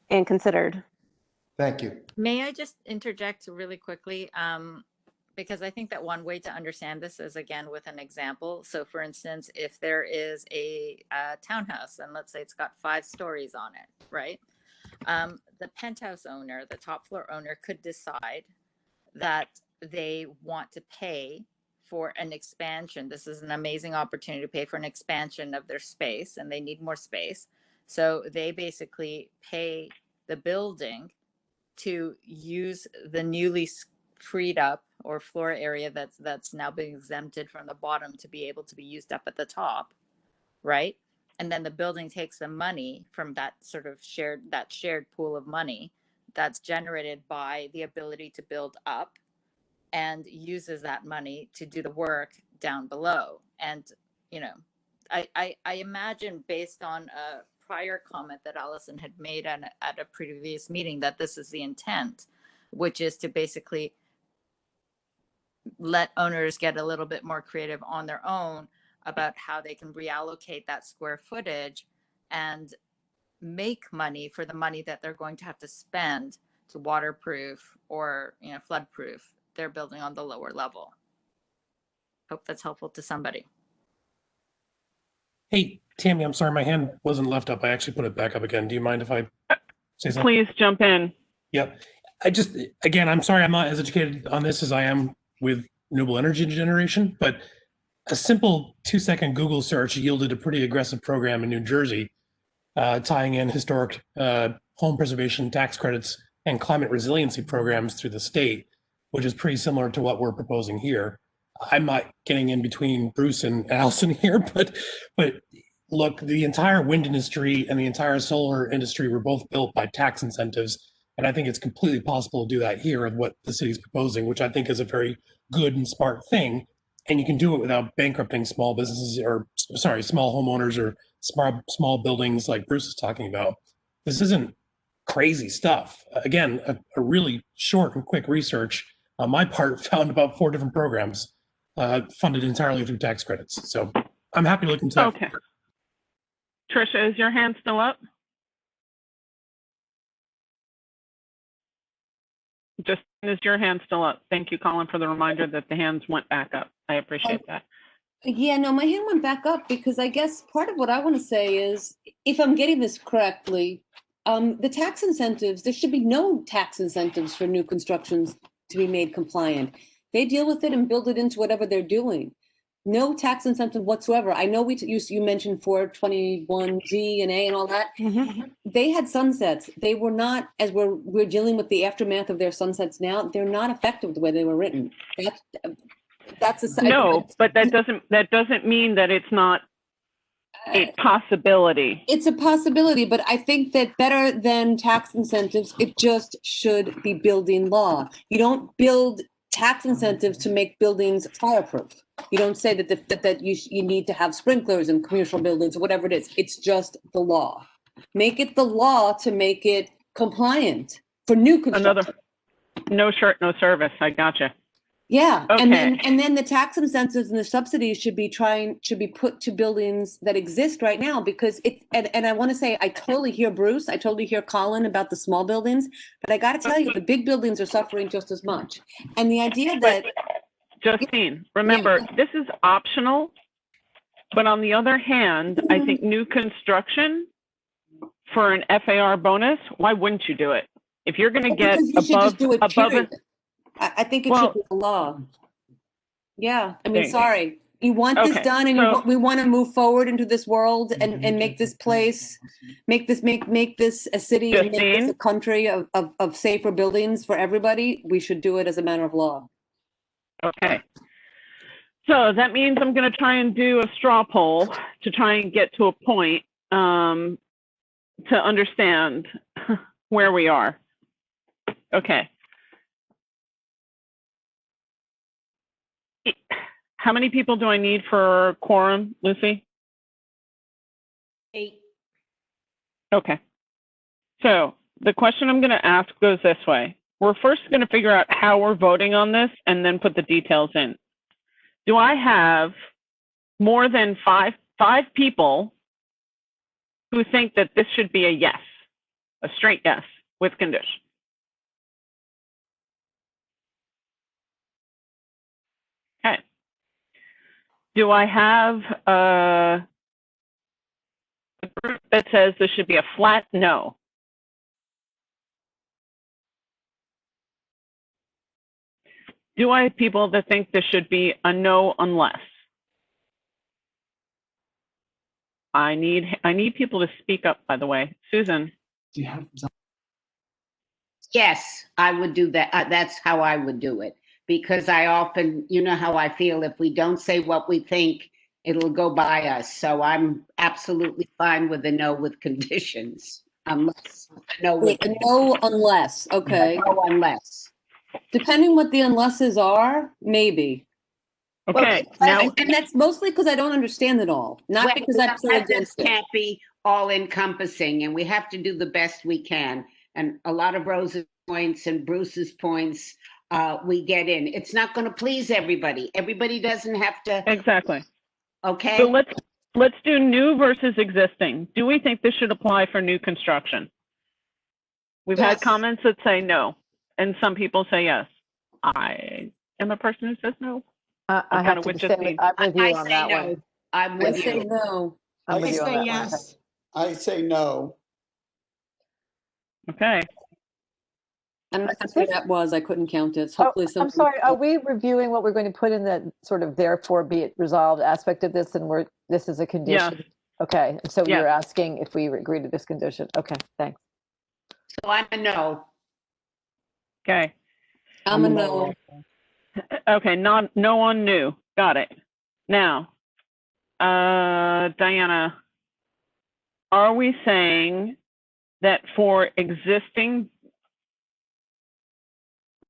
S17: and considered.
S12: Thank you.
S4: May I just interject really quickly? Because I think that one way to understand this is, again, with an example. So for instance, if there is a townhouse, and let's say it's got 5 stories on it, right? The penthouse owner, the top floor owner, could decide that they want to pay for an expansion. This is an amazing opportunity to pay for an expansion of their space, and they need more space. So they basically pay the building to use the newly freed up or floor area that's now been exempted from the bottom to be able to be used up at the top, right? And then the building takes the money from that sort of shared pool of money that's generated by the ability to build up, and uses that money to do the work down below. And, you know, I imagine, based on a prior comment that Allison had made at a previous meeting, that this is the intent, which is to basically let owners get a little bit more creative on their own about how they can reallocate that square footage and make money for the money that they're going to have to spend to waterproof or, you know, floodproof their building on the lower level. Hope that's helpful to somebody.
S16: Hey, Tammy, I'm sorry, my hand wasn't left up. I actually put it back up again. Do you mind if I say something?
S1: Please jump in.
S16: Yep. Again, I'm sorry I'm not as educated on this as I am with renewable energy generation, but a simple 2-second Google search yielded a pretty aggressive program in New Jersey, tying in historic home preservation tax credits and climate resiliency programs through the state, which is pretty similar to what we're proposing here. I'm not getting in between Bruce and Allison here, but look, the entire wind industry and the entire solar industry were both built by tax incentives. And I think it's completely possible to do that here with what the city's proposing, which I think is a very good and smart thing. And you can do it without bankrupting small businesses, or small homeowners, or small buildings like Bruce is talking about. This isn't crazy stuff. Again, a really short and quick research on my part found about 4 different programs funded entirely through tax credits. So I'm happy to look into that.
S1: Okay. Trisha, is your hand still up? just is your hand still up? Thank you, Colin, for the reminder that the hands went back up. I appreciate that.
S3: Yeah, no, my hand went back up because I guess part of what I want to say is, if I'm getting this correctly, the tax incentives, there should be no tax incentives for new constructions to be made compliant. They deal with it and build it into whatever they're doing. No tax incentive whatsoever. I know you mentioned 421G and A and all that. They had sunsets. They were not, as we're dealing with the aftermath of their sunsets now, they're not effective the way they were written. That's a
S1: no, but that doesn't mean that it's not a possibility.
S3: It's a possibility, but I think that better than tax incentives, it just should be building law. You don't build tax incentives to make buildings fireproof. You don't say that you need to have sprinklers in commercial buildings or whatever it is. It's just the law. Make it the law to make it compliant for new construction.
S1: No shirt, no service. I gotcha.
S3: Yeah,
S1: okay.
S3: and then the tax incentives and the subsidies should be put to buildings that exist right now, because and I want to say I totally hear Bruce, I totally hear Colin about the small buildings, but I got to tell you, the big buildings are suffering just as much. And the idea that
S1: Justine, remember, this is optional, but on the other hand, I think new construction for an FAR bonus, why wouldn't you do it? If you're going to get above it.
S3: I think it should be a law. Yeah, I mean, sorry. You want this done, and we want to move forward into this world and make this place, make this a city, and make this a country of safer buildings for everybody. We should do it as a matter of law.
S1: Okay. So that means I'm going to try and do a straw poll to try and get to a point to understand where we are. Okay. How many people do I need for quorum, Lucy?
S2: 8.
S1: Okay. So the question I'm going to ask goes this way. We're first going to figure out how we're voting on this and then put the details in. Do I have more than five people who think that this should be a yes, a straight yes with condition? Okay. Do I have a group that says this should be a flat no? Do I have people that think this should be a no unless? I need people to speak up, by the way. Susan.
S18: Do you have some? Yes, I would do that. That's how I would do it. Because I often, you know how I feel, if we don't say what we think, it'll go by us. So I'm absolutely fine with a no with conditions. Unless, no
S3: unless, okay.
S18: No unless.
S3: Depending what the unlesses are, maybe.
S1: Okay.
S3: And that's mostly because I don't understand it all, not because I'm so against it.
S18: Can't be all encompassing, and we have to do the best we can. And a lot of Rose's points and Bruce's points, we get in. It's not going to please everybody. Everybody doesn't have to.
S1: Exactly.
S18: Okay.
S1: So let's do new versus existing. Do we think this should apply for new construction? We've had comments that say no, and some people say yes. I am a person who says no.
S5: I have to say, I'm with you on that one.
S18: I'm with you.
S3: I say no.
S5: I'm with you on that
S19: yes. I say no.
S1: Okay.
S3: I'm not sure that was. I couldn't count it. Hopefully,
S5: I'm sorry. Are we reviewing what we're going to put in the sort of therefore be it resolved aspect of this, and this is a condition?
S1: Yes.
S5: Okay. So you're asking if we agree to this condition. Okay. Thanks.
S18: So I'm a no.
S1: Okay.
S3: I'm a no.
S1: Okay. No on new. Got it. Now, Diana, are we saying that for existing,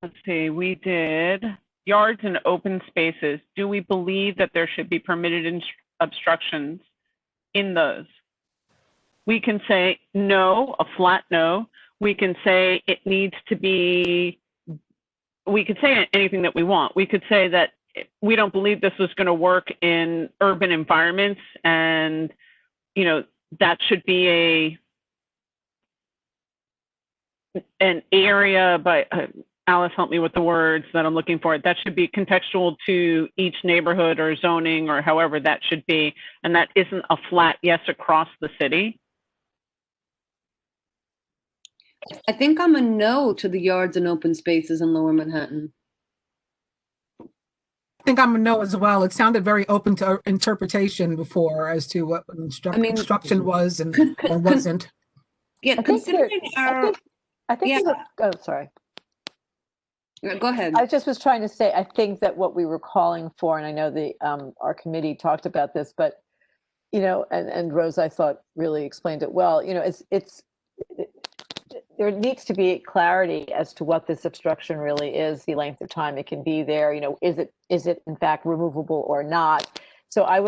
S1: let's see, we did yards and open spaces. Do we believe that there should be permitted obstructions in those? We can say no, a flat no. We can say it needs to be, we could say anything that we want. We could say that we don't believe this was going to work in urban environments, and, you know, that should be an area by Alice, help me with the words that I'm looking for. That should be contextual to each neighborhood or zoning or however that should be. And that isn't a flat yes across the city.
S3: I think I'm a no to the yards and open spaces in Lower Manhattan.
S20: I think I'm a no as well. It sounded very open to interpretation before as to what construction was and or wasn't.
S3: Yeah, considering our.
S5: I think we were, oh, sorry.
S3: Go ahead.
S5: I just was trying to say, I think that what we were calling for, and I know the our committee talked about this, but and Rose, I thought really explained it well. There needs to be clarity as to what this obstruction really is, the length of time it can be there. Is it in fact removable or not? So I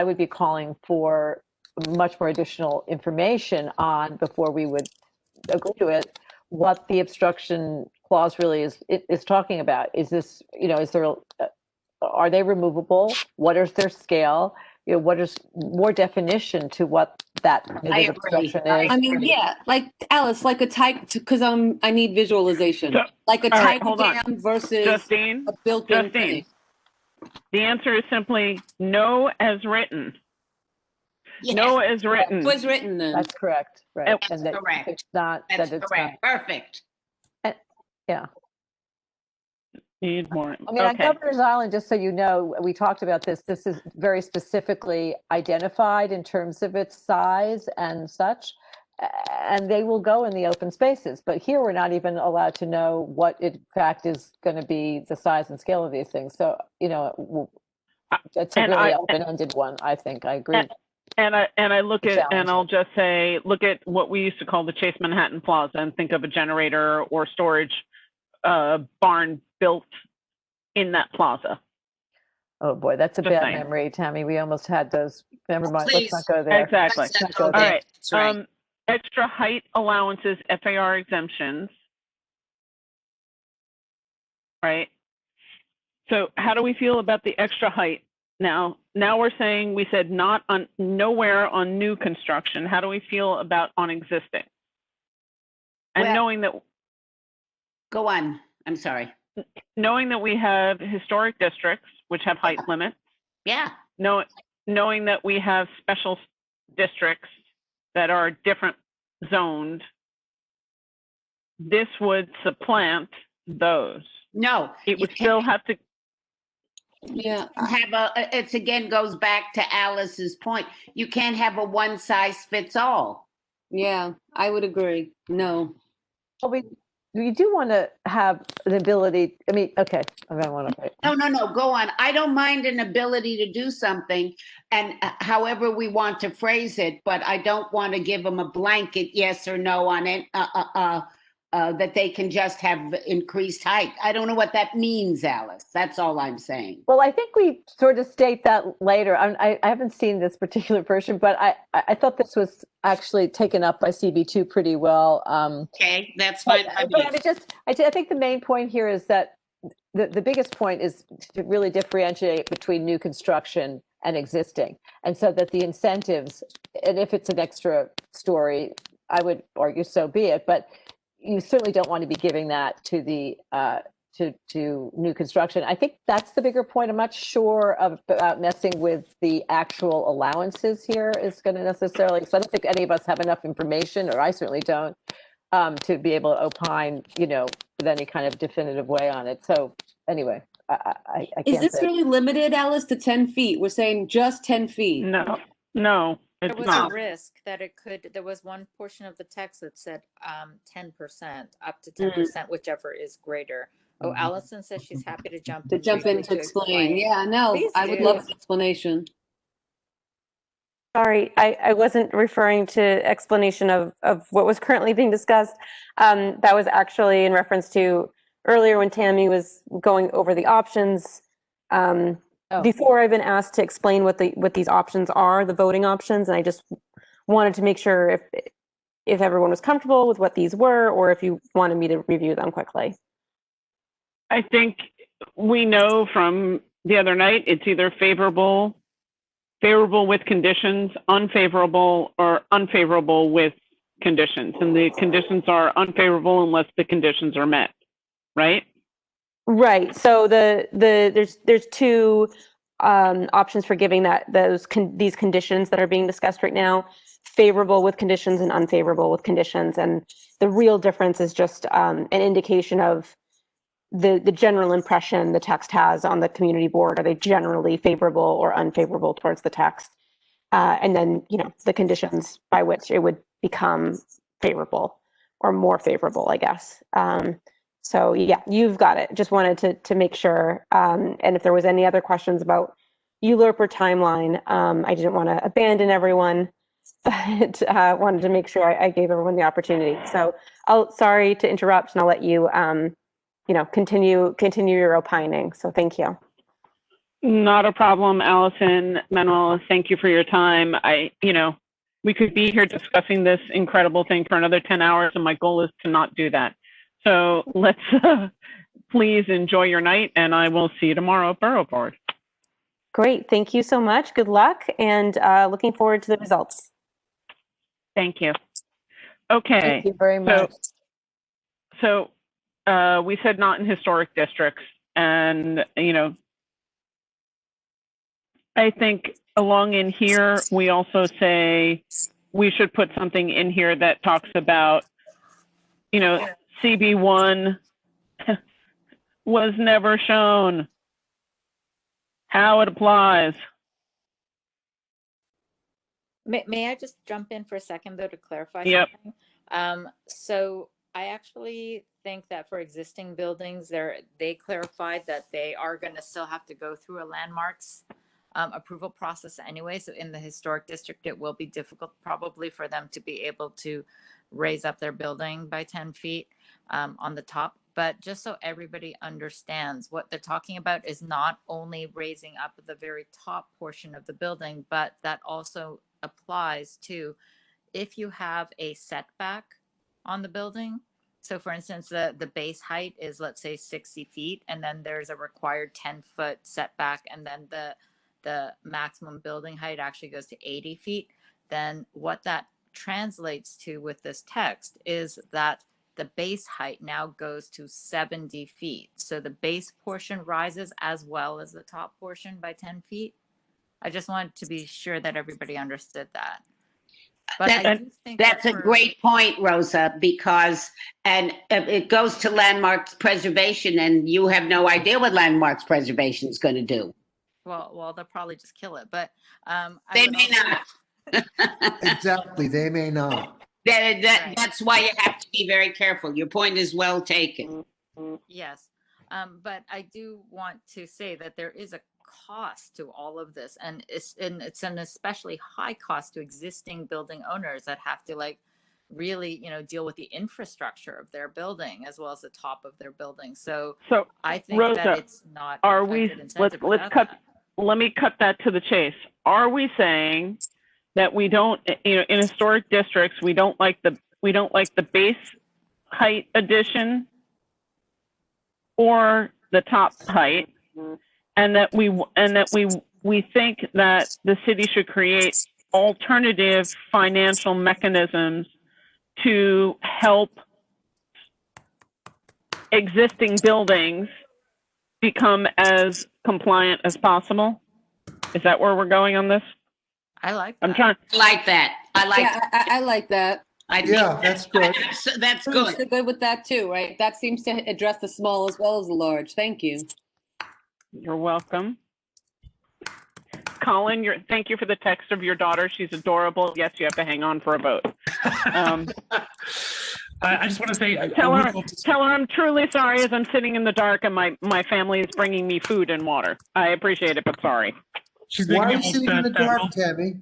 S5: would be calling for much more additional information on before we would agree to it, what the obstruction clause really is talking about. Is this, is there, are they removable? What is their scale? What is more definition to what that obstruction is?
S3: I mean, yeah, like Alice, like a type, because I need visualization.
S1: So,
S3: like a
S1: all right,
S3: type
S1: hold
S3: dam
S1: on.
S3: versus
S1: Justine,
S3: a built-in thing.
S1: The answer is simply no as written.
S18: Yes.
S1: No as written.
S3: Was written then.
S5: That's correct. Right.
S18: That's
S5: and
S18: correct.
S5: It's not,
S18: That's
S5: that it's
S18: correct.
S5: not.
S18: Perfect.
S5: Yeah.
S1: Need more.
S5: I mean, on Governor's Island, just so you know, we talked about this. This is very specifically identified in terms of its size and such, and they will go in the open spaces. But here, we're not even allowed to know what, in fact, is going to be the size and scale of these things. So, it's a really open-ended one. I think I agree.
S1: And I look at, and I'll just say, look at what we used to call the Chase Manhattan Plaza, and think of a generator or storage barn built in that plaza.
S5: Oh boy, that's a
S1: Just
S5: bad
S1: saying.
S5: memory, Tammy. We almost had those. Never mind.
S18: Please.
S5: Let's not go there.
S1: Exactly.
S18: Let's not
S1: All
S18: go there.
S1: right.
S18: That's right.
S1: Extra height allowances, FAR exemptions. Right. So how do we feel about the extra height? Now we're saying, we said nowhere on new construction. How do we feel about on existing? And knowing that.
S18: Go on. I'm sorry.
S1: Knowing that we have historic districts, which have height limits.
S18: Yeah.
S1: Knowing that we have special districts that are different zoned, this would supplant those.
S18: No.
S1: It would still have to.
S3: Yeah.
S18: It's again goes back to Alice's point. You can't have a one size fits all.
S3: Yeah, I would agree. No.
S5: Well, we do want to have an ability. I mean, okay, I don't want to.
S18: No, go on. I don't mind an ability to do something, and however we want to phrase it, but I don't want to give them a blanket yes or no on it, that they can just have increased height. I don't know what that means, Alice. That's all I'm saying.
S5: Well, I think we sort of state that later. I haven't seen this particular version, but I thought this was actually taken up by CB2 pretty well.
S18: Okay, that's fine.
S5: I think the main point here is that the biggest point is to really differentiate between new construction and existing. And so that the incentives, and if it's an extra story, I would argue so be it, but you certainly don't want to be giving that to the to new construction. I think that's the bigger point. I'm not sure about messing with the actual allowances here is going to necessarily, because I don't think any of us have enough information, or I certainly don't, to be able to opine, with any kind of definitive way on it. So anyway, I can't.
S3: Is this really limited, Alice, to 10 feet? We're saying just 10 feet.
S1: No.
S4: There was a risk that there was one portion of the text that said 10%, up to 10%, whichever is greater. Oh, Allison says she's happy to jump in
S3: to explain. Yeah, no,
S4: Please
S3: I would
S4: do.
S3: love an explanation.
S17: Sorry, I wasn't referring to explanation of what was currently being discussed. That was actually in reference to earlier when Tammy was going over the options. Before I've been asked to explain what these options are, the voting options, and I just wanted to make sure if everyone was comfortable with what these were, or if you wanted me to review them quickly.
S1: I think we know from the other night, it's either favorable with conditions, unfavorable, or unfavorable with conditions. And the conditions are unfavorable unless the conditions are met, right?
S17: Right. So there's two options for giving these conditions that are being discussed right now: favorable with conditions and unfavorable with conditions. And the real difference is just an indication of the general impression the text has on the community board. Are they generally favorable or unfavorable towards the text? And then, the conditions by which it would become favorable or more favorable, I guess. So yeah, you've got it. Just wanted to make sure. And if there was any other questions about ULURP or timeline, I didn't want to abandon everyone, but wanted to make sure I gave everyone the opportunity. So sorry to interrupt, and I'll let you, continue your opining. So thank you.
S1: Not a problem, Allison. Manuel, thank you for your time. We could be here discussing this incredible thing for another 10 hours, and my goal is to not do that. So let's please enjoy your night, and I will see you tomorrow at Borough Board.
S17: Great. Thank you so much. Good luck, and looking forward to the results.
S1: Thank you. Okay.
S5: Thank you very much.
S1: So we said not in historic districts, and, I think along in here, we also say we should put something in here that talks about, CB1 was never shown, how it applies.
S4: May I just jump in for a second, though, to clarify
S1: Yep.
S4: something? So I actually think that for existing buildings, they clarified that they are going to still have to go through a landmarks approval process anyway. So in the historic district, it will be difficult probably for them to be able to raise up their building by 10 feet on the top. But just so everybody understands, what they're talking about is not only raising up the very top portion of the building, but that also applies to if you have a setback on the building. So for instance, the base height is, let's say, 60 feet, and then there's a required 10-foot setback, and then the maximum building height actually goes to 80 feet, then what that translates to with this text is that the base height now goes to 70 feet. So the base portion rises as well as the top portion by 10 feet. I just wanted to be sure that everybody understood that. But I do think
S18: that's a great point, Rosa, because it goes to landmarks preservation, and you have no idea what landmarks preservation is going to do.
S4: Well, they'll probably just kill it, but
S18: they may not.
S12: Exactly, they may not.
S18: That's why you have to be very careful. Your point is well taken.
S4: Yes, but I do want to say that there is a cost to all of this, and it's an especially high cost to existing building owners that have to really deal with the infrastructure of their building as well as the top of their building. So I think
S1: Rosa,
S4: that it's not.
S1: Let me cut that to the chase. Are we saying that we don't, in historic districts, we don't like the base height addition or the top height, and that we think that the city should create alternative financial mechanisms to help existing buildings become as compliant as possible? Is that where we're going on this?
S4: I like
S18: that. I like that.
S3: I like that.
S12: That's good.
S18: That's
S3: Bruce,
S18: good.
S3: you're good with that too, right? That seems to address the small as well as the large. Thank you.
S1: You're welcome. Colin, thank you for the text of your daughter. She's adorable. Yes, you have to hang on for a vote.
S16: I just want to say,
S1: tell her I'm truly sorry as I'm sitting in the dark and my family is bringing me food and water. I appreciate it, but sorry.
S12: Why are you sitting in the dark, Tammy?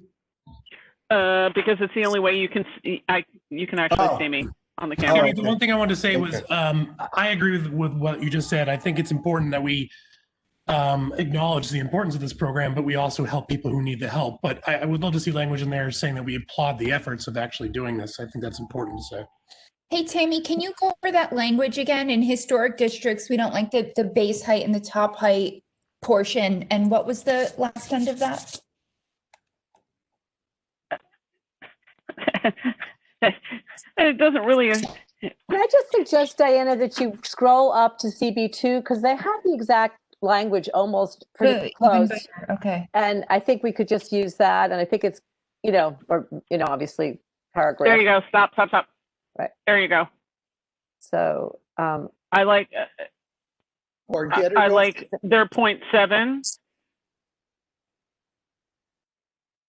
S1: Because it's the only way you can actually see me on the camera.
S16: Tammy, the one thing I wanted to say was I agree with what you just said. I think it's important that we acknowledge the importance of this program, but we also help people who need the help. But I would love to see language in there saying that we applaud the efforts of actually doing this. I think that's important to say.
S11: Hey, Tammy, can you go over that language again? In historic districts, we don't like the base height and the top height portion. And what was the last end of that?
S1: It doesn't really,
S5: Can I just suggest, Diana, that you scroll up to CB2 because they have the exact language almost pretty
S11: Even
S5: close.
S11: better. Okay.
S5: And I think we could just use that. And I think it's, obviously paragraph.
S1: There you go. Stop.
S5: Right.
S1: There you go.
S5: So
S1: I like.
S12: Or get it
S1: I
S12: off-
S1: like their 0.7.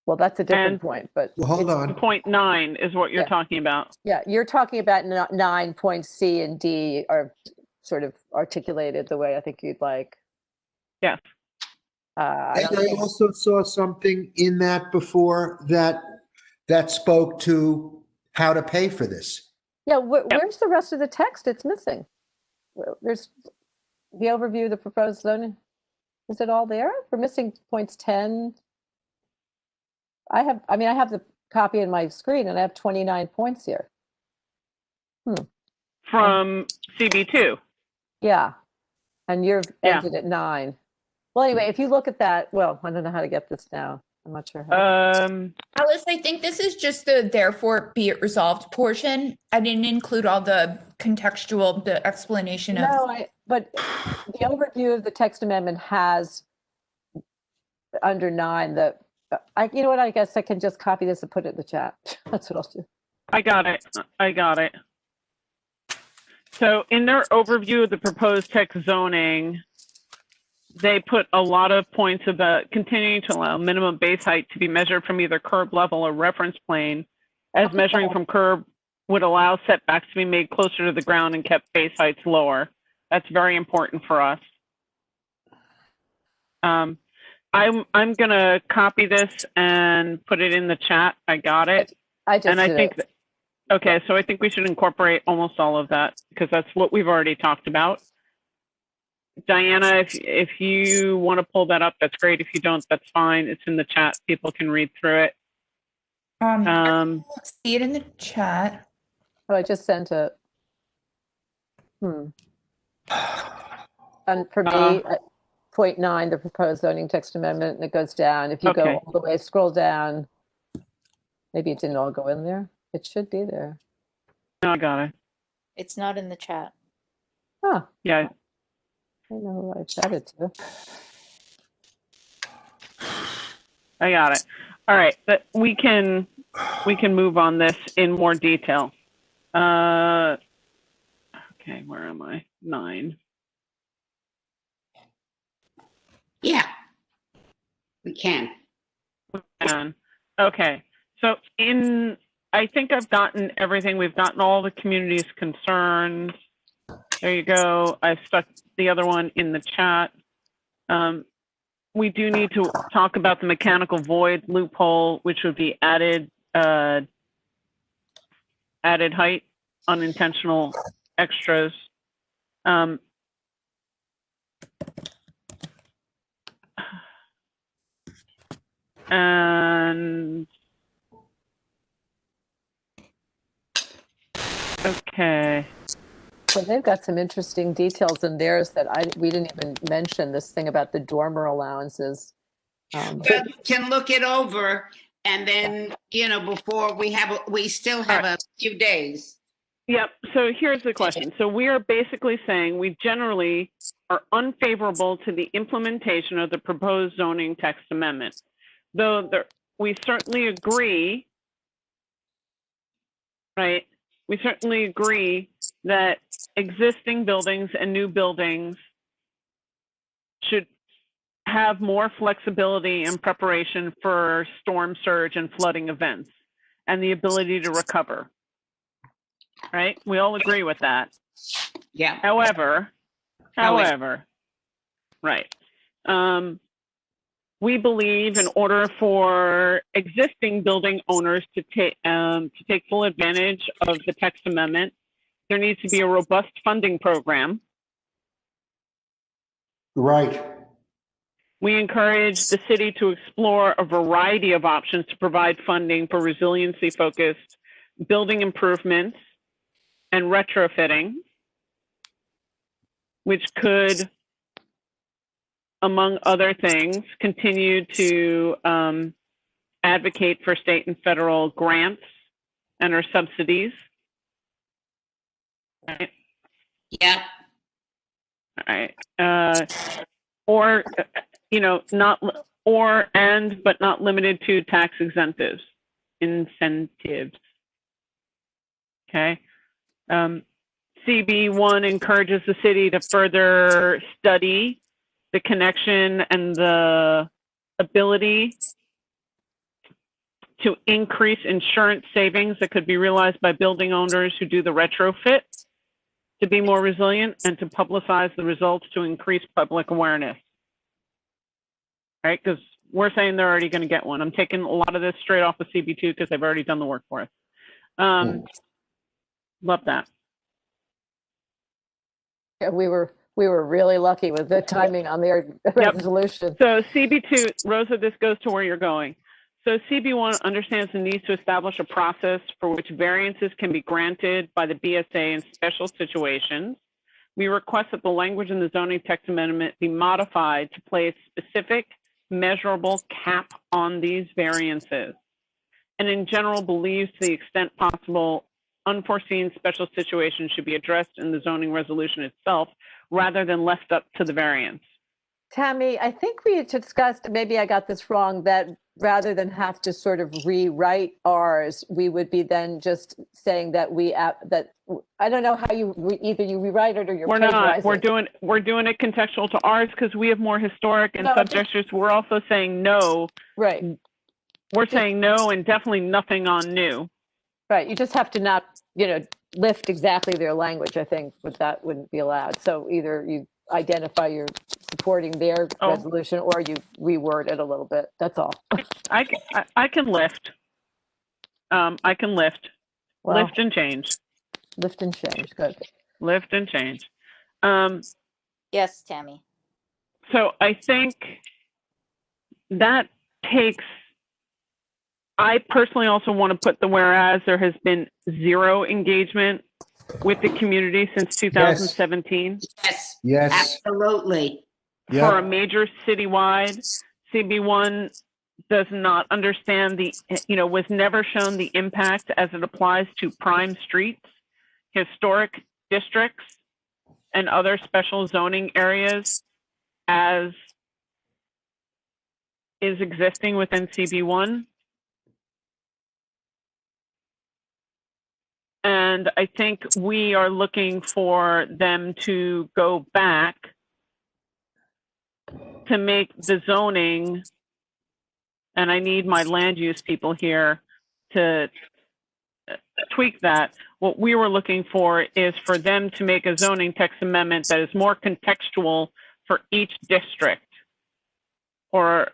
S5: Well, that's a different point, but
S12: Well, hold on.
S1: 0.9 is what you're talking about.
S5: yeah, you're talking about 9 points C and D are sort of articulated the way I think you'd like.
S1: Yes.
S12: And I also saw something in that before that spoke to how to pay for this.
S5: Yeah, where's the rest of the text? It's missing. There's the overview of the proposed zoning. Is it all there? We're missing points 10. I have the copy in my screen and I have 29 points here.
S1: From CB2.
S5: Yeah. And you're ended at 9. Well, anyway, if you look at that, well, I don't know how to get this now. I'm not sure how.
S11: Alice, I think this is just the therefore be it resolved portion. I didn't include all the contextual, the explanation of.
S5: No, but the overview of the text amendment has under 9 you know what, I guess I can just copy this and put it in the chat. That's what I'll do.
S1: I got it. So in their overview of the proposed text zoning, they put a lot of points about continuing to allow minimum base height to be measured from either curb level or reference plane, as measuring from curb would allow setbacks to be made closer to the ground and kept base heights lower. That's very important for us. I'm gonna copy this and put it in the chat. I got it.
S5: I think
S1: that, okay, so I think we should incorporate almost all of that because that's what we've already talked about. Diana, if you want to pull that up, that's great. If you don't, that's fine. It's in the chat. People can read through it.
S11: I don't see it in the chat.
S5: Oh, I just sent it. And for me, at 0.9, the proposed zoning text amendment, and it goes down. If you go all the way, scroll down. Maybe it didn't all go in there. It should be there.
S1: No, I got it.
S4: It's not in the chat.
S5: Huh.
S1: Yeah.
S5: I don't know who I chatted to.
S1: I got it. All right, but we can move on this in more detail. Okay, where am I? 9.
S18: Yeah, we can.
S1: Okay, so I think I've gotten everything. We've gotten all the community's concerns. There you go. I stuck the other one in the chat. We do need to talk about the mechanical void loophole, which would be added height, unintentional extras. And okay.
S5: Well, they've got some interesting details in theirs that we didn't even mention. This thing about the dormer allowances.
S18: Well, you can look it over, and then before we still have a few days.
S1: Yep. So here's the question. So we are basically saying we generally are unfavorable to the implementation of the proposed zoning text amendment, though we certainly agree, right? We certainly agree that existing buildings and new buildings should have more flexibility in preparation for storm surge and flooding events and the ability to recover. Right? We all agree with that.
S18: Yeah.
S1: However, right. We believe in order for existing building owners to take full advantage of the text amendment, there needs to be a robust funding program.
S12: Right.
S1: We encourage the city to explore a variety of options to provide funding for resiliency-focused building improvements and retrofitting, which could, among other things, continue to advocate for state and federal grants and or subsidies. Right?
S18: Yep.
S1: All right. Or, not, or, and, but not limited to tax incentives. Okay. CB1 encourages the city to further study the connection and the ability to increase insurance savings that could be realized by building owners who do the retrofit to be more resilient, and to publicize the results to increase public awareness. Right? Because we're saying they're already going to get one. I'm taking a lot of this straight off of CB2 because they've already done the work for us. Love that.
S5: Yeah, we were really lucky with the timing on their resolution.
S1: So CB2, Rosa, this goes to where you're going. So CB1 understands the need to establish a process for which variances can be granted by the BSA in special situations. We request that the language in the zoning text amendment be modified to place specific, measurable cap on these variances. And in general, believes to the extent possible, unforeseen special situations should be addressed in the zoning resolution itself rather than left up to the variance.
S5: Tammy, I think we had discussed, maybe I got this wrong, that rather than have to sort of rewrite ours, we would be then just saying that that I don't know how either you rewrite it or you're
S1: not.
S5: plagiarizing.
S1: We're doing it contextual to ours because we have more historic and subjectures. We're also saying no.
S5: Right.
S1: We're saying no and definitely nothing on new.
S5: Right. You just have to not, lift exactly their language. I think that wouldn't be allowed. So either you identify you're supporting their resolution or you reword it a little bit. That's all.
S1: I can lift. I can lift.
S5: Well,
S1: lift and change.
S5: Lift and change. Good.
S1: Lift and change.
S4: Yes, Tammy.
S1: So I think that takes, I personally also want to put the whereas there has been zero engagement with the community since 2017.
S18: Yes.
S12: Yes.
S18: Absolutely.
S1: For a major citywide, CB1 does not understand was never shown the impact as it applies to prime streets, historic districts, and other special zoning areas as is existing within CB1. And I think we are looking for them to go back to make the zoning, and I need my land use people here to tweak that. What we were looking for is for them to make a zoning text amendment that is more contextual for each district. Or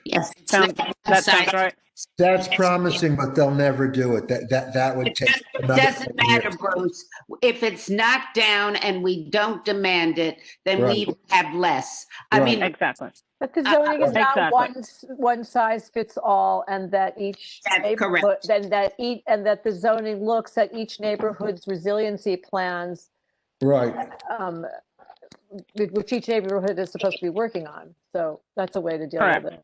S18: yes,
S1: that sounds right.
S12: That's promising, but they'll never do it. That would take.
S18: It doesn't matter, Bruce. If it's knocked down and we don't demand it, then we have less. I mean,
S1: exactly.
S5: But the zoning is not one size fits all, and that each neighborhood, and that the zoning looks at each neighborhood's resiliency plans,
S12: right?
S5: Which each neighborhood is supposed to be working on. So that's a way to deal with it.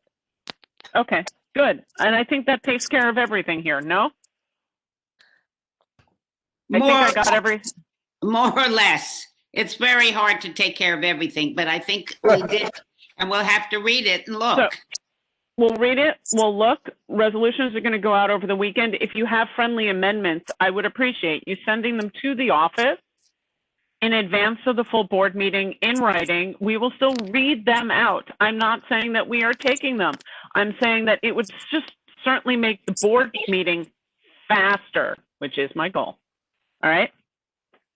S1: Okay, good. And I think that takes care of everything here, no? I think I got everything.
S18: More or less. It's very hard to take care of everything, but I think we did, and we'll have to read it and look.
S1: So, we'll read it, we'll look. Resolutions are going to go out over the weekend. If you have friendly amendments, I would appreciate you sending them to the office in advance of the full board meeting in writing. We will still read them out. I'm not saying that we are taking them. I'm saying that it would just certainly make the board meeting faster, which is my goal. All right?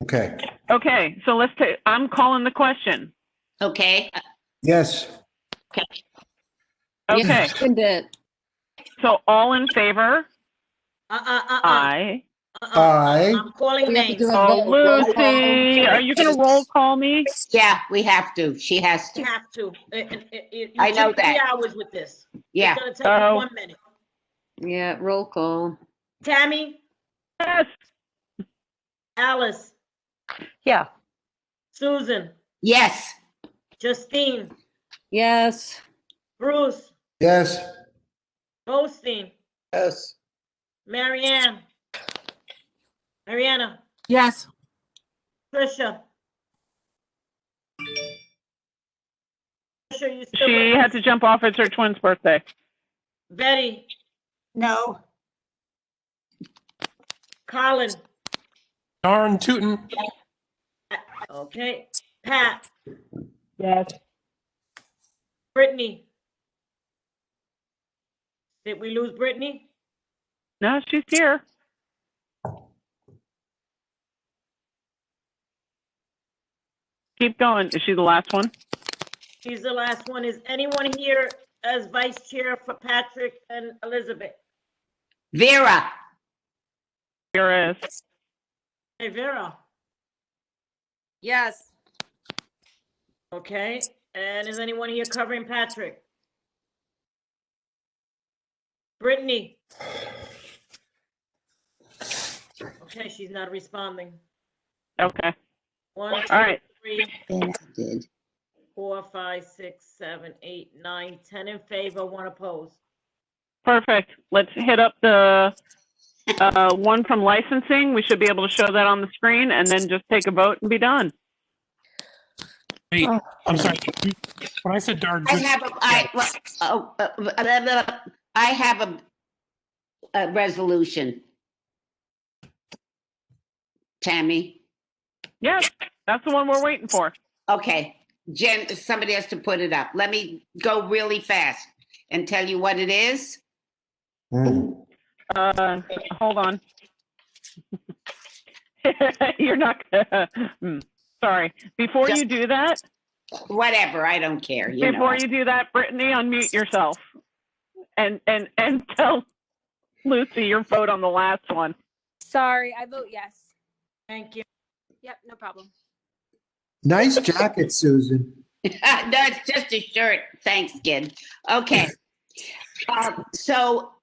S12: Okay.
S1: Okay, so let's take, I'm calling the question.
S18: Okay.
S12: Yes.
S1: Okay. So all in favor? Aye.
S12: Aye.
S2: I'm calling names.
S1: Oh, Lucy, are you going to roll call me?
S18: Yeah, we have to. She has to.
S2: You have to.
S18: I know
S2: took
S18: that.
S2: 3 hours with this.
S18: Yeah.
S2: It's going to take 1 minute.
S3: Yeah, roll call.
S2: Tammy?
S1: Yes.
S2: Alice?
S5: Yeah.
S2: Susan?
S18: Yes.
S2: Justine?
S3: Yes.
S2: Bruce?
S12: Yes.
S2: Goldstein?
S19: Yes.
S2: Marianne. Mariana.
S20: Yes.
S2: Tricia. Tricia, you still
S1: She
S2: with
S1: had
S2: us?
S1: to jump off. It's her twin's birthday.
S2: Betty.
S18: No.
S2: Colin.
S16: Darn tootin'.
S2: Okay. Pat.
S20: Yes.
S2: Brittany. Did we lose Brittany?
S1: No, she's here. Keep going. Is she the last one?
S2: She's the last one. Is anyone here as vice chair for Patrick and Elizabeth?
S18: Vera.
S1: Here is.
S2: Hey, Vera.
S4: Yes.
S2: Okay. And is anyone here covering Patrick? Brittany. Okay, she's not responding.
S1: Okay.
S2: 1, 2,
S1: All right.
S2: 3, 4, 5, 6, 7, 8, 9, 10 in favor, 1 opposed.
S1: Perfect. Let's hit up the one from licensing. We should be able to show that on the screen and then just take a vote and be done.
S16: Wait, I'm sorry. When I said darn
S18: I
S16: tootin',
S18: have a resolution. Tammy.
S1: Yes, that's the one we're waiting for.
S18: Okay, Jen, somebody has to put it up. Let me go really fast and tell you what it is.
S1: Hold on. You're not sorry. Before you do that.
S18: Whatever, I don't care.
S1: Before you do that, Brittany, unmute yourself and tell Lucy your vote on the last one.
S4: Sorry, I vote yes.
S2: Thank you.
S4: Yep, no problem.
S12: Nice jacket, Susan.
S18: No, it's just a shirt. Thanks, kid. Okay. So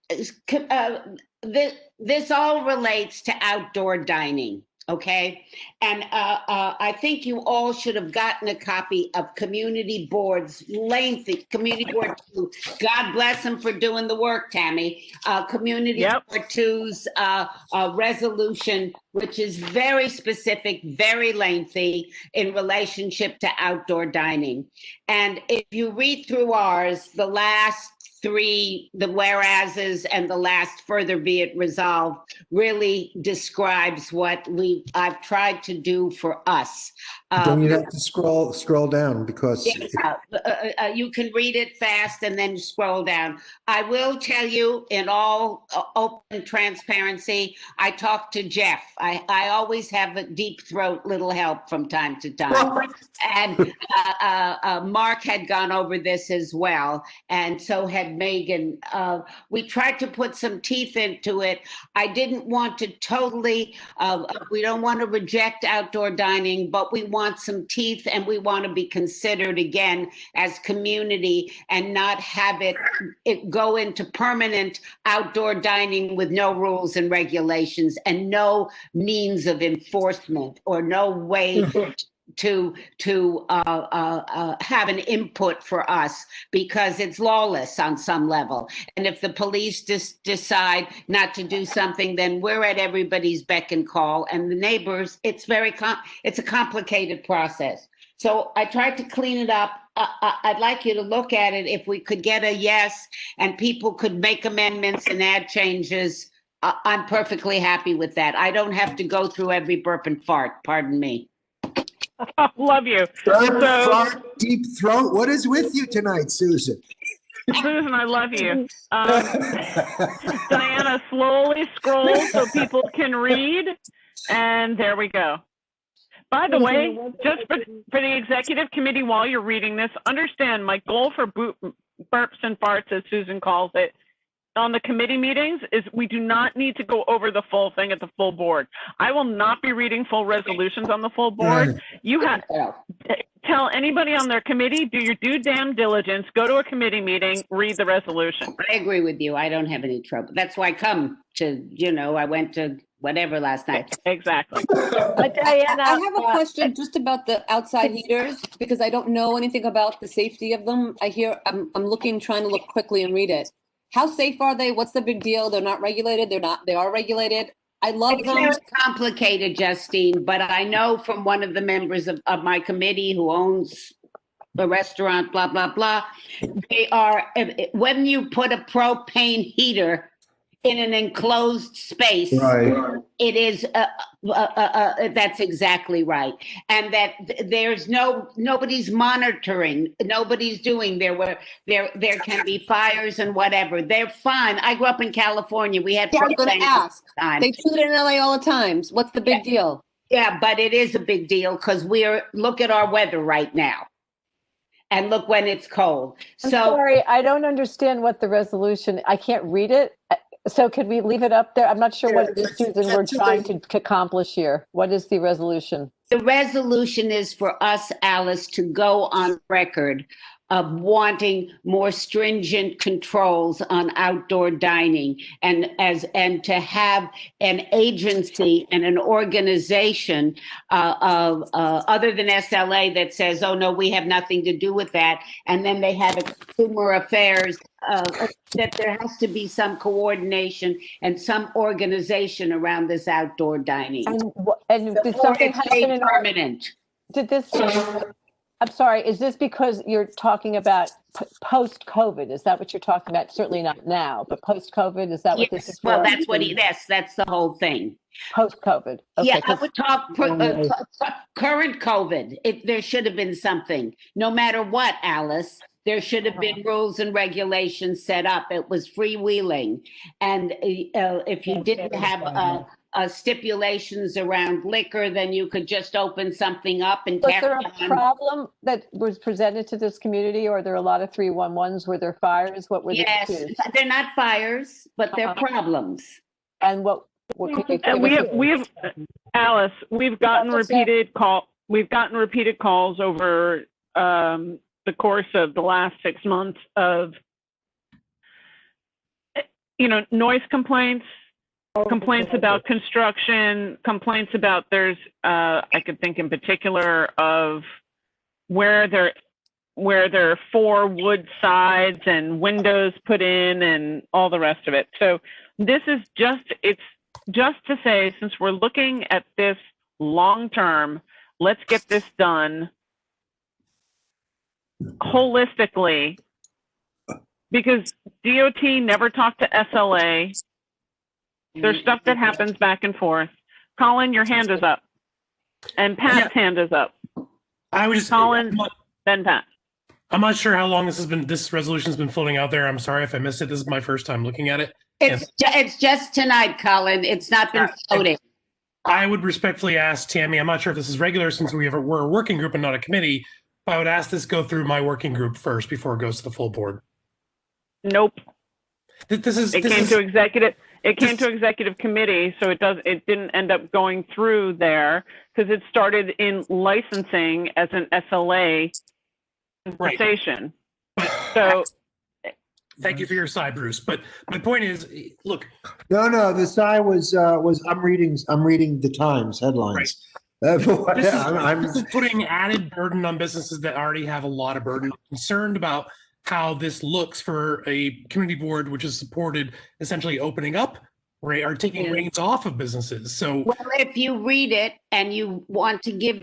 S18: this all relates to outdoor dining. Okay. And I think you all should have gotten a copy of Community Board's lengthy, Community Board 2. God bless them for doing the work, Tammy. Community Board 2's resolution, which is very specific, very lengthy in relationship to outdoor dining. And if you read through ours, the last 3, the whereases and the last further be it resolved, really describes what I've tried to do for us.
S12: Then you have to scroll down because
S18: You can read it fast and then scroll down. I will tell you in all open transparency, I talked to Jeff. I always have a deep throat, little help from time to time. And Mark had gone over this as well, and so had Megan. We tried to put some teeth into it. I didn't want to totally, we don't want to reject outdoor dining, but we want some teeth and we want to be considered again as community and not have it go into permanent outdoor dining with no rules and regulations and no means of enforcement or no way to have an input for us, because it's lawless on some level. And if the police decide not to do something, then we're at everybody's beck and call, and the neighbors, it's a complicated process. So I tried to clean it up. I'd like you to look at it. If we could get a yes and people could make amendments and add changes, I'm perfectly happy with that. I don't have to go through every burp and fart, pardon me.
S1: Love you.
S12: Fart, deep throat. What is with you tonight, Susan?
S1: Susan, I love you. Diana, slowly scroll so people can read. And there we go. By the way, just for the executive committee, while you're reading this, understand my goal for burps and farts, as Susan calls it, on the committee meetings is we do not need to go over the full thing at the full board. I will not be reading full resolutions on the full board. You have tell anybody on their committee, do your due damn diligence, go to a committee meeting, read the resolution.
S18: I agree with you. I don't have any trouble. That's why I come to, I went to whatever last night.
S1: Exactly.
S3: Diana, I have a question just about the outside heaters, because I don't know anything about the safety of them. I'm looking, trying to look quickly and read it. How safe are they? What's the big deal? They're not regulated. They are regulated. I love
S18: It's
S3: them.
S18: very complicated, Justine, but I know from one of the members of my committee who owns a restaurant, blah, blah, blah. They are, when you put a propane heater in an enclosed space,
S12: Right.
S18: it is, that's exactly right. And that there's nobody's monitoring, nobody's doing, there can be fires and whatever. They're fine. I grew up in California. We had
S3: Yeah, I was going
S18: propane
S3: to ask.
S18: time.
S3: They do it in LA all the time. What's the big deal?
S18: Yeah, but it is a big deal because look at our weather right now. And look when it's cold.
S5: I'm sorry, I don't understand what the resolution, I can't read it. So could we leave it up there? I'm not sure what it is, Susan, we're trying to accomplish here. What is the resolution?
S18: The resolution is for us, Alice, to go on record of wanting more stringent controls on outdoor dining and to have an agency and an organization other than SLA that says, oh no, we have nothing to do with that. And then they have a consumer affairs that there has to be some coordination and some organization around this outdoor dining.
S5: And did something happen in
S18: permanent?
S5: Did this? I'm sorry, is this because you're talking about post-COVID? Is that what you're talking about? Certainly not now, but post-COVID, is that what this is for?
S18: Well, that's what that's the whole thing.
S5: Post-COVID. Okay,
S18: Yeah, I would talk current COVID. There should have been something, no matter what, Alice. There should have been rules and regulations set up. It was freewheeling. And if you didn't have stipulations around liquor, then you could just open something up and
S5: was there a problem that was presented to this community, or are there a lot of 311s? Were there fires? What were
S18: Yes, they're not fires, but they're problems.
S5: And what
S1: and we have Alice, we've gotten repeated calls over the course of the last 6 months of noise complaints, complaints about construction, complaints about I could think in particular of where there are 4 wood sides and windows put in and all the rest of it. So this is it's just to say, since we're looking at this long term, let's get this done holistically, because DOT never talked to SLA. There's stuff that happens back and forth. Colin, your hand is up. And Pat's hand is up.
S16: I was just
S1: Colin, then Pat.
S16: I'm not sure how long this resolution's been floating out there. I'm sorry if I missed it. This is my first time looking at it.
S18: It's just tonight, Colin. It's not been floating.
S16: I would respectfully ask Tammy, I'm not sure if this is regular since we're a working group and not a committee, but I would ask this go through my working group first before it goes to the full board.
S1: Nope.
S16: It
S1: came to executive committee, so it didn't end up going through there because it started in licensing as an SLA conversation.
S16: Right.
S1: So
S16: thank you for your side, Bruce. But my point is, look.
S12: No, the side was I'm reading the Times headlines.
S16: Right. This is putting added burden on businesses that already have a lot of burden. I'm concerned about how this looks for a community board, which is supported essentially opening up, right, are taking reins off of businesses. So,
S18: well, if you read it and you want to give,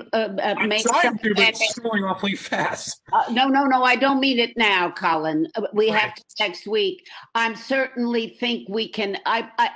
S16: make some, but it's going awfully fast.
S18: No, I don't mean it now, Colin. We have to next week. I certainly think we can.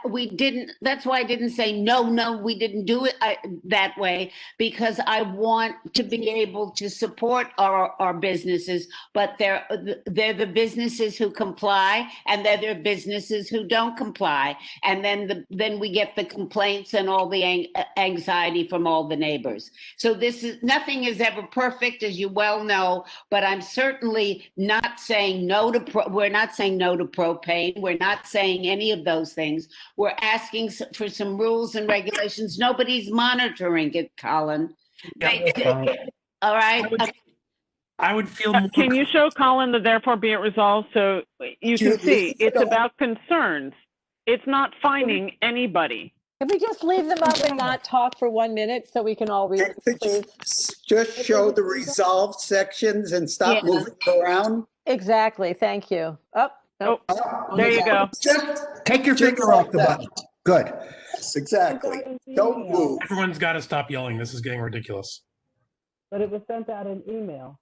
S18: We didn't. That's why I didn't say no. We didn't do it that way, because I want to be able to support our businesses, but they're the businesses who comply, and they're the businesses who don't comply, and then we get the complaints and all the anxiety from all the neighbors. So nothing is ever perfect, as you well know, but I'm certainly not saying no to, we're not saying no to propane. We're not saying any of those things. We're asking for some rules and regulations. Nobody's monitoring it, Colin. All right.
S16: I would feel more.
S1: Can you show Colin the therefore be it resolved so you can see it's about concerns. It's not finding anybody.
S5: Can we just leave them up and not talk for 1 minute so we can all read it, please?
S19: Just show the resolved sections and stop moving around.
S5: Exactly. Thank you. Oh,
S1: Oh, there you go.
S12: Just take your finger off the button. Good.
S19: Yes, exactly. Don't move.
S16: Everyone's got to stop yelling. This is getting ridiculous.
S2: But it was sent out in email.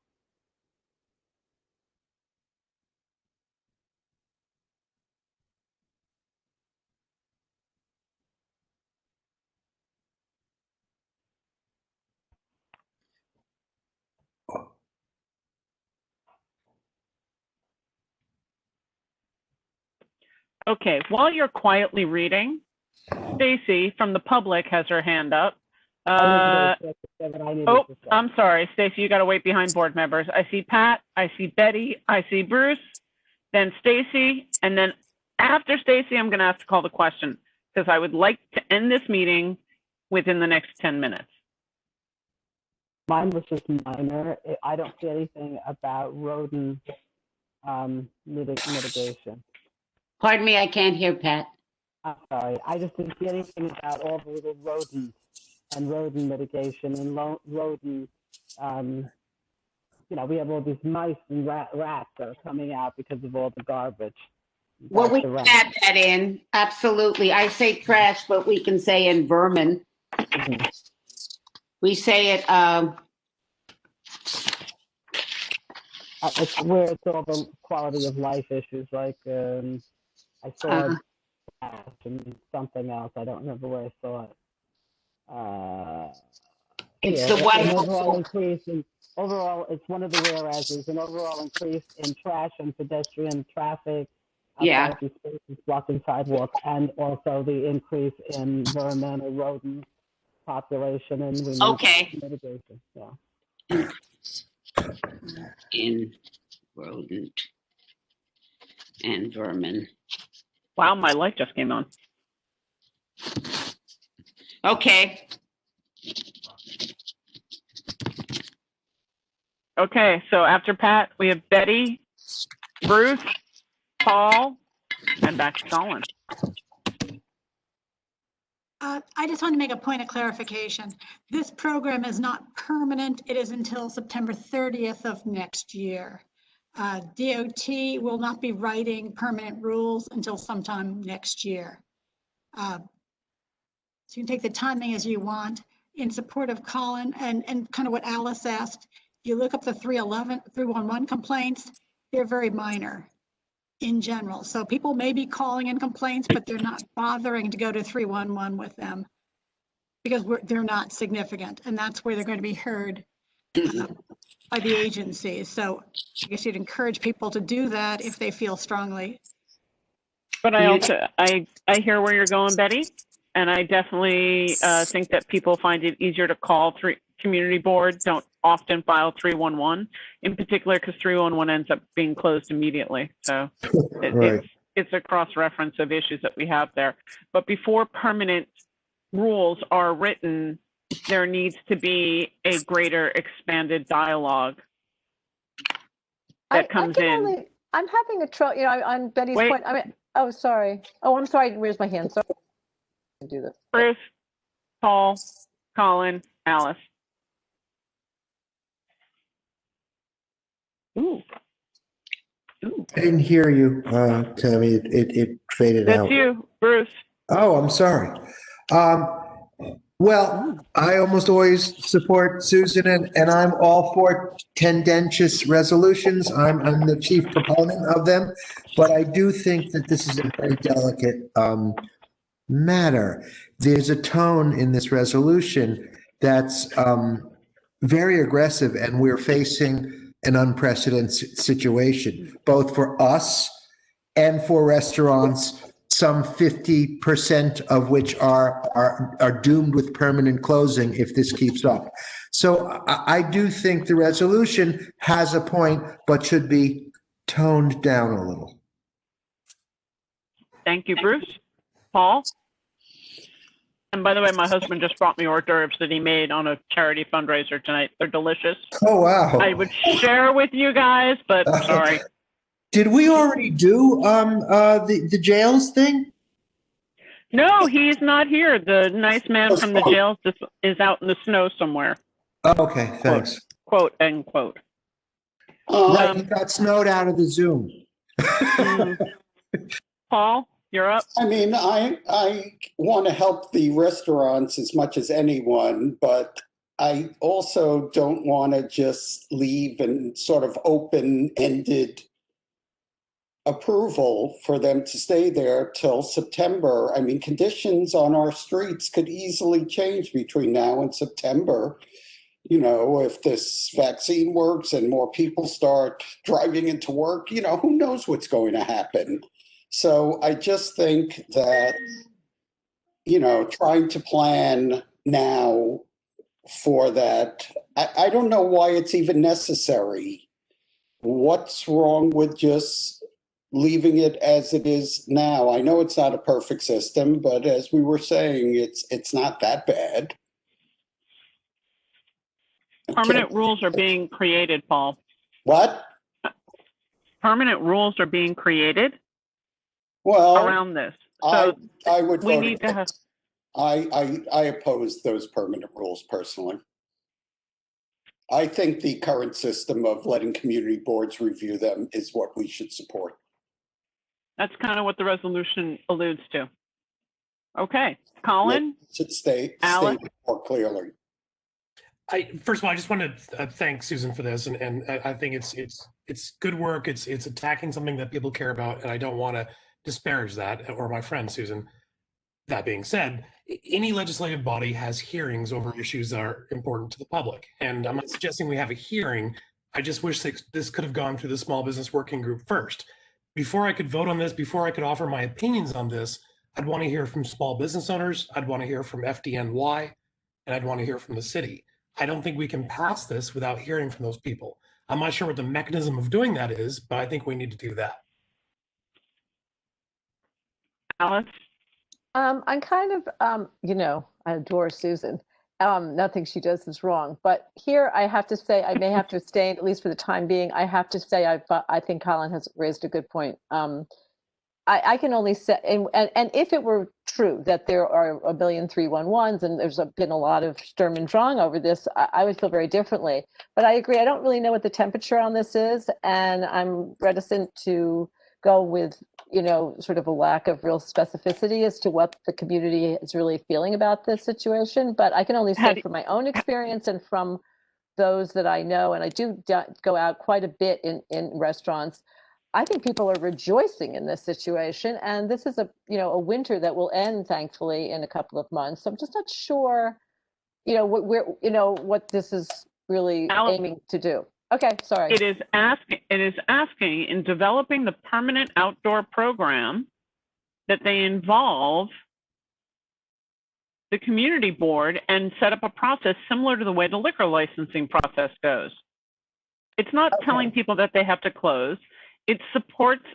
S1: Okay, while you're quietly reading, Stacy from the public has her hand up. Oh, I'm sorry, Stacy, you got to wait behind board members. I see Pat, I see Betty, I see Bruce, then Stacy, and then after Stacy, I'm going to have to call the question because I would like to end this meeting within the next 10 minutes.
S2: Mine was just minor. I don't see anything about rodent mitigation.
S18: Pardon me, I can't hear Pat.
S2: I'm sorry. I just didn't see anything about all the little rodents and rodent mitigation and rodent. You know, we have all these mice and rats that are coming out because of all the garbage.
S18: Well, we can add that in. Absolutely. I say trash, but we can say in vermin.
S2: Mm-hmm.
S18: We say it.
S2: It's where it's all the quality of life issues, like I saw and something else. I don't remember where I saw it.
S18: It's
S2: yeah,
S18: the one.
S2: An overall increase in it's one of the whereases. An overall increase in trash and pedestrian traffic.
S18: Yeah.
S2: Spaces blocking sidewalk, and also the increase in vermin or rodent population and mitigation. Yeah.
S18: In rodent and vermin.
S1: Wow, my light just came on.
S18: Okay.
S1: Okay, so after Pat, we have Betty, Bruce, Paul, and back to Colin.
S21: I just want to make a point of clarification. This program is not permanent. It is until September 30th of next year. DOT will not be writing permanent rules until sometime next year. So you can take the timing as you want. In support of Colin and kind of what Alice asked, you look up the 311 complaints, they're very minor in general. So people may be calling in complaints, but they're not bothering to go to 311 with them because they're not significant. And that's where they're going to be heard by the agencies. So I guess you'd encourage people to do that if they feel strongly.
S1: But I also, I hear where you're going, Betty. And I definitely think that people find it easier to call community boards, don't often file 311, in particular because 311 ends up being closed immediately. So it's a cross-reference of issues that we have there. But before permanent rules are written, there needs to be a greater expanded dialogue that comes in.
S5: I'm having a trouble, you know, on Betty's point. I mean, oh, sorry. Oh, I'm sorry. Where's my hand? Sorry. Do this.
S1: Bruce, Paul, Colin, Alice. Ooh. Ooh.
S12: I didn't hear you, Tammy. It faded out.
S1: That's you, Bruce.
S12: Oh, I'm sorry. Well, I almost always support Susan, and I'm all for tendentious resolutions. I'm the chief proponent of them, but I do think that this is a very delicate matter. There's a tone in this resolution that's very aggressive, and we're facing an unprecedented situation, both for us and for restaurants, some 50% of which are doomed with permanent closing if this keeps up. So I do think the resolution has a point, but should be toned down a little.
S1: Thank you, Bruce. Paul? And by the way, my husband just brought me hors d'oeuvres that he made on a charity fundraiser tonight. They're delicious.
S12: Oh, wow.
S1: I would share with you guys, but sorry.
S12: Did we already do the jails thing?
S1: No, he's not here. The nice man from the jails is out in the snow somewhere.
S12: Oh, okay, thanks.
S1: Quote, end quote.
S12: Right, he got snowed out of the Zoom.
S1: Paul, you're up.
S9: I mean, I want to help the restaurants as much as anyone, but I also don't want to just leave and sort of open-ended approval for them to stay there till September. I mean, conditions on our streets could easily change between now and September. You know, if this vaccine works and more people start driving into work, you know, who knows what's going to happen. So I just think that, you know, trying to plan now for that, I don't know why it's even necessary. What's wrong with just leaving it as it is now? I know it's not a perfect system, but as we were saying, it's not that bad.
S1: Permanent rules are being created, Paul.
S9: What?
S1: Permanent rules are being created around this.
S9: So I would
S1: we
S9: vote
S1: need to have.
S9: I oppose those permanent rules personally. I think the current system of letting community boards review them is what we should support.
S1: That's kind of what the resolution alludes to. Okay, Colin?
S9: It should state more clearly.
S16: First of all, I just want to thank Susan for this, and I think it's good work. It's attacking something that people care about, and I don't want to disparage that or my friend Susan. That being said, any legislative body has hearings over issues that are important to the public, and I'm not suggesting we have a hearing. I just wish this could have gone through the Small Business Working Group first. Before I could vote on this, before I could offer my opinions on this, I'd want to hear from small business owners, I'd want to hear from FDNY, and I'd want to hear from the city. I don't think we can pass this without hearing from those people. I'm not sure what the mechanism of doing that is, but I think we need to do that.
S1: Alice?
S5: I'm kind of, you know, I adore Susan. Nothing she does is wrong. But here I have to say, I may have to abstain, at least for the time being. I have to say, I think Colin has raised a good point. I can only say, and if it were true that there are 1,311,000 and there's been a lot of Sturm and Drang over this, I would feel very differently. But I agree, I don't really know what the temperature on this is, and I'm reticent to go with, you know, sort of a lack of real specificity as to what the community is really feeling about this situation. But I can only say from my own experience and from those that I know, and I do go out quite a bit in restaurants, I think people are rejoicing in this situation, and this is a winter that will end, thankfully, in a couple of months. So I'm just not sure, you know, what this is really aiming to do. Okay, sorry.
S1: It is asking in developing the permanent outdoor program that they involve the community board and set up a process similar to the way the liquor licensing process goes. It's not telling people that they have to close. It supports,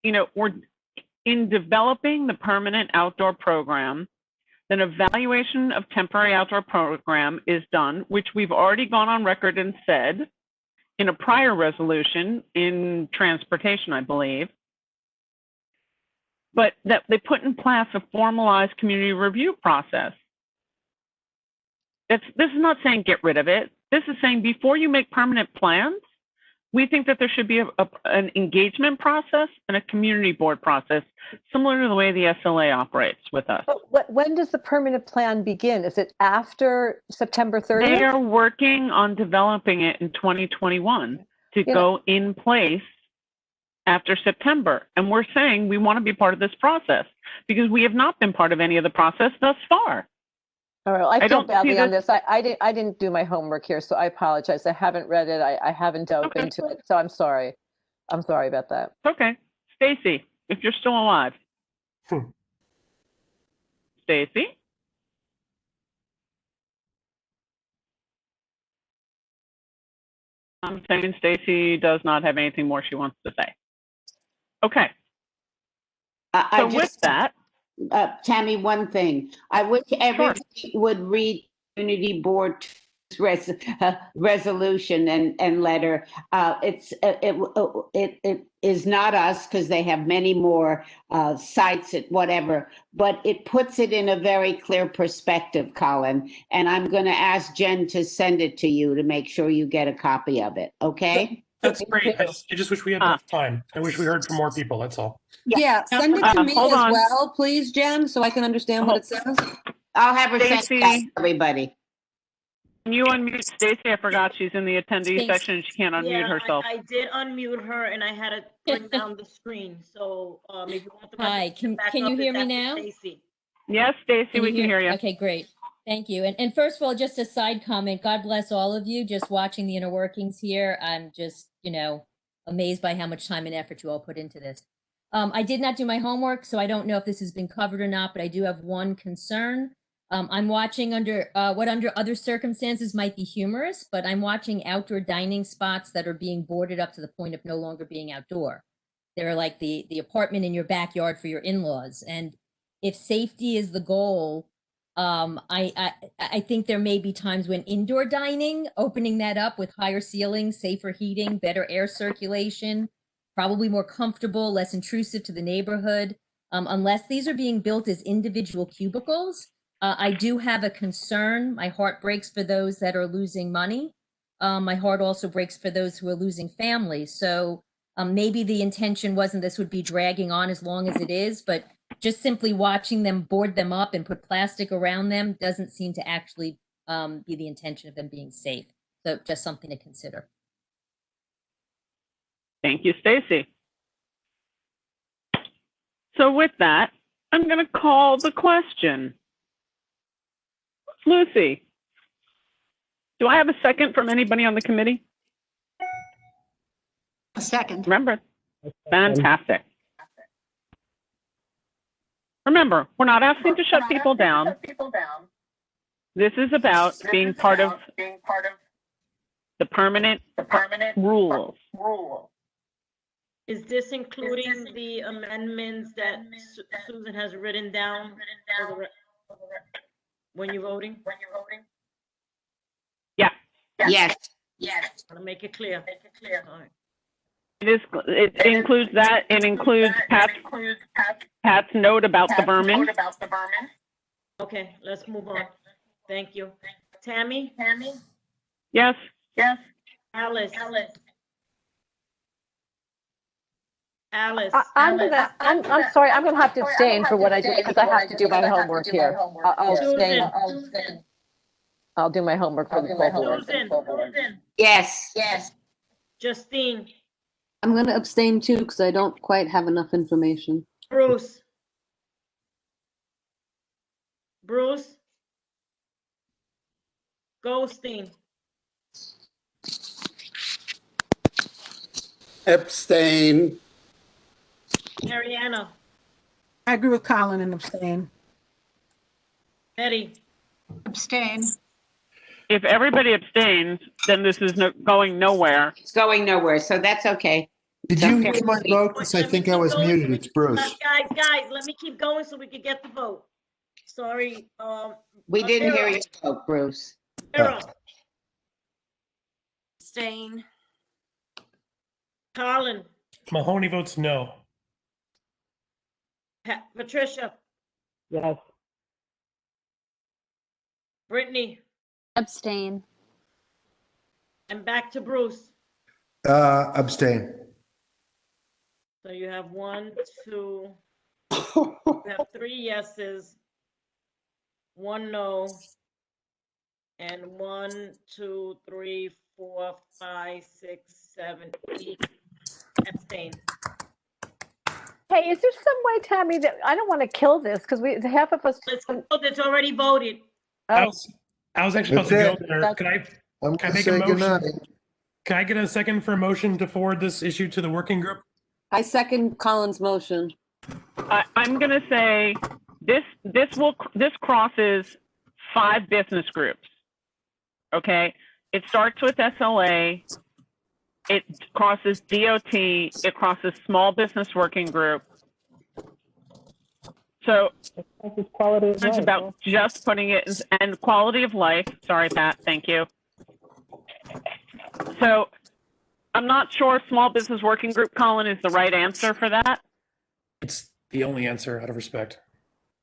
S1: you know, we're in developing the permanent outdoor program. An evaluation of temporary outdoor program is done, which we've already gone on record and said in a prior resolution in transportation, I believe. But that they put in place a formalized community review process. This is not saying get rid of it. This is saying before you make permanent plans, we think that there should be an engagement process and a community board process, similar to the way the SLA operates with us.
S5: But when does the permanent plan begin? Is it after September 30th?
S1: They are working on developing it in 2021 to go in place after September. And we're saying we want to be part of this process because we have not been part of any of the process thus far.
S5: All right, I feel badly on this. I didn't do my homework here, so I apologize. I haven't read it. I haven't dove into it, so I'm sorry. I'm sorry about that.
S1: Okay. Stacy, if you're still alive. Stacy? I'm saying Stacy does not have anything more she wants to say. Okay. With that,
S18: Tammy, one thing. I wish everybody would read community board resolution and letter. It is not us because they have many more sites at whatever, but it puts it in a very clear perspective, Colin. And I'm going to ask Jen to send it to you to make sure you get a copy of it. Okay.
S16: That's
S1: Thank
S16: great.
S1: you.
S16: I just wish we had more time. I wish we heard from more people. That's all.
S3: Yeah, send it to me
S1: hold
S3: as
S1: on.
S3: well, please, Jen, so I can understand what it says.
S18: I'll have her send
S1: Stacy.
S18: that to everybody.
S1: Can you unmute Stacy? I forgot she's in the attendee
S8: Stacy.
S1: section and she can't unmute herself.
S10: I did unmute her and I had to bring down the screen. So if you want the
S8: Hi, can you hear me now?
S10: Stacy.
S1: Yes, Stacy, we can hear you.
S8: Okay, great. Thank you. And first of all, just a side comment, God bless all of you. Just watching the inner workings here, I'm just, amazed by how much time and effort you all put into this. I did not do my homework, so I don't know if this has been covered or not, but I do have one concern. I'm watching under other circumstances might be humorous, but I'm watching outdoor dining spots that are being boarded up to the point of no longer being outdoor. They're like the apartment in your backyard for your in-laws. And if safety is the goal, I think there may be times when indoor dining, opening that up with higher ceilings, safer heating, better air circulation, probably more comfortable, less intrusive to the neighborhood. Unless these are being built as individual cubicles, I do have a concern. My heart breaks for those that are losing money. My heart also breaks for those who are losing families. So maybe the intention wasn't this would be dragging on as long as it is, but just simply watching them board them up and put plastic around them doesn't seem to actually be the intention of them being safe. So just something to consider.
S1: Thank you, Stacy. So with that, I'm going to call the question. Lucy, do I have a second from anybody on the committee?
S21: A second.
S1: Remember, fantastic. Remember, we're not asking to shut people down. This is about being part of the permanent rules.
S10: Is this including the amendments that Susan has written down when you're voting?
S1: Yeah.
S18: Yes.
S10: Want to make it clear. All right.
S1: It includes that. It includes Pat's note about the vermin.
S10: Okay, let's move on. Thank you. Tammy?
S1: Yes.
S10: Alice?
S5: I'm sorry, I'm gonna have to abstain for what I do because I have to do my homework here. I'll abstain. I'll do my homework for the full board.
S10: Susan?
S18: Yes.
S10: Justine?
S3: I'm going to abstain too because I don't quite have enough information.
S10: Bruce? Goldstein?
S9: Abstain.
S10: Mariana?
S20: I agree with Colin and abstain.
S10: Betty?
S21: Abstain.
S1: If everybody abstains, then this is going nowhere.
S18: It's going nowhere, so that's okay.
S12: Did you hear my vote? Because I think I was muted. It's Bruce.
S10: Guys, let me keep going so we can get the vote. Sorry.
S18: We didn't hear you vote, Bruce.
S10: Sarah?
S4: Abstain.
S10: Colin?
S16: Mahoney votes no.
S10: Patricia?
S2: Yes.
S10: Brittany?
S17: Abstain.
S10: And back to Bruce.
S12: Abstain.
S10: So you have 1, 2, you have 3 yeses, 1 no, and 1, 2, 3, 4, 5, 6, 7, 8 abstain.
S5: Hey, is there some way, Tammy, that I don't want to kill this because half of us.
S10: It's already voted.
S16: I was actually about to go there. Can I make a motion?
S12: Goodnight.
S16: Can I get a second for a motion to forward this issue to the working group?
S3: I second Colin's motion.
S1: I'm going to say this crosses 5 business groups. Okay, it starts with SLA. It crosses DOT. It crosses Small Business Working Group. So it's about just putting it and quality of life. Sorry, Pat. Thank you. So I'm not sure Small Business Working Group, Colin, is the right answer for that.
S16: It's the only answer out of respect.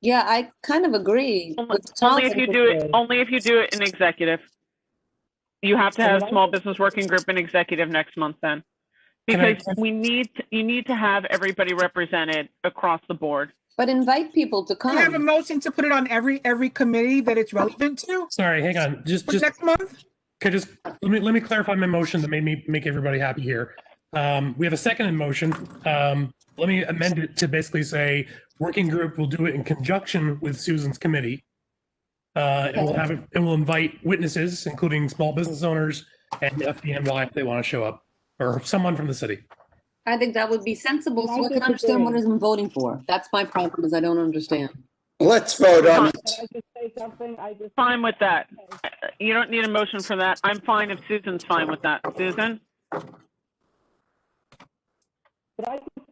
S3: Yeah, I kind of agree.
S1: Only if you do it in executive. You have to have small business working group and executive next month then. Because you need to have everybody represented across the board.
S3: But invite people to come.
S20: You have a motion to put it on every committee that it's relevant to?
S16: Sorry, hang on. Just
S20: next month?
S16: Could just let me clarify my motion that made me make everybody happy here. We have a second motion. Let me amend it to basically say working group will do it in conjunction with Susan's committee. And we'll have it, and we'll invite witnesses, including small business owners and FDNY if they want to show up, or someone from the city.
S3: I think that would be sensible, so I can understand what I'm voting for. That's my problem, is I don't understand.
S9: Let's vote on it.
S2: Can I just say something?
S1: Fine with that. You don't need a motion for that. I'm fine if Susan's fine with that. Susan?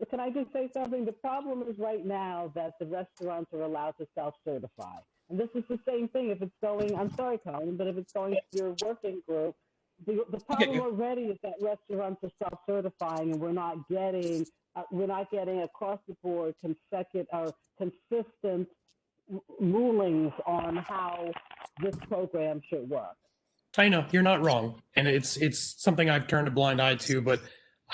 S2: Can I just say something? The problem is right now that the restaurants are allowed to self-certify. And this is the same thing if it's going, I'm sorry, Colin, but if it's going to your working group, the problem already is that restaurants are self-certifying and we're not getting across the board consistent rulings on how this program should work.
S16: I know you're not wrong, and it's something I've turned a blind eye to, but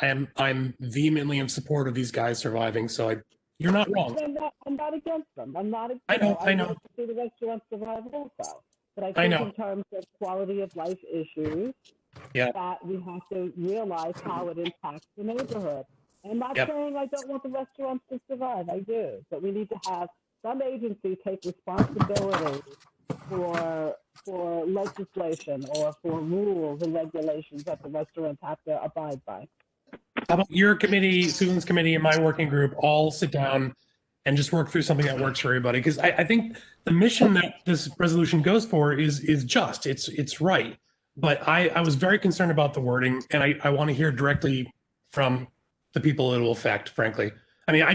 S16: I'm vehemently in support of these guys surviving. So you're not wrong.
S2: I'm not against them. I'm not.
S16: I know.
S2: I want to see the restaurants survive also, but I think in terms of quality of life issues, that we have to realize how it impacts the neighborhood. I'm not saying I don't want the restaurants to survive. I do, but we need to have some agency take responsibility for legislation or for rules and regulations that the restaurants have to abide by.
S16: How about your committee, Susan's committee, and my working group all sit down and just work through something that works for everybody? Because I think the mission that this resolution goes for is just, it's right. But I was very concerned about the wording, and I want to hear directly from the people it will affect, frankly. I mean,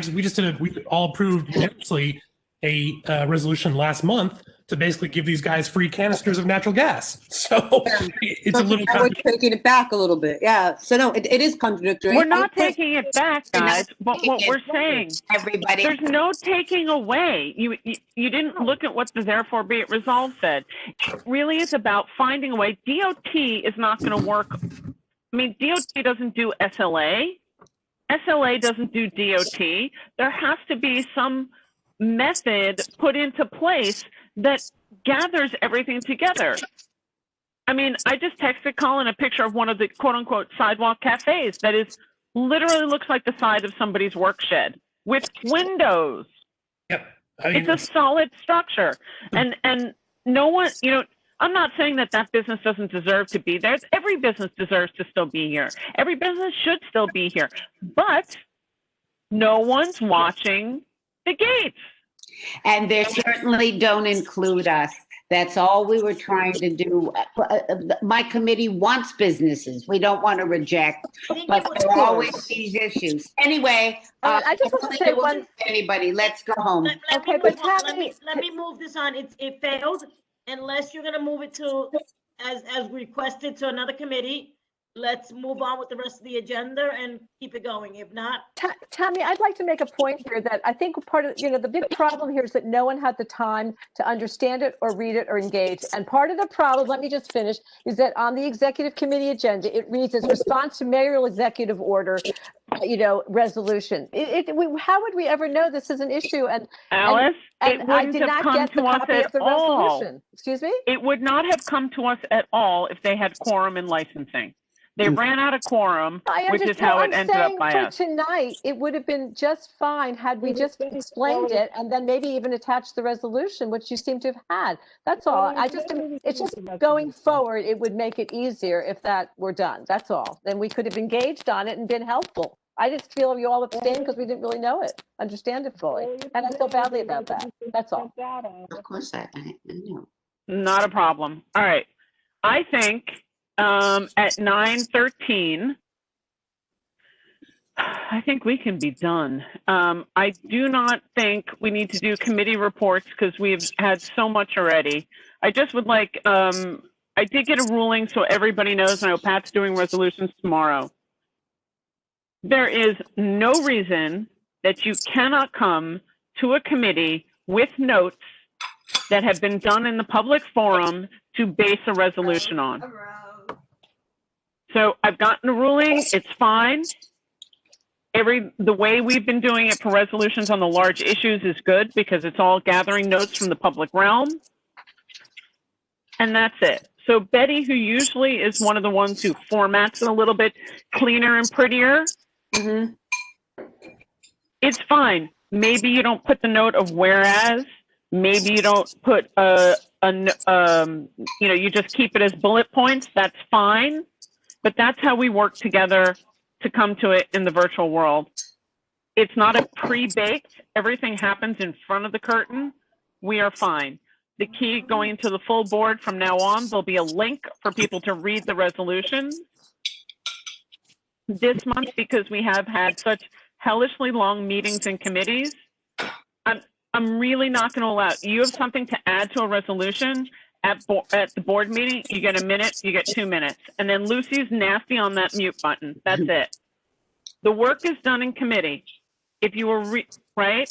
S16: we all approved unanimously a resolution last month to basically give these guys free canisters of natural gas. So it's a little.
S3: We're taking it back a little bit. Yeah. So no, it is contradictory.
S1: We're not taking it back, guys. What we're saying,
S18: everybody,
S1: there's no taking away. You didn't look at what the therefore be it resolved said. It really is about finding a way. DOT is not going to work. I mean, DOT doesn't do SLA. SLA doesn't do DOT. There has to be some method put into place that gathers everything together. I mean, I just texted Colin a picture of one of the quote unquote sidewalk cafes that is literally looks like the side of somebody's work shed with windows.
S16: Yep. I mean,
S1: it's a solid structure. And no one, I'm not saying that business doesn't deserve to be there. Every business deserves to still be here. Every business should still be here, but no one's watching the gates.
S18: And they certainly don't include us. That's all we were trying to do. My committee wants businesses. We don't want to reject, but there are always these issues. Anyway,
S5: I just want to say one.
S18: Anybody, let's go home.
S10: Let me move this on. It failed unless you're going to move it to as requested to another committee. Let's move on with the rest of the agenda and keep it going. If not,
S5: Tammy, I'd like to make a point here that I think part of, the big problem here is that no one had the time to understand it or read it or engage. And part of the problem, let me just finish, is that on the executive committee agenda, it reads as response to mayoral executive order, resolution. How would we ever know this is an issue? And
S1: Alice,
S5: and
S1: it wouldn't have come to us at all.
S5: Excuse me?
S1: It would not have come to us at all if they had quorum and licensing. They ran out of quorum, which is how it ended up by us.
S5: Tonight, it would have been just fine had we just explained it and then maybe even attached the resolution, which you seem to have had. That's all. It's just going forward, it would make it easier if that were done. That's all. Then we could have engaged on it and been helpful. I just feel you all abstained because we didn't really know it, understand it fully. And I feel badly about that. That's all.
S18: Of course, I know.
S1: Not a problem. All right. I think at 9:13, I think we can be done. I do not think we need to do committee reports because we've had so much already. I just would like, I did get a ruling so everybody knows. I know Pat's doing resolutions tomorrow. There is no reason that you cannot come to a committee with notes that have been done in the public forum to base a resolution on. So I've gotten a ruling, it's fine. The way we've been doing it for resolutions on the large issues is good because it's all gathering notes from the public realm. And that's it. So Betty, who usually is one of the ones who formats it a little bit cleaner and prettier, it's fine. Maybe you don't put the note of whereas, maybe you don't put you just keep it as bullet points, that's fine. But that's how we work together to come to it in the virtual world. It's not a pre-baked, everything happens in front of the curtain. We are fine. The key going to the full board from now on, there'll be a link for people to read the resolution. This month, because we have had such hellishly long meetings and committees, I'm really not going to allow, you have something to add to a resolution at the board meeting, you get a minute, you get 2 minutes. And then Lucy's nasty on that mute button. That's it. The work is done in committee. If you were, right?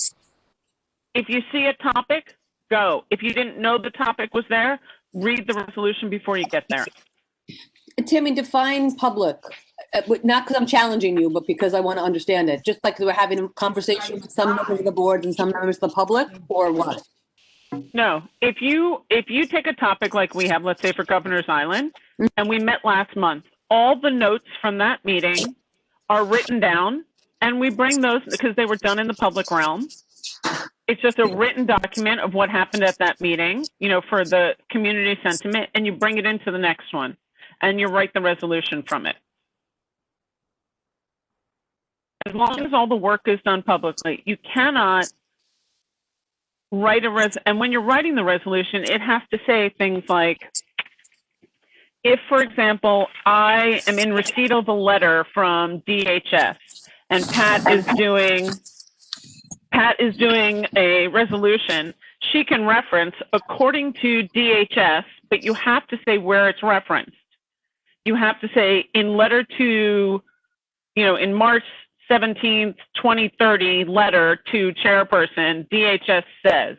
S1: If you see a topic, go. If you didn't know the topic was there, read the resolution before you get there.
S3: Timmy, define public. Not because I'm challenging you, but because I want to understand it. Just like we're having a conversation with some members of the board and some members of the public, or what?
S1: No, if you take a topic like we have, let's say for Governor's Island, and we met last month, all the notes from that meeting are written down, and we bring those because they were done in the public realm. It's just a written document of what happened at that meeting, for the community sentiment, and you bring it into the next one, and you write the resolution from it. As long as all the work is done publicly, you cannot write and when you're writing the resolution, it has to say things like, if, for example, I am in receipt of a letter from DHS and Pat is doing a resolution, she can reference according to DHS, but you have to say where it's referenced. You have to say in letter to, in March 17th, 2030 letter to chairperson, DHS says.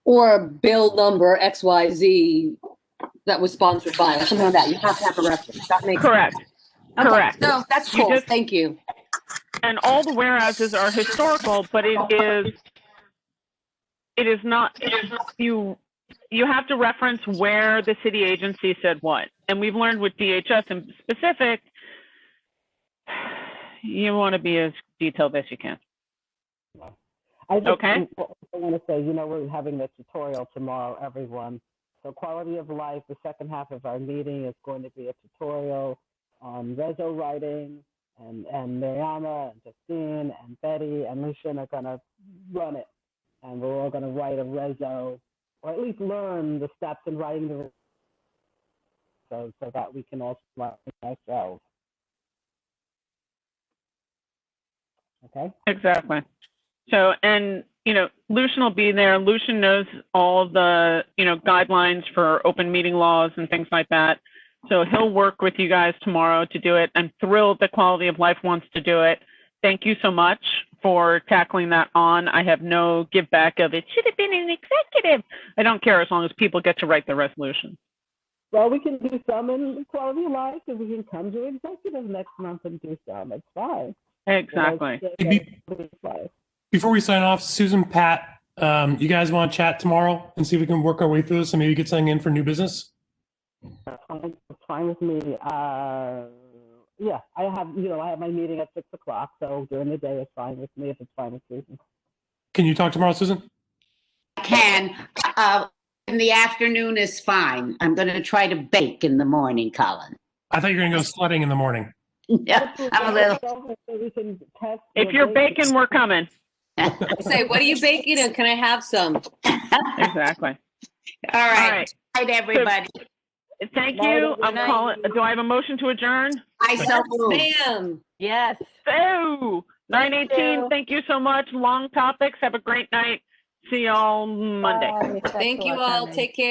S3: Or bill number XYZ that was sponsored by, or something like that. You have to have a reference. That makes
S1: correct.
S3: Sense. Okay.
S1: Correct.
S3: No, that's cool. Thank you.
S1: And all the whereases are historical, but it is not, you have to reference where the city agency said what. And we've learned with DHS in specific, you want to be as detailed as you can.
S2: I want to say, we're having a tutorial tomorrow, everyone. So quality of life, the second half of our meeting is going to be a tutorial on reso writing, and Mariana and Justine and Betty and Lucian are going to run it. And we're all going to write a reso, or at least learn the steps in writing the reso so that we can also write ourselves. Okay.
S1: Exactly. So, and, Lucian will be there. Lucian knows all the, guidelines for open meeting laws and things like that. So he'll work with you guys tomorrow to do it. I'm thrilled that Quality of Life wants to do it. Thank you so much for tackling that on. I have no give back of it should have been an executive. I don't care as long as people get to write the resolution.
S2: Well, we can do some in Quality of Life, and we can come to executive next month and do some. It's fine.
S1: Exactly.
S16: Before we sign off, Susan, Pat, you guys want to chat tomorrow and see if we can work our way through this and maybe get something in for new business?
S2: That's fine with me. Yeah, I have my meeting at 6 o'clock, so during the day it's fine with me if it's fine with Susan.
S16: Can you talk tomorrow, Susan?
S18: I can. In the afternoon is fine. I'm going to try to bake in the morning, Colin.
S16: I thought you were going to go sledding in the morning.
S18: Yeah, I'm a little.
S1: If you're baking, we're coming.
S3: Say, what are you baking and can I have some?
S1: Exactly.
S18: All right. Good night, everybody.
S1: So, thank you. I'm calling. Do I have a motion to adjourn?
S18: I so move.
S3: Ma'am.
S5: Yes.
S1: So 9:18. Thank you so much. Long topics. Have a great night. See y'all Monday.
S3: Thank you all. Take care.